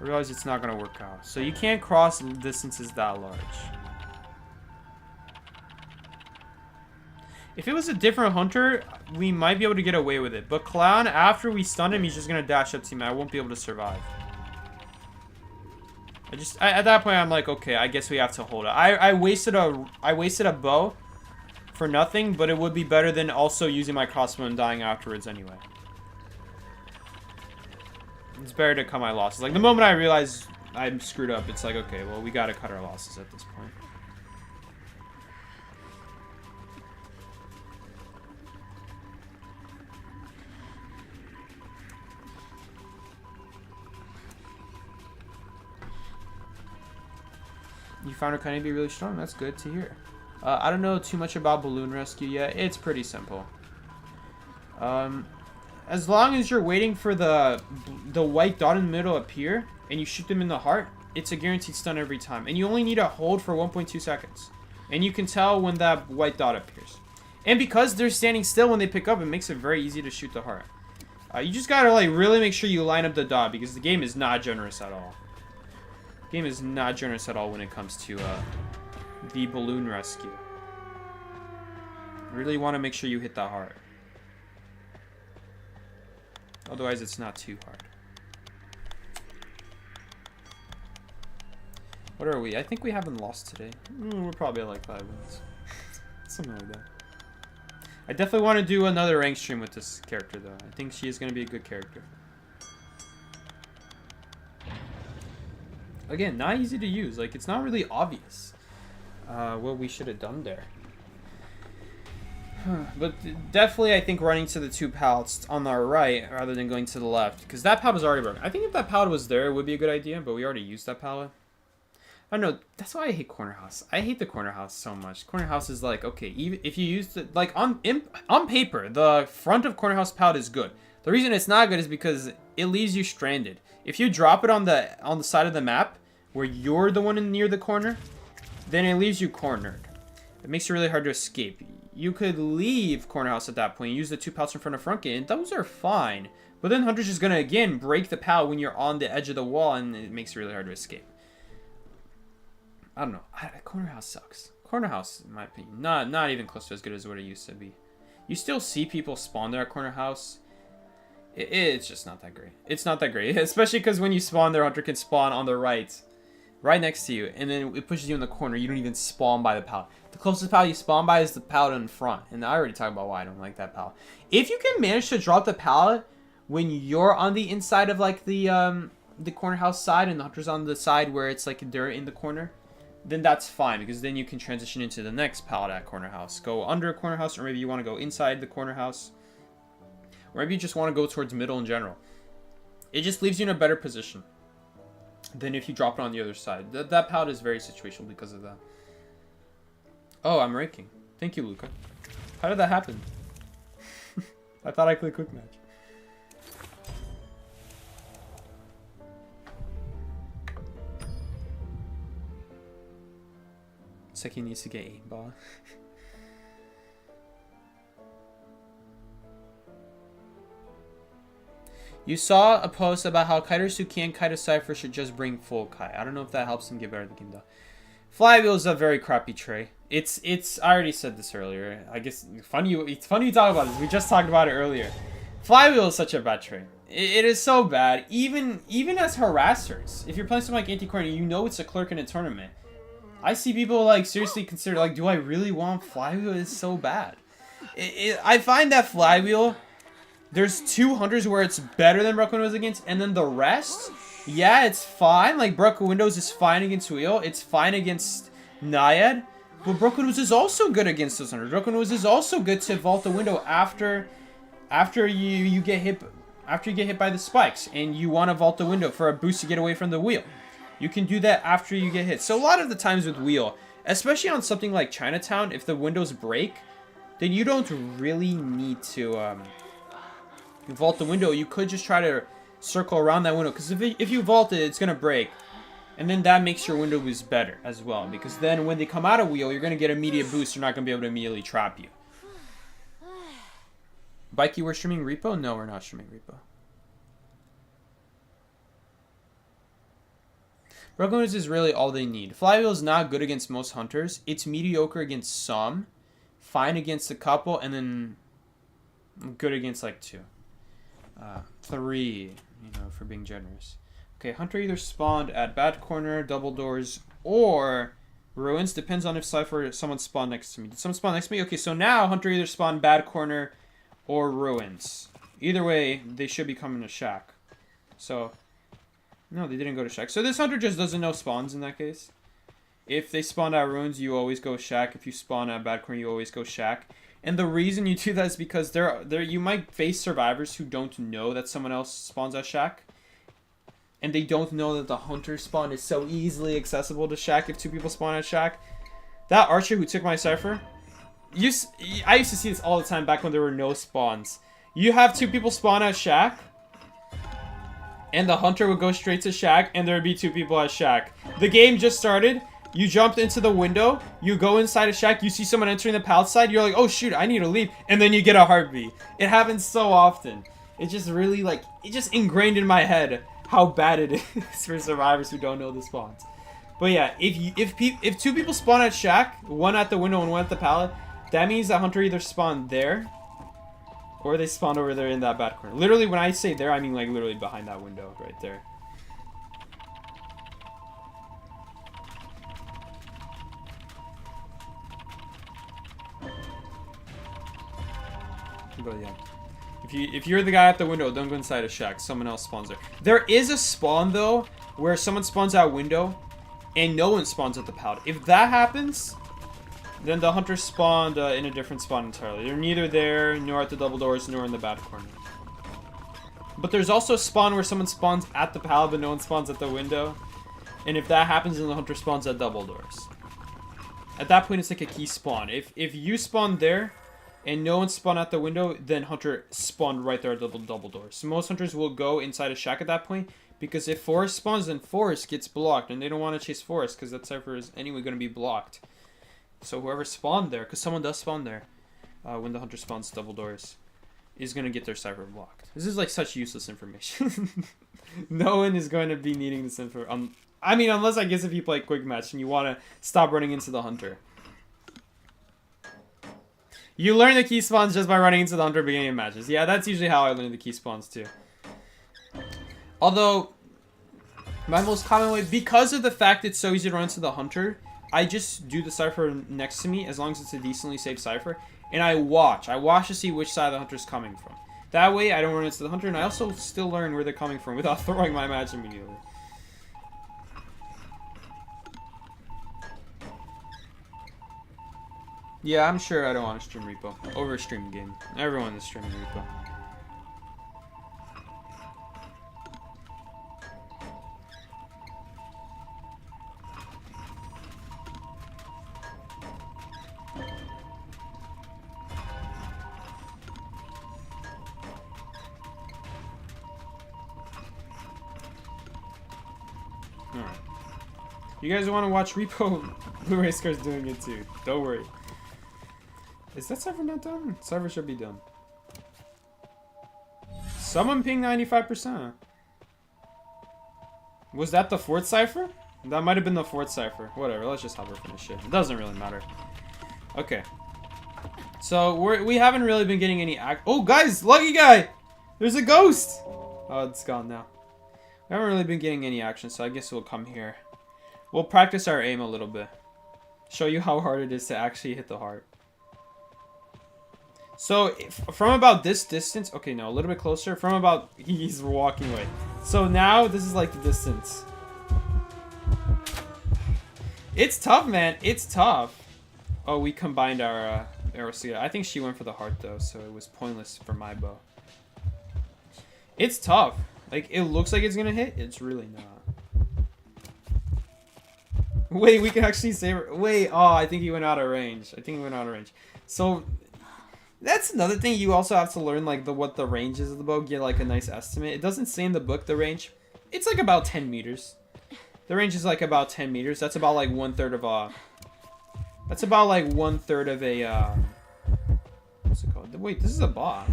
I realize it's not gonna work out. So you can't cross distances that large. If it was a different hunter, we might be able to get away with it. But Clown, after we stun him, he's just gonna dash up to me. I won't be able to survive. At that point, I'm like, okay, I guess we have to hold it. I wasted a bow for nothing, but it would be better than also using my crossbow and dying afterwards anyway. It's better to cut my losses. Like, the moment I realize I'm screwed up, it's like, okay, well, we gotta cut our losses at this point. You found her kind of be really strong. That's good to hear. I don't know too much about balloon rescue yet. It's pretty simple. As long as you're waiting for the white dot in the middle appear and you shoot them in the heart, it's a guaranteed stun every time. And you only need to hold for 1.2 seconds. And you can tell when that white dot appears. And because they're standing still when they pick up, it makes it very easy to shoot the heart. You just gotta like really make sure you line up the dot because the game is not generous at all. Game is not generous at all when it comes to the balloon rescue. Really want to make sure you hit the heart. Otherwise, it's not too hard. What are we? I think we haven't lost today. We're probably at like 5 minutes. Something like that. I definitely want to do another rank stream with this character, though. I think she is going to be a good character. Again, not easy to use. Like, it's not really obvious what we should have done there. But definitely, I think running to the 2 pallets on our right rather than going to the left. Because that pallet was already broken. I think if that pallet was there, it would be a good idea. But we already used that pallet. I don't know. That's why I hate corner house. I hate the corner house so much. Corner house is like, okay, even if you use it, like on paper, the front of corner house pallet is good. The reason it's not good is because it leaves you stranded. If you drop it on the side of the map where you're the one near the corner, then it leaves you cornered. It makes it really hard to escape. You could leave corner house at that point, use the 2 pallets in front of front gate, and those are fine. But then Hunter's just gonna again break the pallet when you're on the edge of the wall, and it makes it really hard to escape. I don't know. Corner house sucks. Corner house, in my opinion, not even close to as good as what it used to be. You still see people spawn there at corner house. It's just not that great. It's not that great, especially because when you spawn there, Hunter can spawn on the right next to you, and then it pushes you in the corner. You don't even spawn by the pallet. The closest pallet you spawn by is the pallet in front, and I already talked about why I don't like that pallet. If you can manage to drop the pallet when you're on the inside of like the corner house side, and the Hunter's on the side where it's like they're in the corner, then that's fine, because then you can transition into the next pallet at corner house. Go under a corner house, or maybe you want to go inside the corner house, or maybe you just want to go towards middle in general. It just leaves you in a better position than if you drop it on the other side. That pallet is very situational because of that. Oh, I'm raking. Thank you, Luca. How did that happen? I thought I clicked quick match. It's like he needs to get aimball. You saw a post about how kiters who can't kite a cipher should just bring full kite. I don't know if that helps them get better at the game though. Flywheel is a very crappy tray. It's I already said this earlier. I guess it's funny you talk about this. We just talked about it earlier. Flywheel is such a bad tray. It is so bad. Even as harassers. If you're playing something like Anti-Corner, you know it's a clerk in a tournament. I see people like seriously consider like, do I really want Flywheel? It's so bad. I find that Flywheel, there's 2 hunters where it's better than Broken Windows against, and then the rest, yeah, it's fine. Like Broken Windows is fine against Wheel. It's fine against Naiad. But Broken Windows is also good against those hunters. Broken Windows is also good to vault the window after you get hit by the spikes and you want to vault the window for a boost to get away from the wheel. You can do that after you get hit. So a lot of the times with wheel, especially on something like Chinatown, if the windows break, then you don't really need to vault the window. You could just try to circle around that window, because if you vault it, it's going to break. And then that makes your window boost better as well, because then when they come out of wheel, you're going to get immediate boost. You're not going to be able to immediately trap you. Bikey, we're streaming Repo? No, we're not streaming Repo. Broken Windows is really all they need. Flywheel is not good against most hunters. It's mediocre against some, fine against a couple, and then good against like 2. 3, you know, for being generous. Okay, Hunter either spawned at bad corner, double doors, or ruins. Depends on if Cypher or someone spawned next to me. Did someone spawn next to me? Okay, so now Hunter either spawned bad corner or ruins. Either way, they should be coming to shack. So, no, they didn't go to shack. So this Hunter just doesn't know spawns in that case. If they spawn at ruins, you always go shack. If you spawn at bad corner, you always go shack. And the reason you do that is because you might face survivors who don't know that someone else spawns at shack. And they don't know that the hunter spawn is so easily accessible to shack if 2 people spawn at shack. That archer who took my cipher, I used to see this all the time back when there were no spawns. You have 2 people spawn at shack, and the hunter would go straight to shack, and there would be 2 people at shack. The game just started. You jumped into the window, you go inside a shack, you see someone entering the pallet side, you're like, oh shoot, I need to leave, and then you get a heartbeat. It happens so often. It just really, like, it just ingrained in my head how bad it is for survivors who don't know the spawns. But yeah, if 2 people spawn at shack, 1 at the window and 1 at the pallet, that means that hunter either spawned there, or they spawned over there in that bad corner. Literally, when I say there, I mean like literally behind that window right there. But yeah, if you're the guy at the window, don't go inside a shack. Someone else spawns there. There is a spawn though where someone spawns out window and no one spawns at the pallet. If that happens, then the hunters spawned in a different spawn entirely. They're neither there, nor at the double doors, nor in the bad corner. But there's also a spawn where someone spawns at the pallet, but no one spawns at the window. And if that happens, then the hunter spawns at double doors. At that point, it's like a key spawn. If you spawn there, and no one spawned at the window, then hunter spawned right there at double doors. So most hunters will go inside a shack at that point, because if Forest spawns, then Forest gets blocked, and they don't want to chase Forest, because that cipher is anyway going to be blocked. So whoever spawned there, because someone does spawn there, when the hunter spawns double doors, is going to get their cipher blocked. This is like such useless information. No one is going to be needing this info. I mean, unless I guess if you play quick match and you want to stop running into the hunter. You learn the key spawns just by running into the hunter beginning of matches. Yeah, that's usually how I learn the key spawns too. Although, my most common way, because of the fact it's so easy to run into the hunter, I just do the cipher next to me, as long as it's a decently safe cipher, and I watch. I watch to see which side the hunter's coming from. That way, I don't run into the hunter, and I also still learn where they're coming from without throwing my match immediately. Yeah, I'm sure I don't want to stream repo. Over a stream game. Everyone is streaming repo. Alright. You guys want to watch repo? Blu-ray Scar's doing it too. Don't worry. Is that cipher not done? Cipher should be done. Someone pinged 95%. Was that the fourth cipher? That might have been the fourth cipher. Whatever, let's just hover finish shit. It doesn't really matter. Okay. So, we haven't really been getting any oh, guys! Lucky guy! There's a ghost! Oh, it's gone now. We haven't really been getting any action, so I guess we'll come here. We'll practice our aim a little bit. Show you how hard it is to actually hit the heart. So, from about this distance... Okay, no, a little bit closer. From about... He's walking away. So now, this is like the distance. It's tough, man. It's tough. Oh, we combined our arrows together. I think she went for the heart, though, so it was pointless for my bow. It's tough. Like, it looks like it's gonna hit. It's really not. Wait, we can actually save her. Wait, oh, I think he went out of range. So... That's another thing you also have to learn, like, what the range is of the bow. Get, like, a nice estimate. It doesn't say in the book the range. It's, like, about 10 meters. The range is, like, about 10 meters. That's about, like, 1/3 of a... That's about, like, 1/3 of a, what's it called? Wait, this is a bot.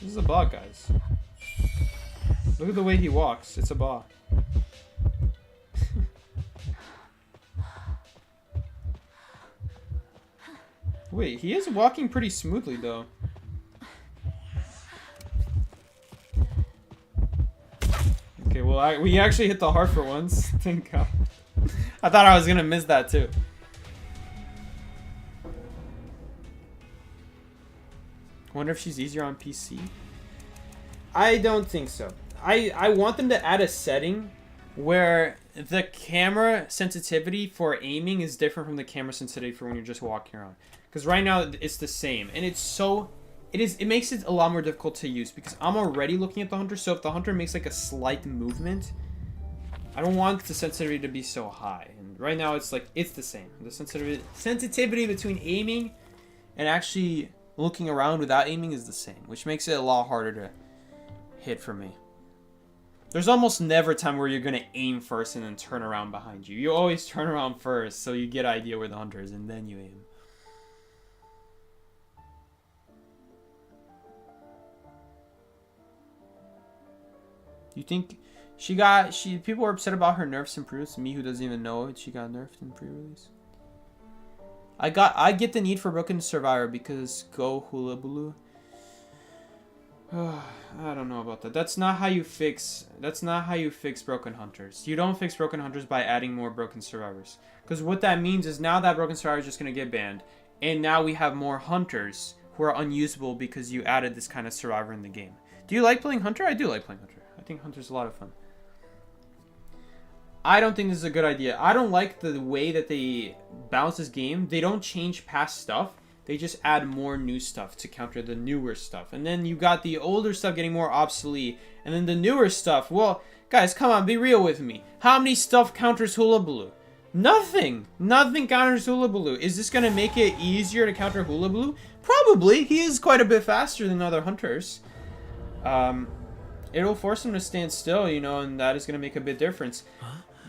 This is a bot, guys. Look at the way he walks. It's a bot. Wait, he is walking pretty smoothly, though. Okay, well, we actually hit the heart for once. Thank God. I thought I was gonna miss that, too. Wonder if she's easier on PC? I don't think so. I want them to add a setting where the camera sensitivity for aiming is different from the camera sensitivity for when you're just walking around. Because right now it's the same, and it makes it a lot more difficult to use because I'm already looking at the hunter. So if the hunter makes like a slight movement, I don't want the sensitivity to be so high. And right now it's like it's the same. The sensitivity between aiming and actually looking around without aiming is the same, which makes it a lot harder to hit for me. There's almost never a time where you're gonna aim first and then turn around behind you. You always turn around first so you get an idea where the hunter is and then you aim. You think people were upset about her nerfs and pre-release? Me who doesn't even know it, she got nerfed in pre-release. I get the need for Broken Survivor because go hula bulu. I don't know about that. That's not how you fix broken hunters. You don't fix broken hunters by adding more broken survivors. Because what that means is now that broken survivor is just gonna get banned, and now we have more hunters who are unusable because you added this kind of survivor in the game. Do you like playing hunter? I do like playing hunter. I think hunter's a lot of fun. I don't think this is a good idea. I don't like the way that they balance this game. They don't change past stuff. They just add more new stuff to counter the newer stuff. And then you got the older stuff getting more obsolete. And then the newer stuff, well, guys, come on, be real with me. How many stuff counters Hula Baloo? Nothing. Nothing counters Hula Baloo. Is this going to make it easier to counter Hula Baloo? Probably. He is quite a bit faster than other hunters. It'll force him to stand still, you know, and that is going to make a big difference.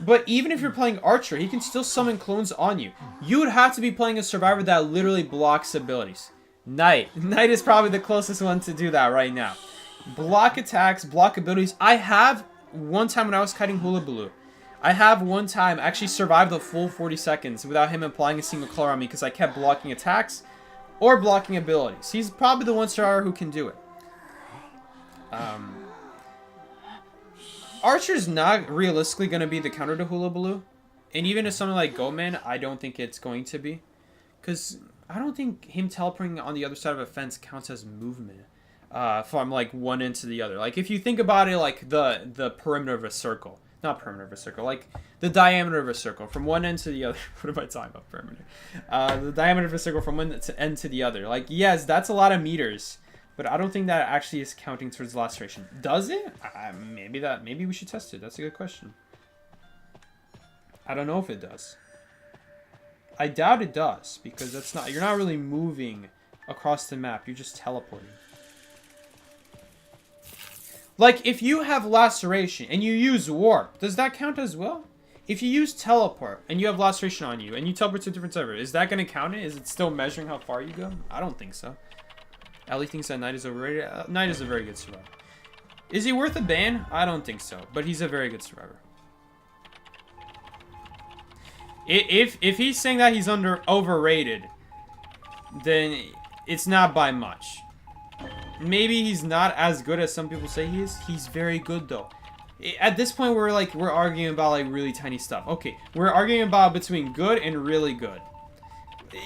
But even if you're playing Archer, he can still summon clones on you. You would have to be playing a survivor that literally blocks abilities. Knight. Knight is probably the closest one to do that right now. Block attacks, block abilities. I have one time when I was kiting Hula Baloo. I have one time actually survived the full 40 seconds without him applying a single color on me because I kept blocking attacks or blocking abilities. He's probably the one survivor who can do it. Archer's not realistically going to be the counter to Hula Baloo. And even if something like Goatman, I don't think it's going to be. Because I don't think him teleporting on the other side of a fence counts as movement. From like one end to the other. Like if you think about it like the perimeter of a circle. Not perimeter of a circle. Like the diameter of a circle. From one end to the other. What am I talking about? Perimeter. The diameter of a circle from one end to the other. Like yes, that's a lot of meters. But I don't think that actually is counting towards laceration. Does it? Maybe we should test it. That's a good question. I don't know if it does. I doubt it does because that's not. You're not really moving across the map. You're just teleporting. Like if you have laceration and you use warp, does that count as well? If you use teleport and you have laceration on you and you teleport to a different server, is that going to count it? Is it still measuring how far you go? I don't think so. Ellie thinks that Knight is overrated. Knight is a very good survivor. Is he worth a ban? I don't think so, but he's a very good survivor. If he's saying that he's overrated, then it's not by much. Maybe he's not as good as some people say he is. He's very good though. At this point, we're arguing about like really tiny stuff. Okay, we're arguing about between good and really good.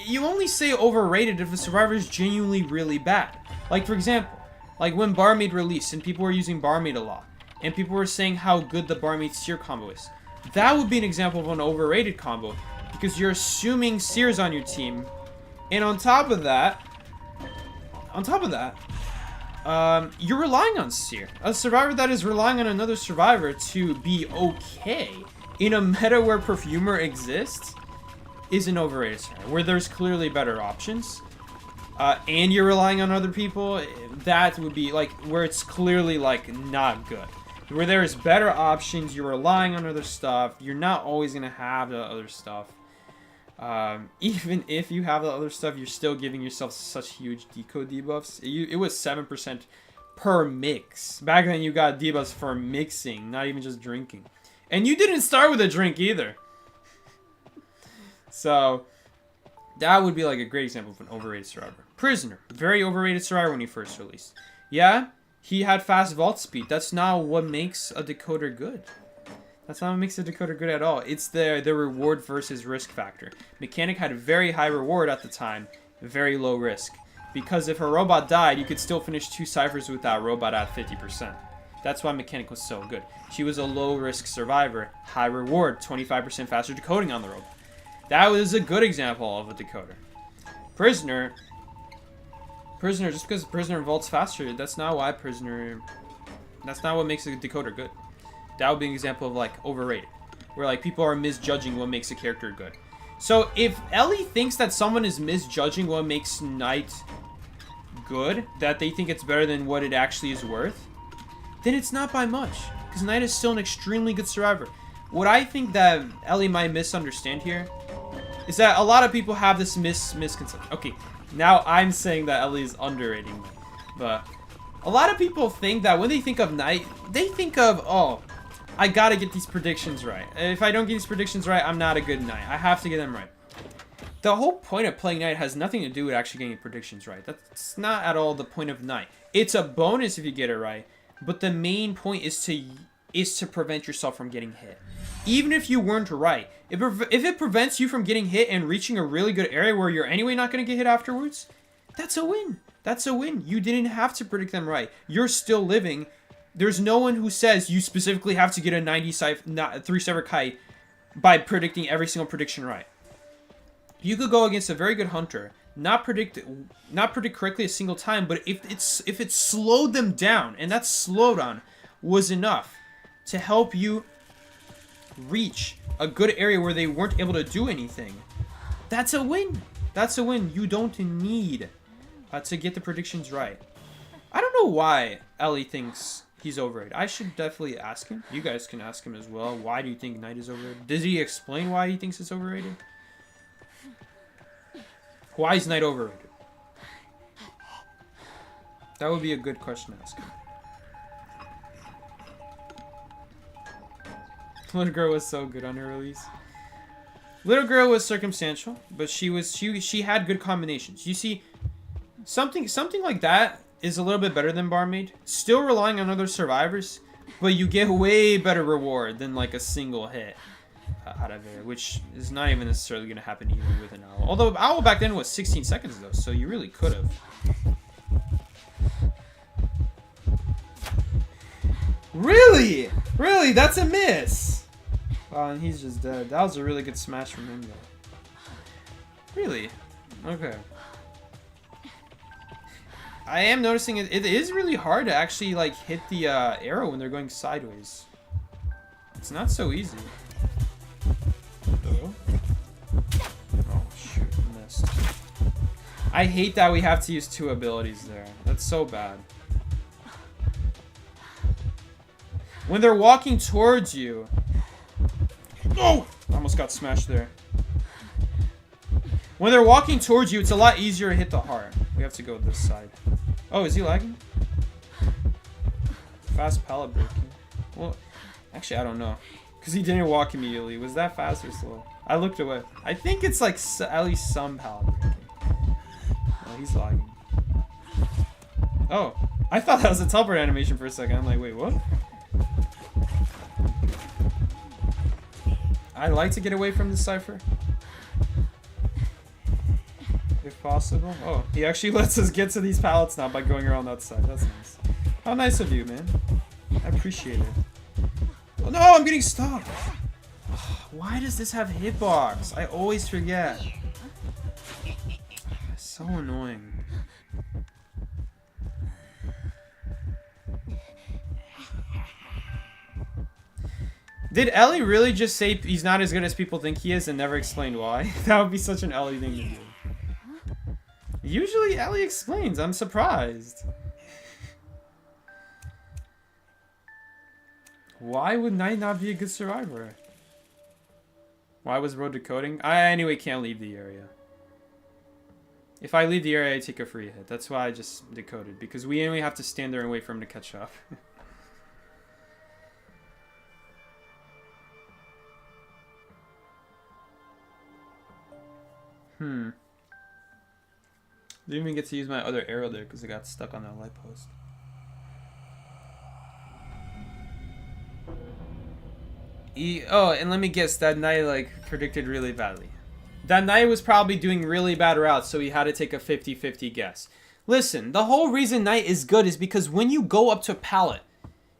You only say overrated if a survivor is genuinely really bad. Like, for example, like when Barmaid released and people were using Barmaid a lot. And people were saying how good the Barmaid Seer combo is. That would be an example of an overrated combo. Because you're assuming Seers on your team. And on top of that, you're relying on Seer. A survivor that is relying on another survivor to be okay in a meta where Perfumer exists is an overrated survivor, where there's clearly better options, and you're relying on other people. That would be like where it's clearly like not good. Where there's better options, you're relying on other stuff. You're not always gonna have the other stuff. Even if you have the other stuff, you're still giving yourself such huge decode debuffs. It was 7% per mix. Back then, you got debuffs for mixing, not even just drinking, and you didn't start with a drink either. So, that would be like a great example of an overrated survivor. Prisoner. Very overrated survivor when he first released. Yeah, he had fast vault speed. That's not what makes a decoder good. That's not what makes a decoder good at all. It's the reward versus risk factor. Mechanic had a very high reward at the time, very low risk. Because if a robot died, you could still finish 2 ciphers with that robot at 50%. That's why Mechanic was so good. She was a low risk survivor, high reward, 25% faster decoding on the robot. That was a good example of a decoder. Prisoner, just because Prisoner vaults faster, that's not what makes a decoder good. That would be an example of like overrated, where like people are misjudging what makes a character good. So if Ellie thinks that someone is misjudging what makes Knight good, that they think it's better than what it actually is worth, then it's not by much, because Knight is still an extremely good survivor. What I think that Ellie might misunderstand here is that a lot of people have this misconception. Okay, now I'm saying that Ellie is underrating me, but a lot of people think that when they think of Knight, they think of, oh, I gotta get these predictions right. If I don't get these predictions right, I'm not a good Knight. I have to get them right. The whole point of playing Knight has nothing to do with actually getting predictions right. That's not at all the point of Knight. It's a bonus if you get it right, but the main point is to prevent yourself from getting hit. Even if you weren't right, if it prevents you from getting hit and reaching a really good area where you're anyway not going to get hit afterwards, that's a win. That's a win. You didn't have to predict them right. You're still living. There's no one who says you specifically have to get a 3 cipher kite
by predicting every single prediction right. You could go against a very good hunter, not predict correctly a single time, but if it slowed them down, and that slowdown was enough to help you reach a good area where they weren't able to do anything, that's a win. That's a win. You don't need to get the predictions right. I don't know why Ellie thinks he's overrated. I should definitely ask him. You guys can ask him as well. Why do you think Knight is overrated? Does he explain why he thinks it's overrated? Why is Knight overrated? That would be a good question to ask him. Little Girl was so good on her release. Little Girl was circumstantial, but she had good combinations. You see, something like that is a little bit better than Barmaid. Still relying on other survivors, but you get way better reward than like a single hit out of it, which is not even necessarily going to happen even with an Owl. Although Owl back then was 16 seconds though, so you really could have. Really? Really? That's a miss. Wow, and he's just dead. That was a really good smash from him though. Really? Okay. I am noticing it is really hard to actually like hit the arrow when they're going sideways. It's not so easy. Oh shoot, missed. I hate that we have to use 2 abilities there. That's so bad. When they're walking towards you. Oh! I almost got smashed there. When they're walking towards you, it's a lot easier to hit the heart. We have to go this side. Oh, is he lagging? Fast pallet breaking. Well, actually, I don't know. Because he didn't walk immediately. Was that fast or slow? I looked away. I think it's like at least some pallet breaking. Oh, he's lagging. Oh, I thought that was a teleport animation for a second. I'm like, wait, what? I like to get away from this cipher. If possible. Oh, he actually lets us get to these pallets now by going around that side. That's nice. How nice of you, man. I appreciate it. Oh, no, I'm getting stuck. Why does this have hitbox? I always forget. It's so annoying. Did Ellie really just say he's not as good as people think he is and never explained why? That would be such an Ellie thing to do. Usually Ellie explains. I'm surprised. Why would Knight not be a good survivor? Why was road decoding? I anyway can't leave the area. If I leave the area, I take a free hit. That's why I just decoded. Because we anyway have to stand there and wait for him to catch up. Didn't even get to use my other arrow there because it got stuck on that light post. Oh, and let me guess, that Knight like predicted really badly. That Knight was probably doing really bad routes, so he had to take a 50-50 guess. Listen, the whole reason Knight is good is because when you go up to a pallet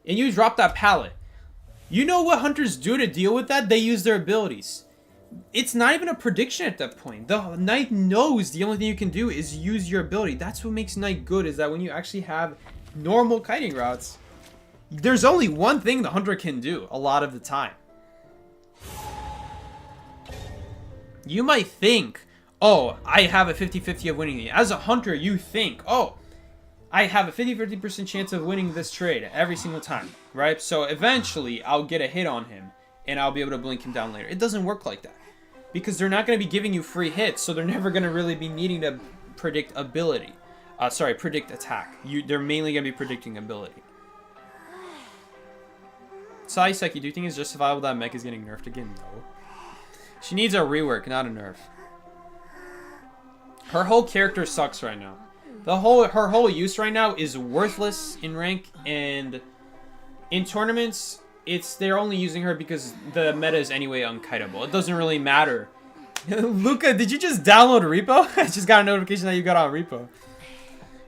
and you drop that pallet, you know what hunters do to deal with that? They use their abilities. It's not even a prediction at that point. The Knight knows the only thing you can do is use your ability. That's what makes Knight good, is that when you actually have normal kiting routes, there's only one thing the hunter can do a lot of the time. You might think, oh, I have a 50-50 of winning it. As a hunter, you think, oh, I have a 50-50% chance of winning this trade every single time, right? So eventually, I'll get a hit on him, and I'll be able to blink him down later. It doesn't work like that. Because they're not going to be giving you free hits, so they're never going to really be needing to predict ability. Predict attack. They're mainly going to be predicting ability. Saiseki, do you think it's justifiable that mech is getting nerfed again? No. She needs a rework, not a nerf. Her whole character sucks right now. Her whole use right now is worthless in rank, and in tournaments, they're only using her because the meta is anyway unkiteable. It doesn't really matter. Luca, did you just download Repo? I just got a notification that you got on Repo.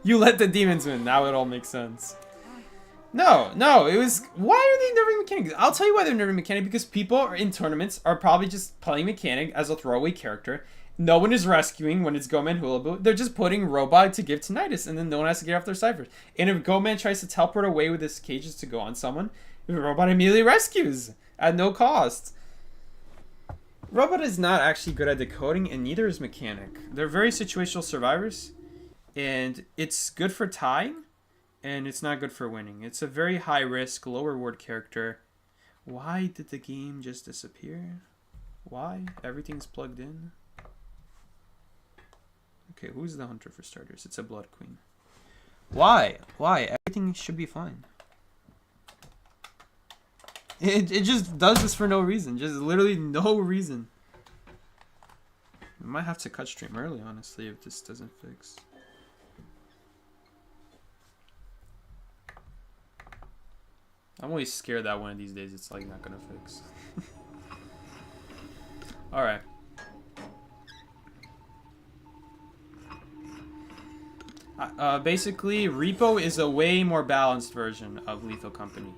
You let the demons win. Now it all makes sense. No, it was... Why are they nerfing mechanic? I'll tell you why they're nerfing mechanic, because people in tournaments are probably just playing mechanic as a throwaway character. No one is rescuing when it's Goman Hulabu. They're just putting robot to give tinnitus, and then no one has to get off their ciphers. And if Goman tries to teleport away with his cages to go on someone, the robot immediately rescues at no cost. Robot is not actually good at decoding, and neither is mechanic. They're very situational survivors, and it's good for tying, and it's not good for winning. It's a very high risk, low reward character. Why did the game just disappear? Why? Everything's plugged in. Okay, who's the hunter for starters? It's a Blood Queen. Why? Why? Everything should be fine. It just does this for no reason. Just literally no reason. We might have to cut stream early, honestly, if this doesn't fix. I'm always scared that one of these days it's like not gonna fix. Alright. Basically, Repo is a way more balanced version of Lethal Company.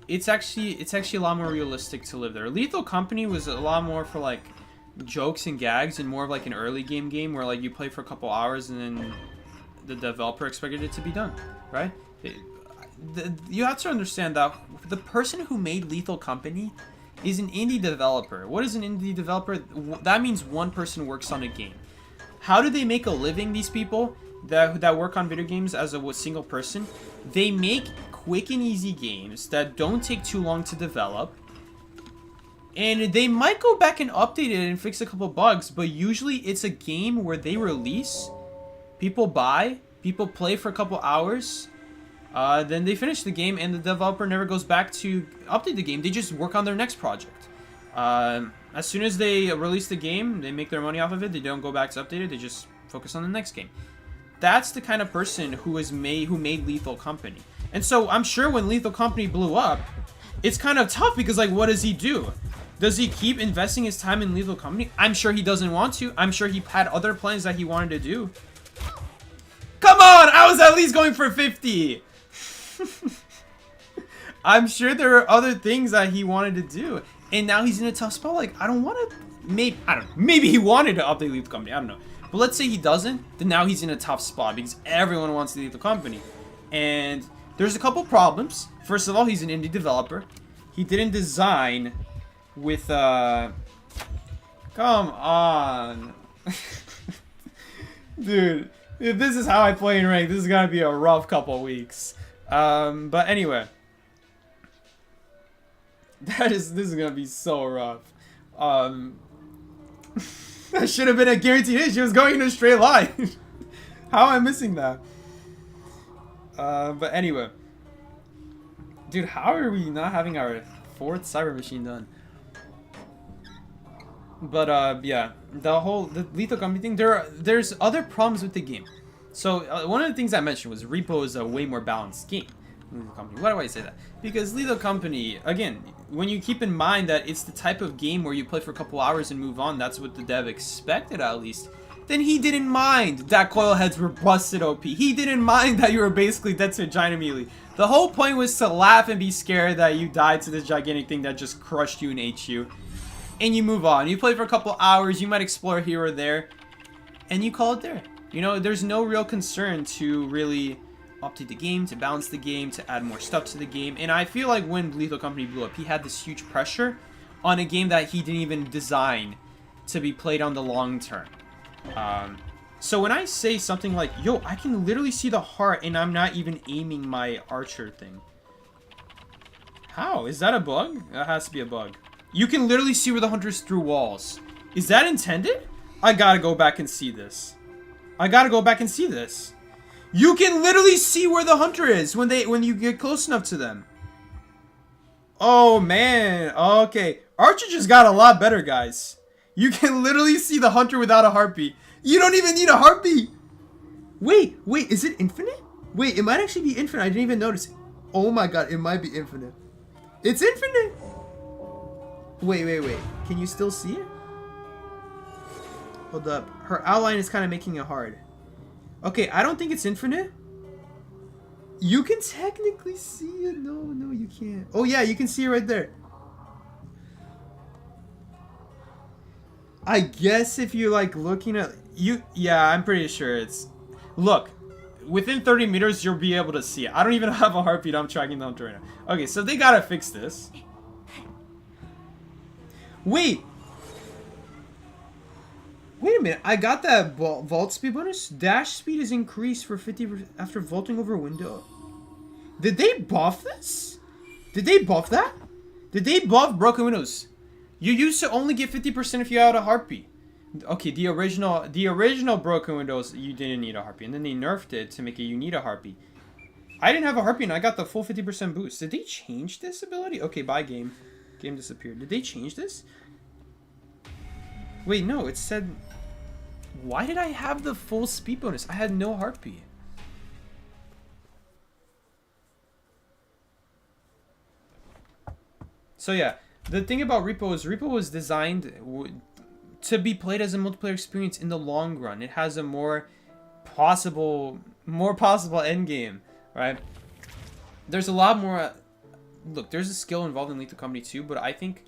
It's actually a lot more realistic to live there. Lethal Company was a lot more for like jokes and gags and more of like an early game where like you play for a couple hours and then the developer expected it to be done, right? You have to understand that the person who made Lethal Company is an indie developer. What is an indie developer? That means one person works on a game. How do they make a living, these people that work on video games as a single person? They make quick and easy games that don't take too long to develop. And they might go back and update it and fix a couple bugs, but usually it's a game where they release, people buy, people play for a couple hours, then they finish the game and the developer never goes back to update the game. They just work on their next project. As soon as they release the game, they make their money off of it. They don't go back to update it. They just focus on the next game. That's the kind of person who made Lethal Company. And so I'm sure when Lethal Company blew up, it's kind of tough because like, what does he do? Does he keep investing his time in Lethal Company? I'm sure he doesn't want to. I'm sure he had other plans that he wanted to do. Come on! I was at least going for 50! I'm sure there are other things that he wanted to do. And now he's in a tough spot. Like, I don't want to... I don't know. Maybe he wanted to update Lethal Company. I don't know. But let's say he doesn't. Then now he's in a tough spot because everyone wants to Lethal Company. And there's a couple problems. First of all, he's an indie developer. He didn't design with... Come on. Dude. If this is how I play in rank, this is gonna be a rough couple weeks. But anyway. This is gonna be so rough. That should have been a guaranteed hit. She was going in a straight line. How am I missing that? But anyway. Dude, how are we not having our 4th cyber machine done? But yeah, the Lethal Company thing, there's other problems with the game. So one of the things I mentioned was Repo is a way more balanced game. Lethal Company. Why do I say that? Because Lethal Company, again, when you keep in mind that it's the type of game where you play for a couple hours and move on, that's what the dev expected at least, then he didn't mind that coil heads were busted OP. He didn't mind that you were basically dead to a giant immediately. The whole point was to laugh and be scared that you died to this gigantic thing that just crushed you and ate you. And you move on. You play for a couple hours, you might explore here or there, and you call it there. You know, there's no real concern to really update the game, to balance the game, to add more stuff to the game. And I feel like when Lethal Company blew up, he had this huge pressure on a game that he didn't even design to be played on the long term. So when I say something like, yo, I can literally see the heart and I'm not even aiming my archer thing. How? Is that a bug? That has to be a bug. You can literally see where the hunter's through walls. Is that intended? I gotta go back and see this. I gotta go back and see this. You can literally see where the hunter is when you get close enough to them. Oh man. Okay. Archer just got a lot better, guys. You can literally see the hunter without a heartbeat. You don't even need a heartbeat. Wait, is it infinite? Wait, it might actually be infinite. I didn't even notice. Oh my god, it might be infinite. It's infinite. Wait. Can you still see it? Hold up. Her outline is kind of making it hard. Okay, I don't think it's infinite. You can technically see it. No, no, you can't. Oh yeah, you can see it right there. I guess if you're like looking at you, yeah, I'm pretty sure it's. Look, within 30 meters, you'll be able to see it. I don't even have a heartbeat. I'm tracking the hunter right now. Okay, so they gotta fix this. Wait. Wait a minute. I got that vault speed bonus. Dash speed is increased for 50% after vaulting over a window. Did they buff this? Did they buff that? Did they buff broken windows? You used to only get 50% if you had a heartbeat. Okay, the original broken windows, you didn't need a heartbeat, and then they nerfed it to make it you need a heartbeat. I didn't have a heartbeat, and I got the full 50% boost. Did they change this ability? Okay, bye game. Game disappeared. Did they change this? Wait, no, it said... Why did I have the full speed bonus? I had no heartbeat. So yeah, the thing about Repo is Repo was designed to be played as a multiplayer experience in the long run. It has a more possible end game, right? There's a lot more... Look, there's a skill involved in Lethal Company 2, but I think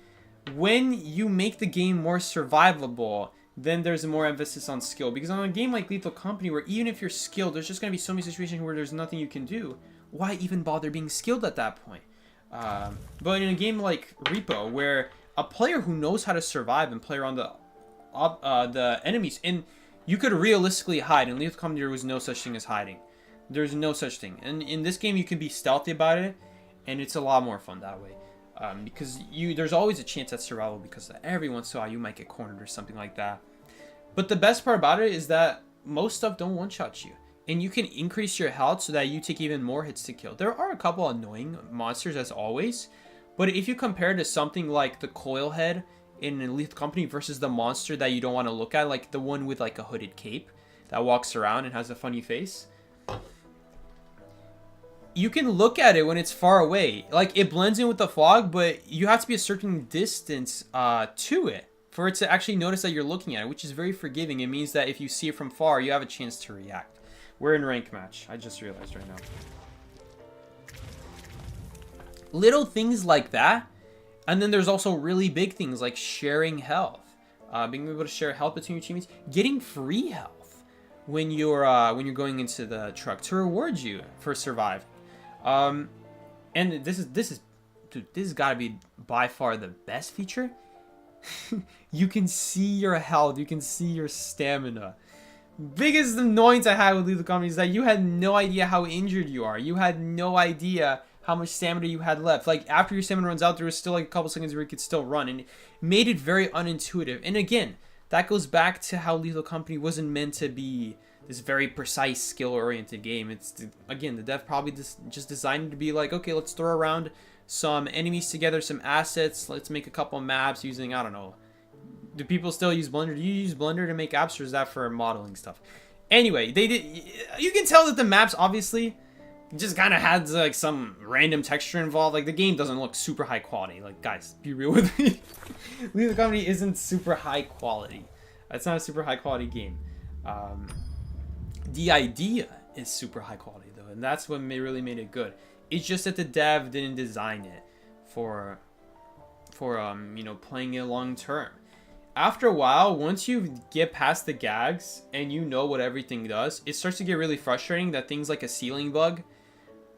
when you make the game more survivable, then there's more emphasis on skill. Because on a game like Lethal Company, where even if you're skilled, there's just going to be so many situations where there's nothing you can do. Why even bother being skilled at that point? But in a game like Repo, where a player who knows how to survive and play around the enemies, and you could realistically hide. In Lethal Company, there was no such thing as hiding. There's no such thing. And in this game, you can be stealthy about it, and it's a lot more fun that way. Because there's always a chance at survival, because every once in a while you might get cornered or something like that. But the best part about it is that most stuff don't one-shot you. And you can increase your health so that you take even more hits to kill. There are a couple annoying monsters as always. But if you compare to something like the coil head in Lethal Company versus the monster that you don't want to look at, like the one with like a hooded cape that walks around and has a funny face, you can look at it when it's far away. Like, it blends in with the fog, but you have to be a certain distance to it for it to actually notice that you're looking at it, which is very forgiving. It means that if you see it from far, you have a chance to react. We're in rank match. I just realized right now. Little things like that. And then there's also really big things like sharing health. Being able to share health between your teammates. Getting free health when you're going into the truck to reward you for surviving. And this has got to be by far the best feature. You can see your health. You can see your stamina. Biggest annoyance I had with Lethal Company is that you had no idea how injured you are. You had no idea how much stamina you had left. Like, after your stamina runs out, there was still like a couple seconds where you could still run, and it made it very unintuitive. And again, that goes back to how Lethal Company wasn't meant to be this very precise, skill-oriented game. It's, again, the dev probably just designed it to be like, okay, let's throw around some enemies together, some assets, let's make a couple maps using, I don't know. Do people still use Blender? Do you use Blender to make apps, or is that for modeling stuff? Anyway, they did. You can tell that the maps obviously just kind of had like some random texture involved. Like, the game doesn't look super high quality. Like, guys, be real with me. Lethal Company isn't super high quality. It's not a super high quality game. The idea is super high quality though, and that's what really made it good. It's just that the dev didn't design it for you know, playing it long term. After a while, once you get past the gags and you know what everything does, it starts to get really frustrating that things like a ceiling bug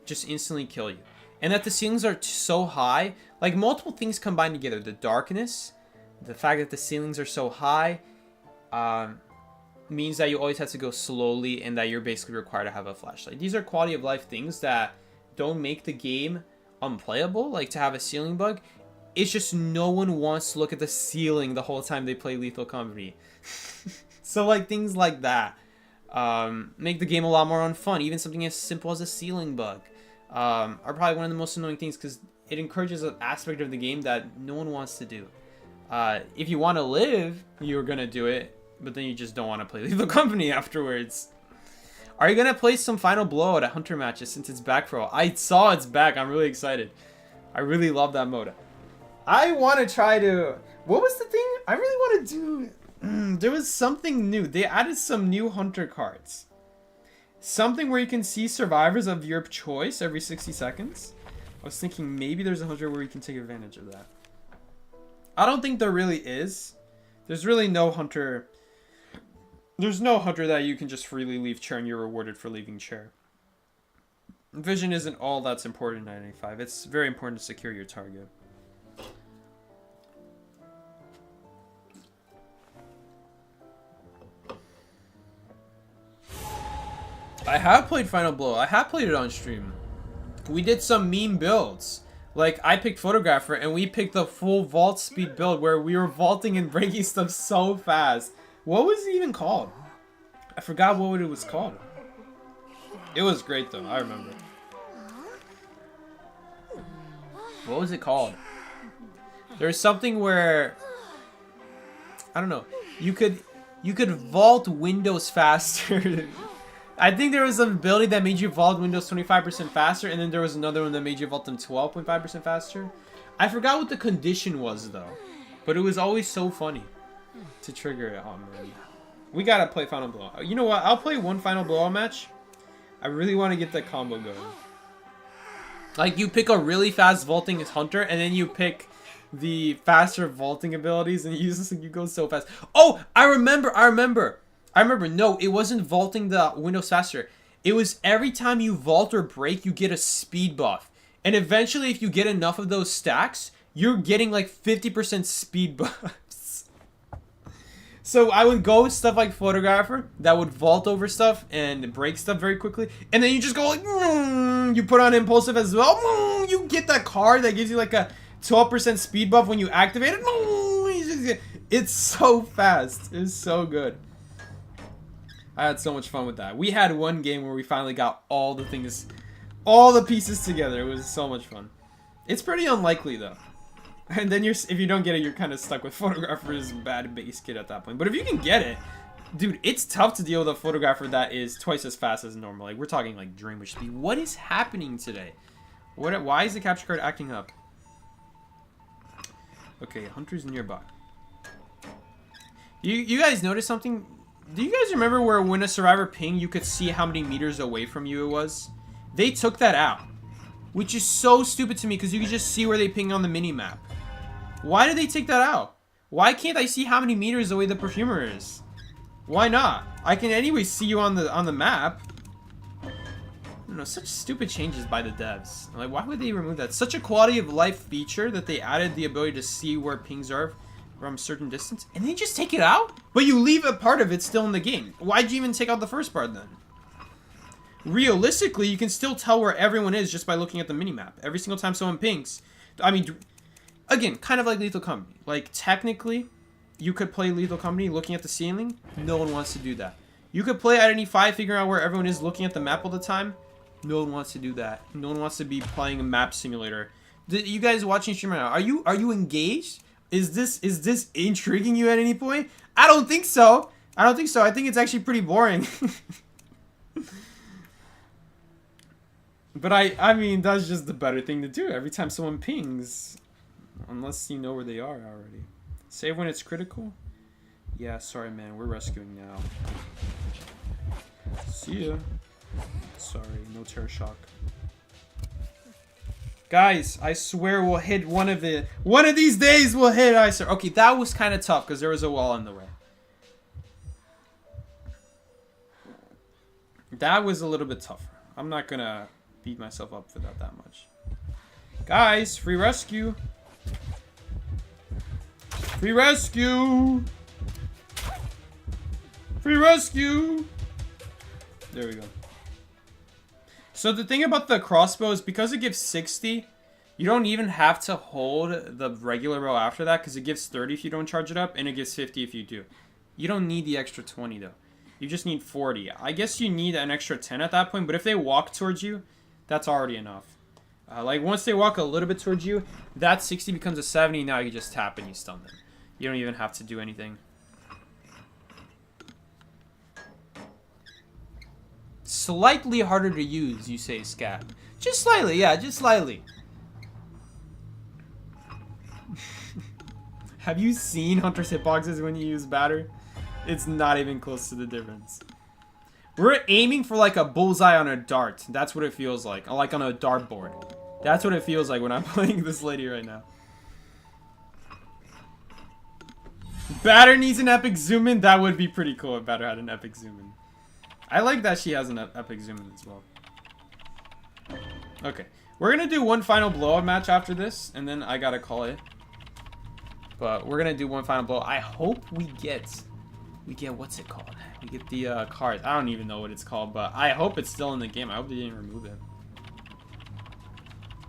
just instantly kill you. And that the ceilings are so high, like multiple things combined together. The darkness, the fact that the ceilings are so high, means that you always have to go slowly and that you're basically required to have a flashlight. These are quality of life things that don't make the game unplayable, like to have a ceiling bug. It's just no one wants to look at the ceiling the whole time they play Lethal Company. So like things like that make the game a lot more unfun. Even something as simple as a ceiling bug are probably one of the most annoying things, because it encourages an aspect of the game that no one wants to do. If you want to live, you're going to do it, but then you just don't want to play Lethal Company afterwards. Are you going to play some Final Blowout at Hunter matches since it's back for a while? I saw it's back. I'm really excited. I really love that mode. I want to try to... What was the thing? I really want to do... there was something new. They added some new Hunter cards. Something where you can see survivors of your choice every 60 seconds. I was thinking maybe there's a hunter where you can take advantage of that. I don't think there really is. There's really no hunter. There's no hunter that you can just freely leave chair and you're rewarded for leaving chair. Vision isn't all that's important in 995. It's very important to secure your target. I have played Final Blow. I have played it on stream. We did some meme builds. Like, I picked Photographer, and we picked the full vault speed build where we were vaulting and breaking stuff so fast. What was it even called? I forgot what it was called. It was great, though. I remember. What was it called? There's something where... I don't know. You could vault windows faster. I think there was an ability that made you vault windows 25% faster, and then there was another one that made you vault them 12.5% faster. I forgot what the condition was, though. But it was always so funny to trigger it. Oh, man. We gotta play Final Blow. You know what? I'll play one Final Blow match. I really want to get that combo going. Like, you pick a really fast vaulting hunter, and then you pick the faster vaulting abilities, and you go so fast. Oh, I remember. No, it wasn't vaulting the windows faster. It was every time you vault or break, you get a speed buff. And eventually, if you get enough of those stacks, you're getting like 50% speed buffs. So I would go with stuff like Photographer that would vault over stuff and break stuff very quickly. And then you just go like, you put on Impulsive as well. You get that card that gives you like a 12% speed buff when you activate it. It's so fast. It's so good. I had so much fun with that. We had one game where we finally got all the pieces together. It was so much fun. It's pretty unlikely though. And then if you don't get it, you're kind of stuck with Photographer's bad base kit at that point. But if you can get it, dude, it's tough to deal with a Photographer that is twice as fast as normal. Like, we're talking like Dreamwish speed. What is happening today? Why is the capture card acting up? Okay, Hunter's nearby. You guys notice something? Do you guys remember where when a survivor pinged, you could see how many meters away from you it was? They took that out. Which is so stupid to me because you can just see where they ping on the mini-map. Why did they take that out? Why can't I see how many meters away the perfumer is? Why not? I can anyway see you on the map. I don't know, such stupid changes by the devs. Like, why would they remove that? Such a quality of life feature that they added the ability to see where pings are from a certain distance, and they just take it out? But you leave a part of it still in the game. Why'd you even take out the first part then? Realistically, you can still tell where everyone is just by looking at the minimap. Every single time someone pings. I mean, again, kind of like Lethal Company. Like, technically, you could play Lethal Company looking at the ceiling. No one wants to do that. You could play Identity 5 figuring out where everyone is looking at the map all the time. No one wants to do that. No one wants to be playing a map simulator. You guys watching stream right now, are you engaged? Is this intriguing you at any point? I don't think so. I think it's actually pretty boring. But I mean, that's just the better thing to do every time someone pings. Unless you know where they are already. Save when it's critical? Yeah, sorry man, we're rescuing now. See ya. Sorry, no terror shock. Guys, I swear we'll hit one of these days we'll hit ISO. Okay, that was kind of tough because there was a wall in the way. That was a little bit tougher. I'm not gonna beat myself up for that much. Guys, free rescue. Free rescue. Free rescue. There we go. So the thing about the crossbow is because it gives 60, you don't even have to hold the regular bow after that because it gives 30 if you don't charge it up and it gives 50 if you do. You don't need the extra 20 though. You just need 40. I guess you need an extra 10 at that point, but if they walk towards you, that's already enough. Like once they walk a little bit towards you, that 60 becomes a 70. Now you just tap and you stun them. You don't even have to do anything. Slightly harder to use, you say, Scat. Just slightly, yeah, just slightly. Have you seen Hunter's hitboxes when you use batter? It's not even close to the difference. We're aiming for like a bullseye on a dart. That's what it feels like. Like on a dartboard. That's what it feels like when I'm playing this lady right now. Batter needs an epic zoom in. That would be pretty cool if Batter had an epic zoom in. I like that she has an epic zoom in as well. Okay. We're going to do one final blowout match after this. And then I got to call it. But we're going to do one final blow. I hope we get, what's it called? We get the card. I don't even know what it's called. But I hope it's still in the game. I hope they didn't remove it.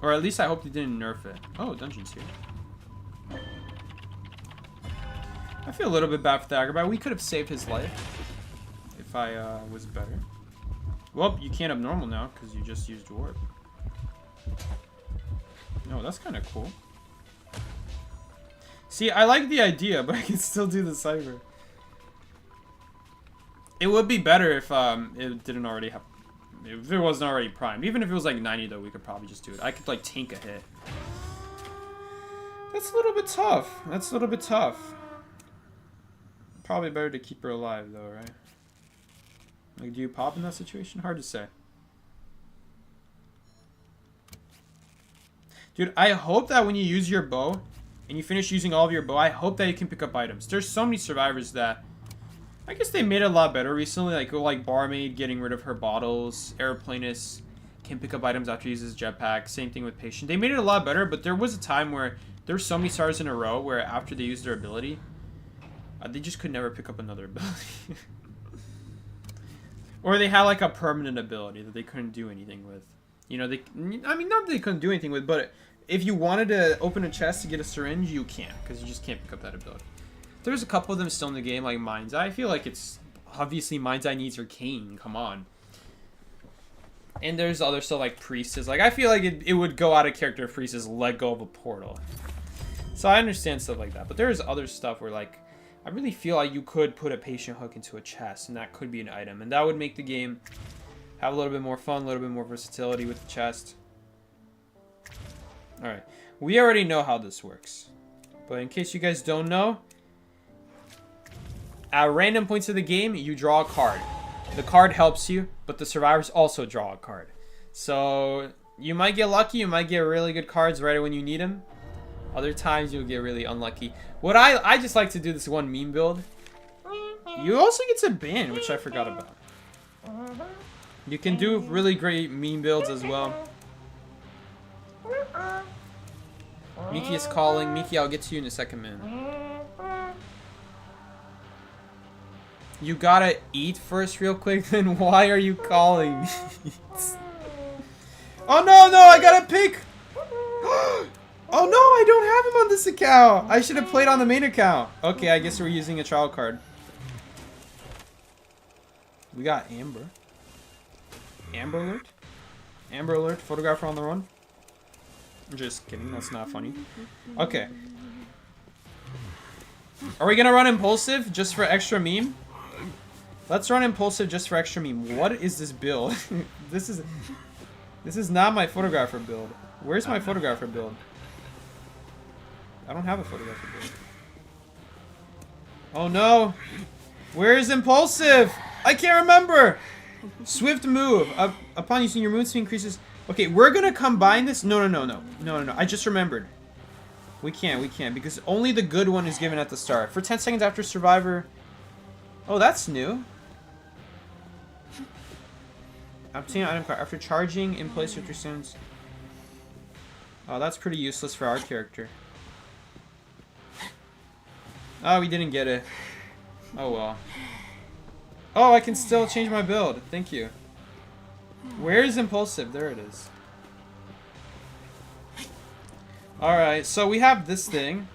Or at least I hope they didn't nerf it. Oh, dungeon's here. I feel a little bit bad for the acrobat. We could have saved his life if I was better. Well, you can't abnormal now because you just used warp. No, that's kind of cool. See, I like the idea, but I can still do the cyber. It would be better if it didn't already have... If it wasn't already primed. Even if it was like 90 though, we could probably just do it. I could like tank a hit. That's a little bit tough. That's a little bit tough. Probably better to keep her alive though, right? Like, do you pop in that situation? Hard to say. Dude, I hope that when you use your bow and you finish using all of your bow, I hope that you can pick up items. There's so many survivors that I guess they made it a lot better recently. Like Barmaid getting rid of her bottles. Aeroplanist can pick up items after he uses jetpack. Same thing with Patient. They made it a lot better, but there was a time where there were so many stars in a row where after they used their ability, they just could never pick up another ability. Or they had like a permanent ability that they couldn't do anything with. You know, I mean, not that they couldn't do anything with, but if you wanted to open a chest to get a syringe, you can't, because you just can't pick up that ability. There's a couple of them still in the game, like Mind's Eye. I feel like it's... Obviously, Mind's Eye needs her cane. Come on. And there's other stuff like Priestess. Like, I feel like it would go out of character if Priestess let go of a portal. So I understand stuff like that. But there's other stuff where, like... I really feel like you could put a patient hook into a chest, and that could be an item. And that would make the game have a little bit more fun, a little bit more versatility with the chest. Alright. We already know how this works. But in case you guys don't know... At random points of the game, you draw a card. The card helps you, but the survivors also draw a card. So, you might get lucky, you might get really good cards right when you need them. Other times, you'll get really unlucky. What I just like to do this one meme build. You also get to ban, which I forgot about. You can do really great meme builds as well. Miki is calling. Miki, I'll get to you in a second, man. You gotta eat first real quick, then why are you calling me? Oh no, I gotta pick! Oh no, I don't have him on this account! I should have played on the main account. Okay, I guess we're using a trial card. We got Amber. Amber alert? Amber alert, photographer on the run. I'm just kidding, that's not funny. Okay. Are we gonna run impulsive just for extra meme? Let's run impulsive just for extra meme. What is this build? This is not my photographer build. Where's my photographer build? I don't have a photographer build. Oh no! Where is impulsive? I can't remember! Swift move. Upon using your move speed increases... Okay, we're gonna combine this. No. I just remembered. We can't because only the good one is given at the start. For 10 seconds after survivor... Oh, that's new. Obtain item card. After charging in place with your stones. Oh, that's pretty useless for our character. Oh, we didn't get it. Oh, well. Oh, I can still change my build. Thank you. Where is impulsive? There it is. Alright, so we have this thing.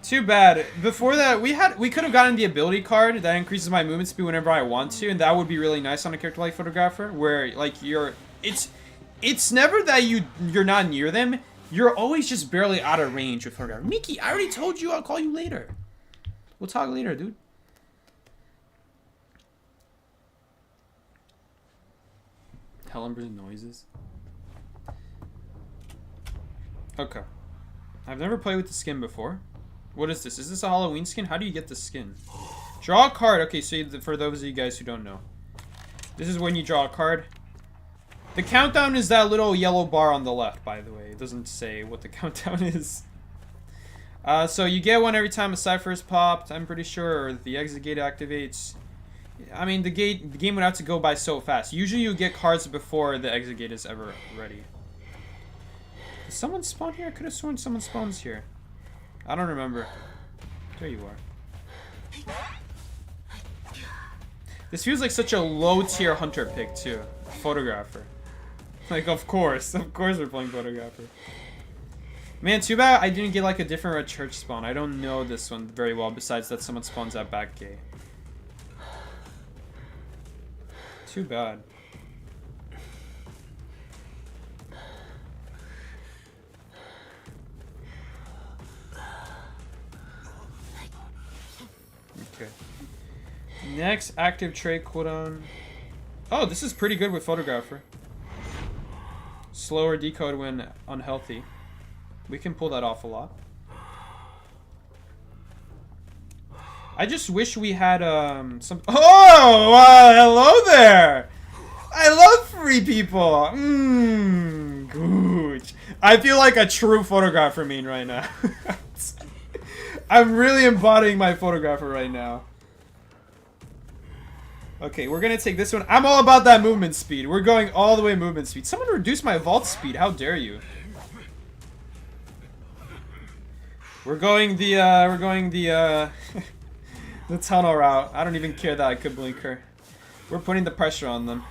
Too bad. Before that, we could have gotten the ability card that increases my movement speed whenever I want to, and that would be really nice on a character like Photographer, where like it's never that you're not near them. You're always just barely out of range with Photographer. Miki, I already told you I'll call you later. We'll talk later, dude. Hellenber's noises. Okay. I've never played with the skin before. What is this? Is this a Halloween skin? How do you get the skin? Draw a card. Okay, so for those of you guys who don't know, this is when you draw a card. The countdown is that little yellow bar on the left, by the way. It doesn't say what the countdown is. So you get one every time a cipher is popped, I'm pretty sure, or the exit gate activates. I mean, the game would have to go by so fast. Usually you get cards before the exit gate is ever ready. Did someone spawn here? I could have sworn someone spawns here. I don't remember. There you are. This feels like such a low-tier hunter pick, too. Photographer. Like, of course we're playing photographer. Man, too bad I didn't get like a different red church spawn. I don't know this one very well, besides that someone spawns at back gate. Too bad. Okay. Next active trait cooldown. Oh, this is pretty good with photographer. Slower decode when unhealthy. We can pull that off a lot. I just wish we had some. Oh, hello there! I love free people. Gooch. I feel like a true photographer mean right now. I'm really embodying my photographer right now. Okay, we're gonna take this one. I'm all about that movement speed. We're going all the way movement speed. Someone reduce my vault speed. How dare you? We're going the the tunnel route. I don't even care that I could blink her. We're putting the pressure on them.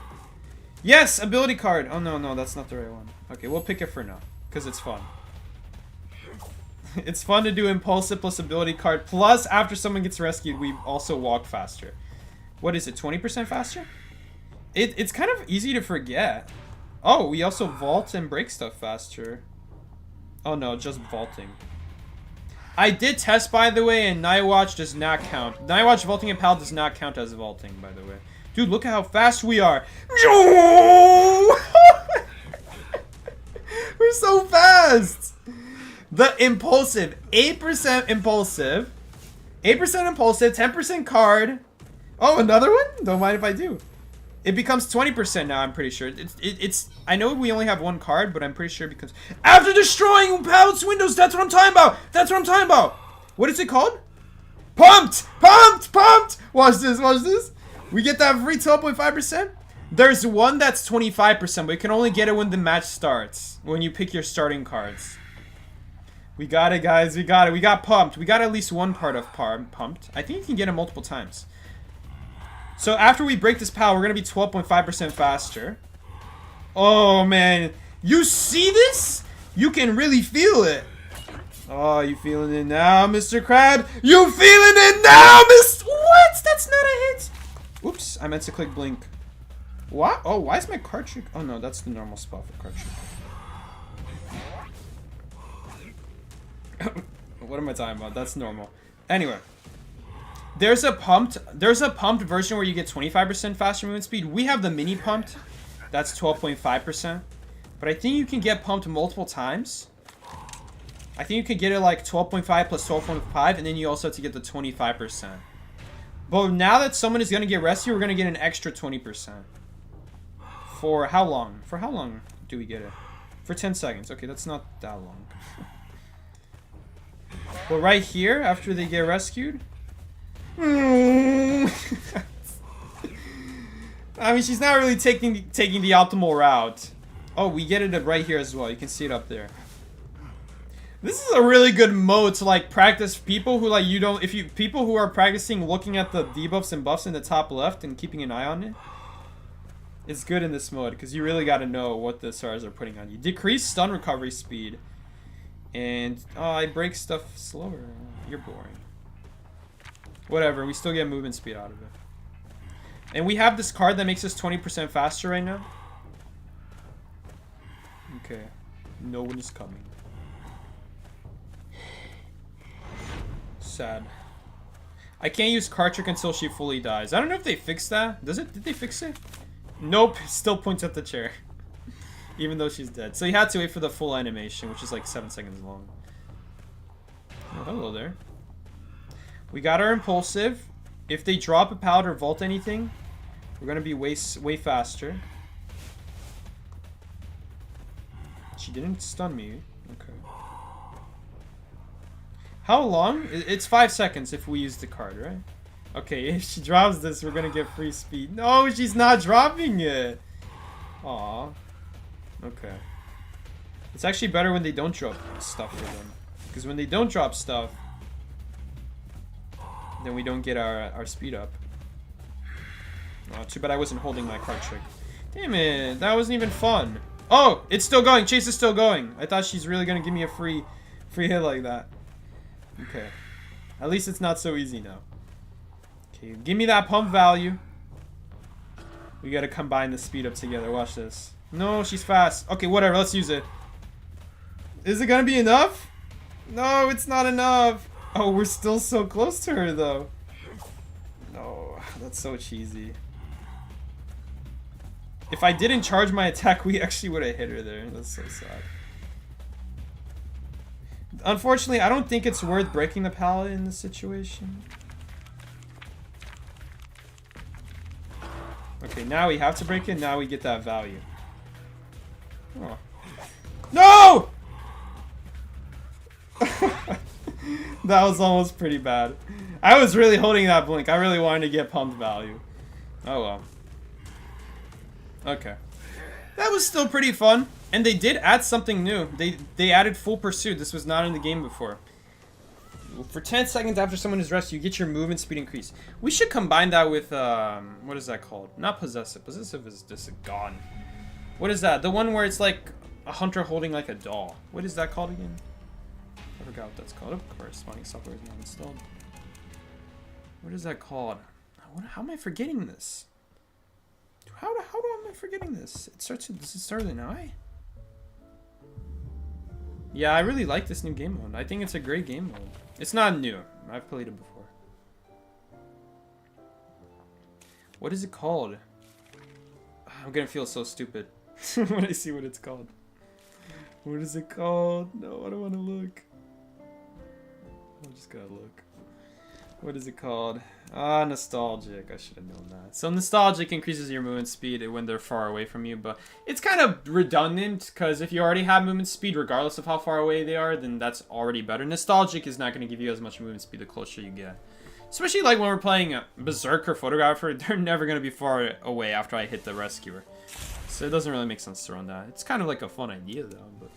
Yes, ability card. Oh no, that's not the right one. Okay, we'll pick it for now because it's fun. It's fun to do impulsive plus ability card. Plus, after someone gets rescued, we also walk faster. What is it? 20% faster? It's kind of easy to forget. Oh, we also vault and break stuff faster. Oh no, just vaulting. I did test, by the way, and Night Watch does not count. Night Watch vaulting and PAL does not count as vaulting, by the way. Dude, look at how fast we are. We're so fast. The impulsive, 8% impulsive, 8% impulsive, 10% card. Oh, another one? Don't mind if I do. It becomes 20% now, I'm pretty sure. It's I know we only have one card, but I'm pretty sure it becomes... After destroying Palace windows, that's what I'm talking about! That's what I'm talking about! What is it called? Pumped! Pumped! Pumped! Watch this, watch this. We get that free 12.5%. There's one that's 25%, but you can only get it when the match starts. When you pick your starting cards. We got it, guys. We got it. We got pumped. We got at least one part of pumped. I think you can get it multiple times. So after we break this PAL, we're going to be 12.5% faster. Oh, man. You see this? You can really feel it. Oh, you feeling it now, Mr. Crab? You feeling it now, Mr. What? That's not a hit. Oops, I meant to click blink. What? Oh, why is my card trick? Oh, no, that's the normal spot for card trick. What am I talking about? That's normal. Anyway. There's a pumped version where you get 25% faster movement speed. We have the mini pumped. That's 12.5%. But I think you can get pumped multiple times. I think you could get it like 12.5 plus 12.5, and then you also have to get the 25%. But now that someone is going to get rescued, we're going to get an extra 20%. For how long? For how long do we get it? For 10 seconds. Okay, that's not that long. But right here, after they get rescued... I mean, she's not really taking the optimal route. Oh, we get it right here as well. You can see it up there. This is a really good mode to like practice people who like people who are practicing looking at the debuffs and buffs in the top left and keeping an eye on it. It's good in this mode because you really got to know what the stars are putting on you. Decrease stun recovery speed. And I break stuff slower. You're boring. Whatever, we still get movement speed out of it. And we have this card that makes us 20% faster right now. Okay. No one is coming. Sad. I can't use card trick until she fully dies. I don't know if they fixed that. Did they fix it? Nope. Still points at the chair. Even though she's dead. So you had to wait for the full animation, which is like 7 seconds long. Oh, hello there. We got our impulsive, If they drop a pallet or vault anything, we're gonna be way faster. She didn't stun me. Okay. How long? It's 5 seconds if we use the card, right? Okay, if she drops this, we're gonna get free speed. No, she's not dropping it. Aw. Okay. It's actually better when they don't drop stuff for them. Because when they don't drop stuff, then we don't get our speed up. Oh, too bad I wasn't holding my card trick. Damn it, that wasn't even fun. Oh, it's still going. Chase is still going. I thought she's really gonna give me a free hit like that. Okay. At least it's not so easy now. Okay, give me that pump value. We gotta combine the speed up together. Watch this. No, she's fast. Okay, whatever. Let's use it. Is it gonna be enough? No, it's not enough. Oh, we're still so close to her, though. No, that's so cheesy. If I didn't charge my attack, we actually would have hit her there. That's so sad. Unfortunately, I don't think it's worth breaking the pallet in this situation. Okay, now we have to break it. Now we get that value. Oh. No! That was almost pretty bad. I was really holding that blink. I really wanted to get pumped value. Oh well. Okay. That was still pretty fun. And they did add something new. They added full pursuit. This was not in the game before. For 10 seconds after someone is rescued, you get your movement speed increase. We should combine that with, what is that called? Not possessive. Possessive is just gone. What is that? The one where it's like a hunter holding like a doll. What is that called again? I forgot what that's called. Oh, corresponding software is not installed. What is that called? How am I forgetting this? How am I forgetting this? It starts with, does it start with an I? Yeah, I really like this new game mode. I think it's a great game mode. It's not new. I've played it before. What is it called? I'm gonna feel so stupid when I see what it's called. What is it called? No, I don't want to look. I just gotta look. What is it called? Ah, nostalgic. I should have known that. So nostalgic increases your movement speed when they're far away from you, but it's kind of redundant because if you already have movement speed, regardless of how far away they are, then that's already better. Nostalgic is not going to give you as much movement speed the closer you get. Especially like when we're playing Berserk or Photographer, they're never going to be far away after I hit the rescuer. So it doesn't really make sense to run that. It's kind of like a fun idea though, but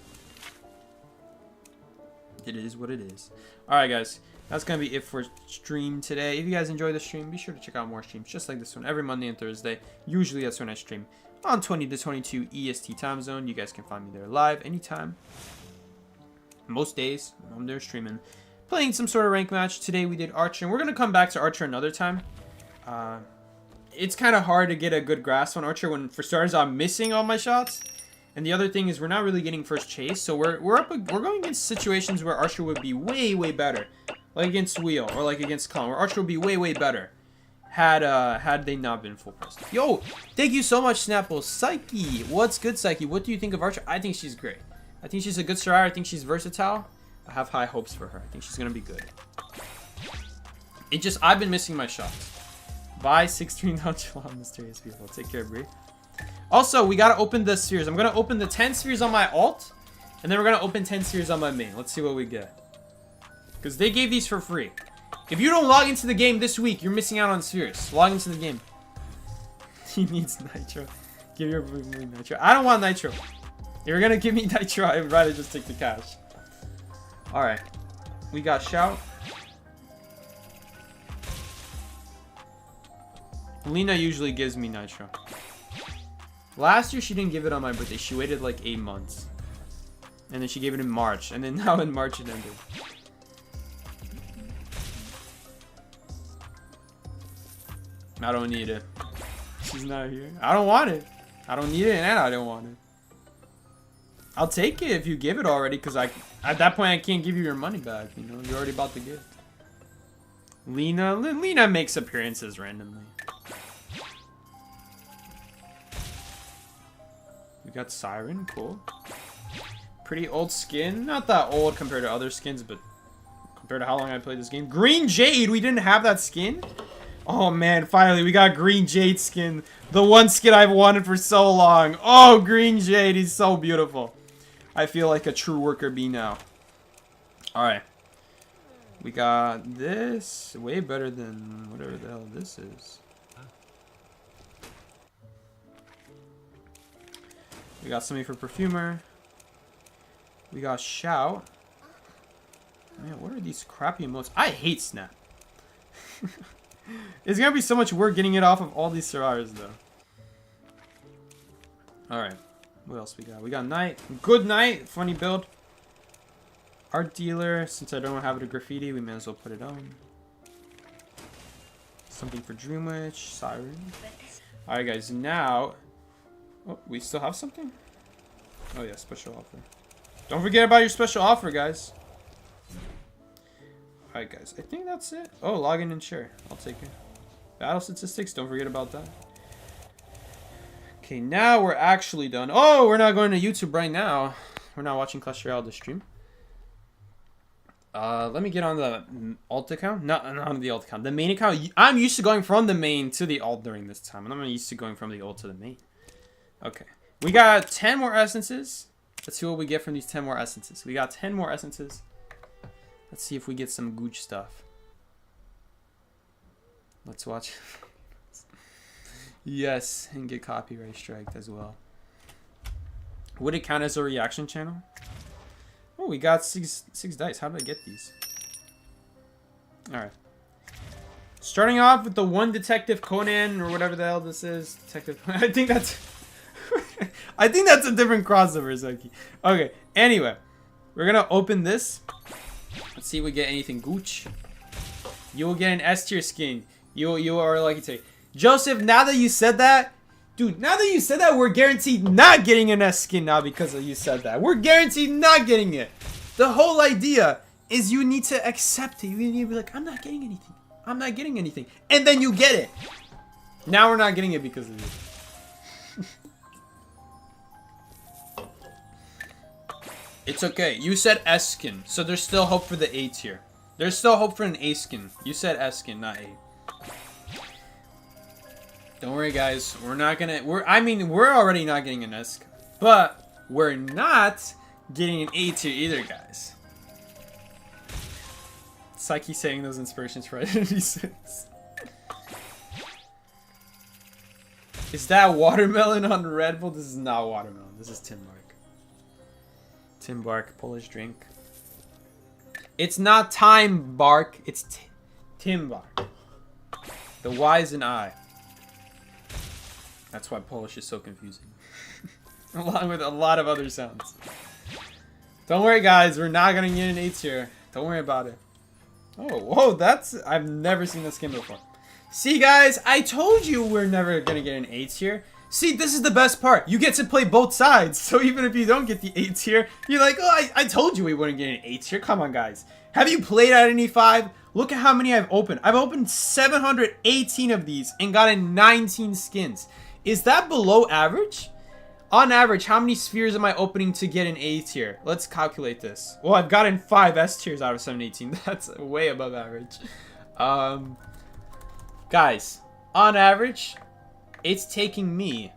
it is what it is. Alright guys. That's going to be it for stream today. If you guys enjoyed the stream, be sure to check out more streams just like this one every Monday and Thursday. Usually that's when I stream on 20 to 22 EST time zone. You guys can find me there live anytime. Most days I'm there streaming, playing some sort of rank match. Today we did Archer, and we're going to come back to Archer another time. It's kind of hard to get a good grasp on Archer when, for starters, I'm missing all my shots. And the other thing is we're not really getting first chase, so we're going against situations where Archer would be way better. Like against Wheel, or like against Clown, where Archer would be way better had they not been full pressed. Yo, thank you so much, Snapple. Psyche, what's good, Psyche? What do you think of Archer? I think she's great. I think she's a good survivor. I think she's versatile. I have high hopes for her. I think she's gonna be good. I've been missing my shots. Bye, 16 nonchalant mysterious people. Take care, Bree. Also, we gotta open the spheres. I'm gonna open the 10 spheres on my alt, and then we're gonna open 10 spheres on my main. Let's see what we get. Because they gave these for free. If you don't log into the game this week, you're missing out on spheres. Log into the game. He needs nitro. Give your boy nitro. I don't want nitro. If you're gonna give me nitro, I'd rather just take the cash. Alright. We got Shout. Lena usually gives me nitro. Last year she didn't give it on my birthday. She waited like 8 months. And then she gave it in March. And then now in March it ended. I don't need it. She's not here. I don't want it. I don't need it and I don't want it. I'll take it if you give it already, because at that point I can't give you your money back. You know, you're already about to give. Lena makes appearances randomly. We got Siren, cool. Pretty old skin. Not that old compared to other skins, but compared to how long I played this game. Green Jade, we didn't have that skin? Oh man, finally we got Green Jade skin. The one skin I've wanted for so long. Oh, Green Jade, he's so beautiful. I feel like a true worker bee now. Alright. We got this. Way better than whatever the hell this is. We got something for Perfumer. We got Shout. Man, what are these crappy emotes? I hate Snap. It's gonna be so much work getting it off of all these survivors, though. Alright. What else we got? We got Knight. Good Knight. Funny build. Art Dealer. Since I don't have it a graffiti, we may as well put it on. Something for Dream Witch. Siren. Alright, guys. Now... Oh, we still have something? Oh, yeah. Special offer. Don't forget about your special offer, guys. Alright, guys. I think that's it. Oh, login and share. I'll take it. Battle statistics. Don't forget about that. Okay, now we're actually done. Oh, we're not going to YouTube right now. We're not watching Clash Royale the stream. Let me get on the alt account. Not on the alt account. The main account. I'm used to going from the main to the alt during this time. And I'm used to going from the alt to the main. Okay. We got 10 more essences. Let's see what we get from these 10 more essences. We got 10 more essences. Let's see if we get some gooch stuff. Let's watch. Yes, and get copyright striked as well. Would it count as a reaction channel? Oh, we got six dice. How did I get these? Alright. Starting off with the one Detective Conan, or whatever the hell this is. Detective I think that's... I think that's a different crossover, Zeki. Okay, anyway. We're gonna open this. Let's see if we get anything gooch. You will get an S tier skin. You are lucky to. Joseph, now that you said that, dude, now that you said that, we're guaranteed not getting an S skin now because you said that. We're guaranteed not getting it. The whole idea is you need to accept it. You need to be like, I'm not getting anything. I'm not getting anything. And then you get it. Now we're not getting it because of you. It's okay. You said S skin, so there's still hope for the A tier. There's still hope for an A skin. You said S skin, not A. Don't worry, guys. We're not gonna... We're already not getting an S, but we're not getting an A tier either, guys. Psyche saying those inspirations for Identity 6. Is that watermelon on Red Bull? This is not watermelon. This is Timbark. Timbark, Polish drink. It's not time bark. It's Timbark. The Y is an I. That's why Polish is so confusing. Along with a lot of other sounds. Don't worry, guys. We're not going to get an 8 tier. Don't worry about it. Oh, whoa. That's... I've never seen this skin before. See, guys. I told you we're never going to get an 8 tier. See, this is the best part. You get to play both sides. So even if you don't get the 8 tier, you're like, oh, I told you we wouldn't get an 8 tier. Come on, guys. Have you played Identity 5? Look at how many I've opened. I've opened 718 of these and gotten 19 skins. Is that below average? On average, how many spheres am I opening to get an A tier? Let's calculate this. Well, I've gotten 5 S tiers out of 718. That's way above average. Guys, on average, it's taking me...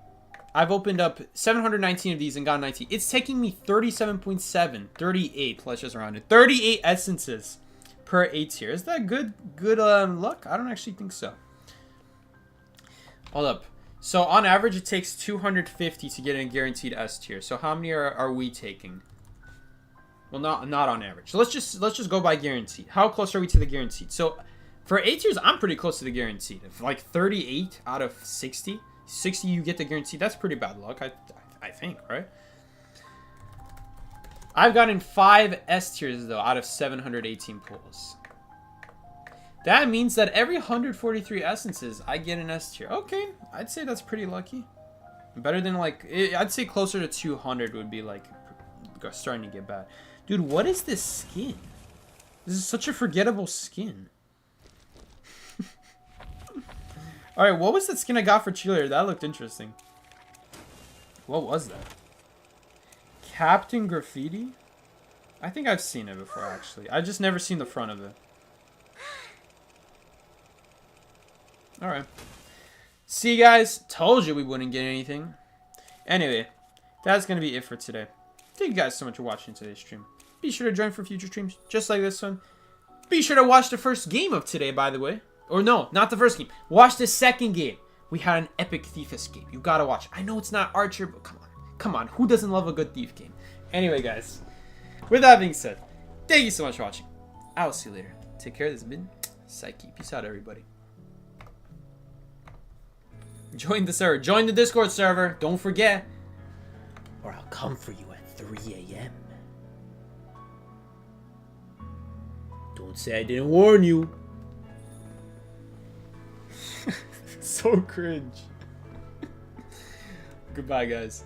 I've opened up 719 of these and got 19. It's taking me 37.7, 38, let's just round it. 38 essences per A tier. Is that good luck? I don't actually think so. Hold up. So on average, it takes 250 to get a guaranteed S tier. So how many are we taking? Well, not on average. So let's just go by guaranteed. How close are we to the guaranteed? So for A tiers, I'm pretty close to the guaranteed. If like 38 out of 60. 60 you get the guaranteed. That's pretty bad luck, I think, right? I've gotten 5 S tiers though out of 718 pulls. That means that every 143 essences, I get an S tier. Okay, I'd say that's pretty lucky. Better than like, I'd say closer to 200 would be like starting to get bad. Dude, what is this skin? This is such a forgettable skin. Alright, what was that skin I got for cheerleader? That looked interesting. What was that? Captain Graffiti? I think I've seen it before, actually. I've just never seen the front of it. All right. See, guys, told you we wouldn't get anything. Anyway, that's gonna be it for today. Thank you guys so much for watching today's stream. Be sure to join for future streams just like this one. Be sure to watch the first game of today, by the way. Or no, not the first game. Watch the second game. We had an epic thief escape. You gotta watch. I know it's not Archer, but come on. Come on. Who doesn't love a good thief game? Anyway, guys. With that being said, thank you so much for watching. I will see you later. Take care. This has been Psyche. Peace out, everybody. Join the server. Join the Discord server. Don't forget. Or I'll come for you at 3 a.m. Don't say I didn't warn you. So cringe. Goodbye, guys.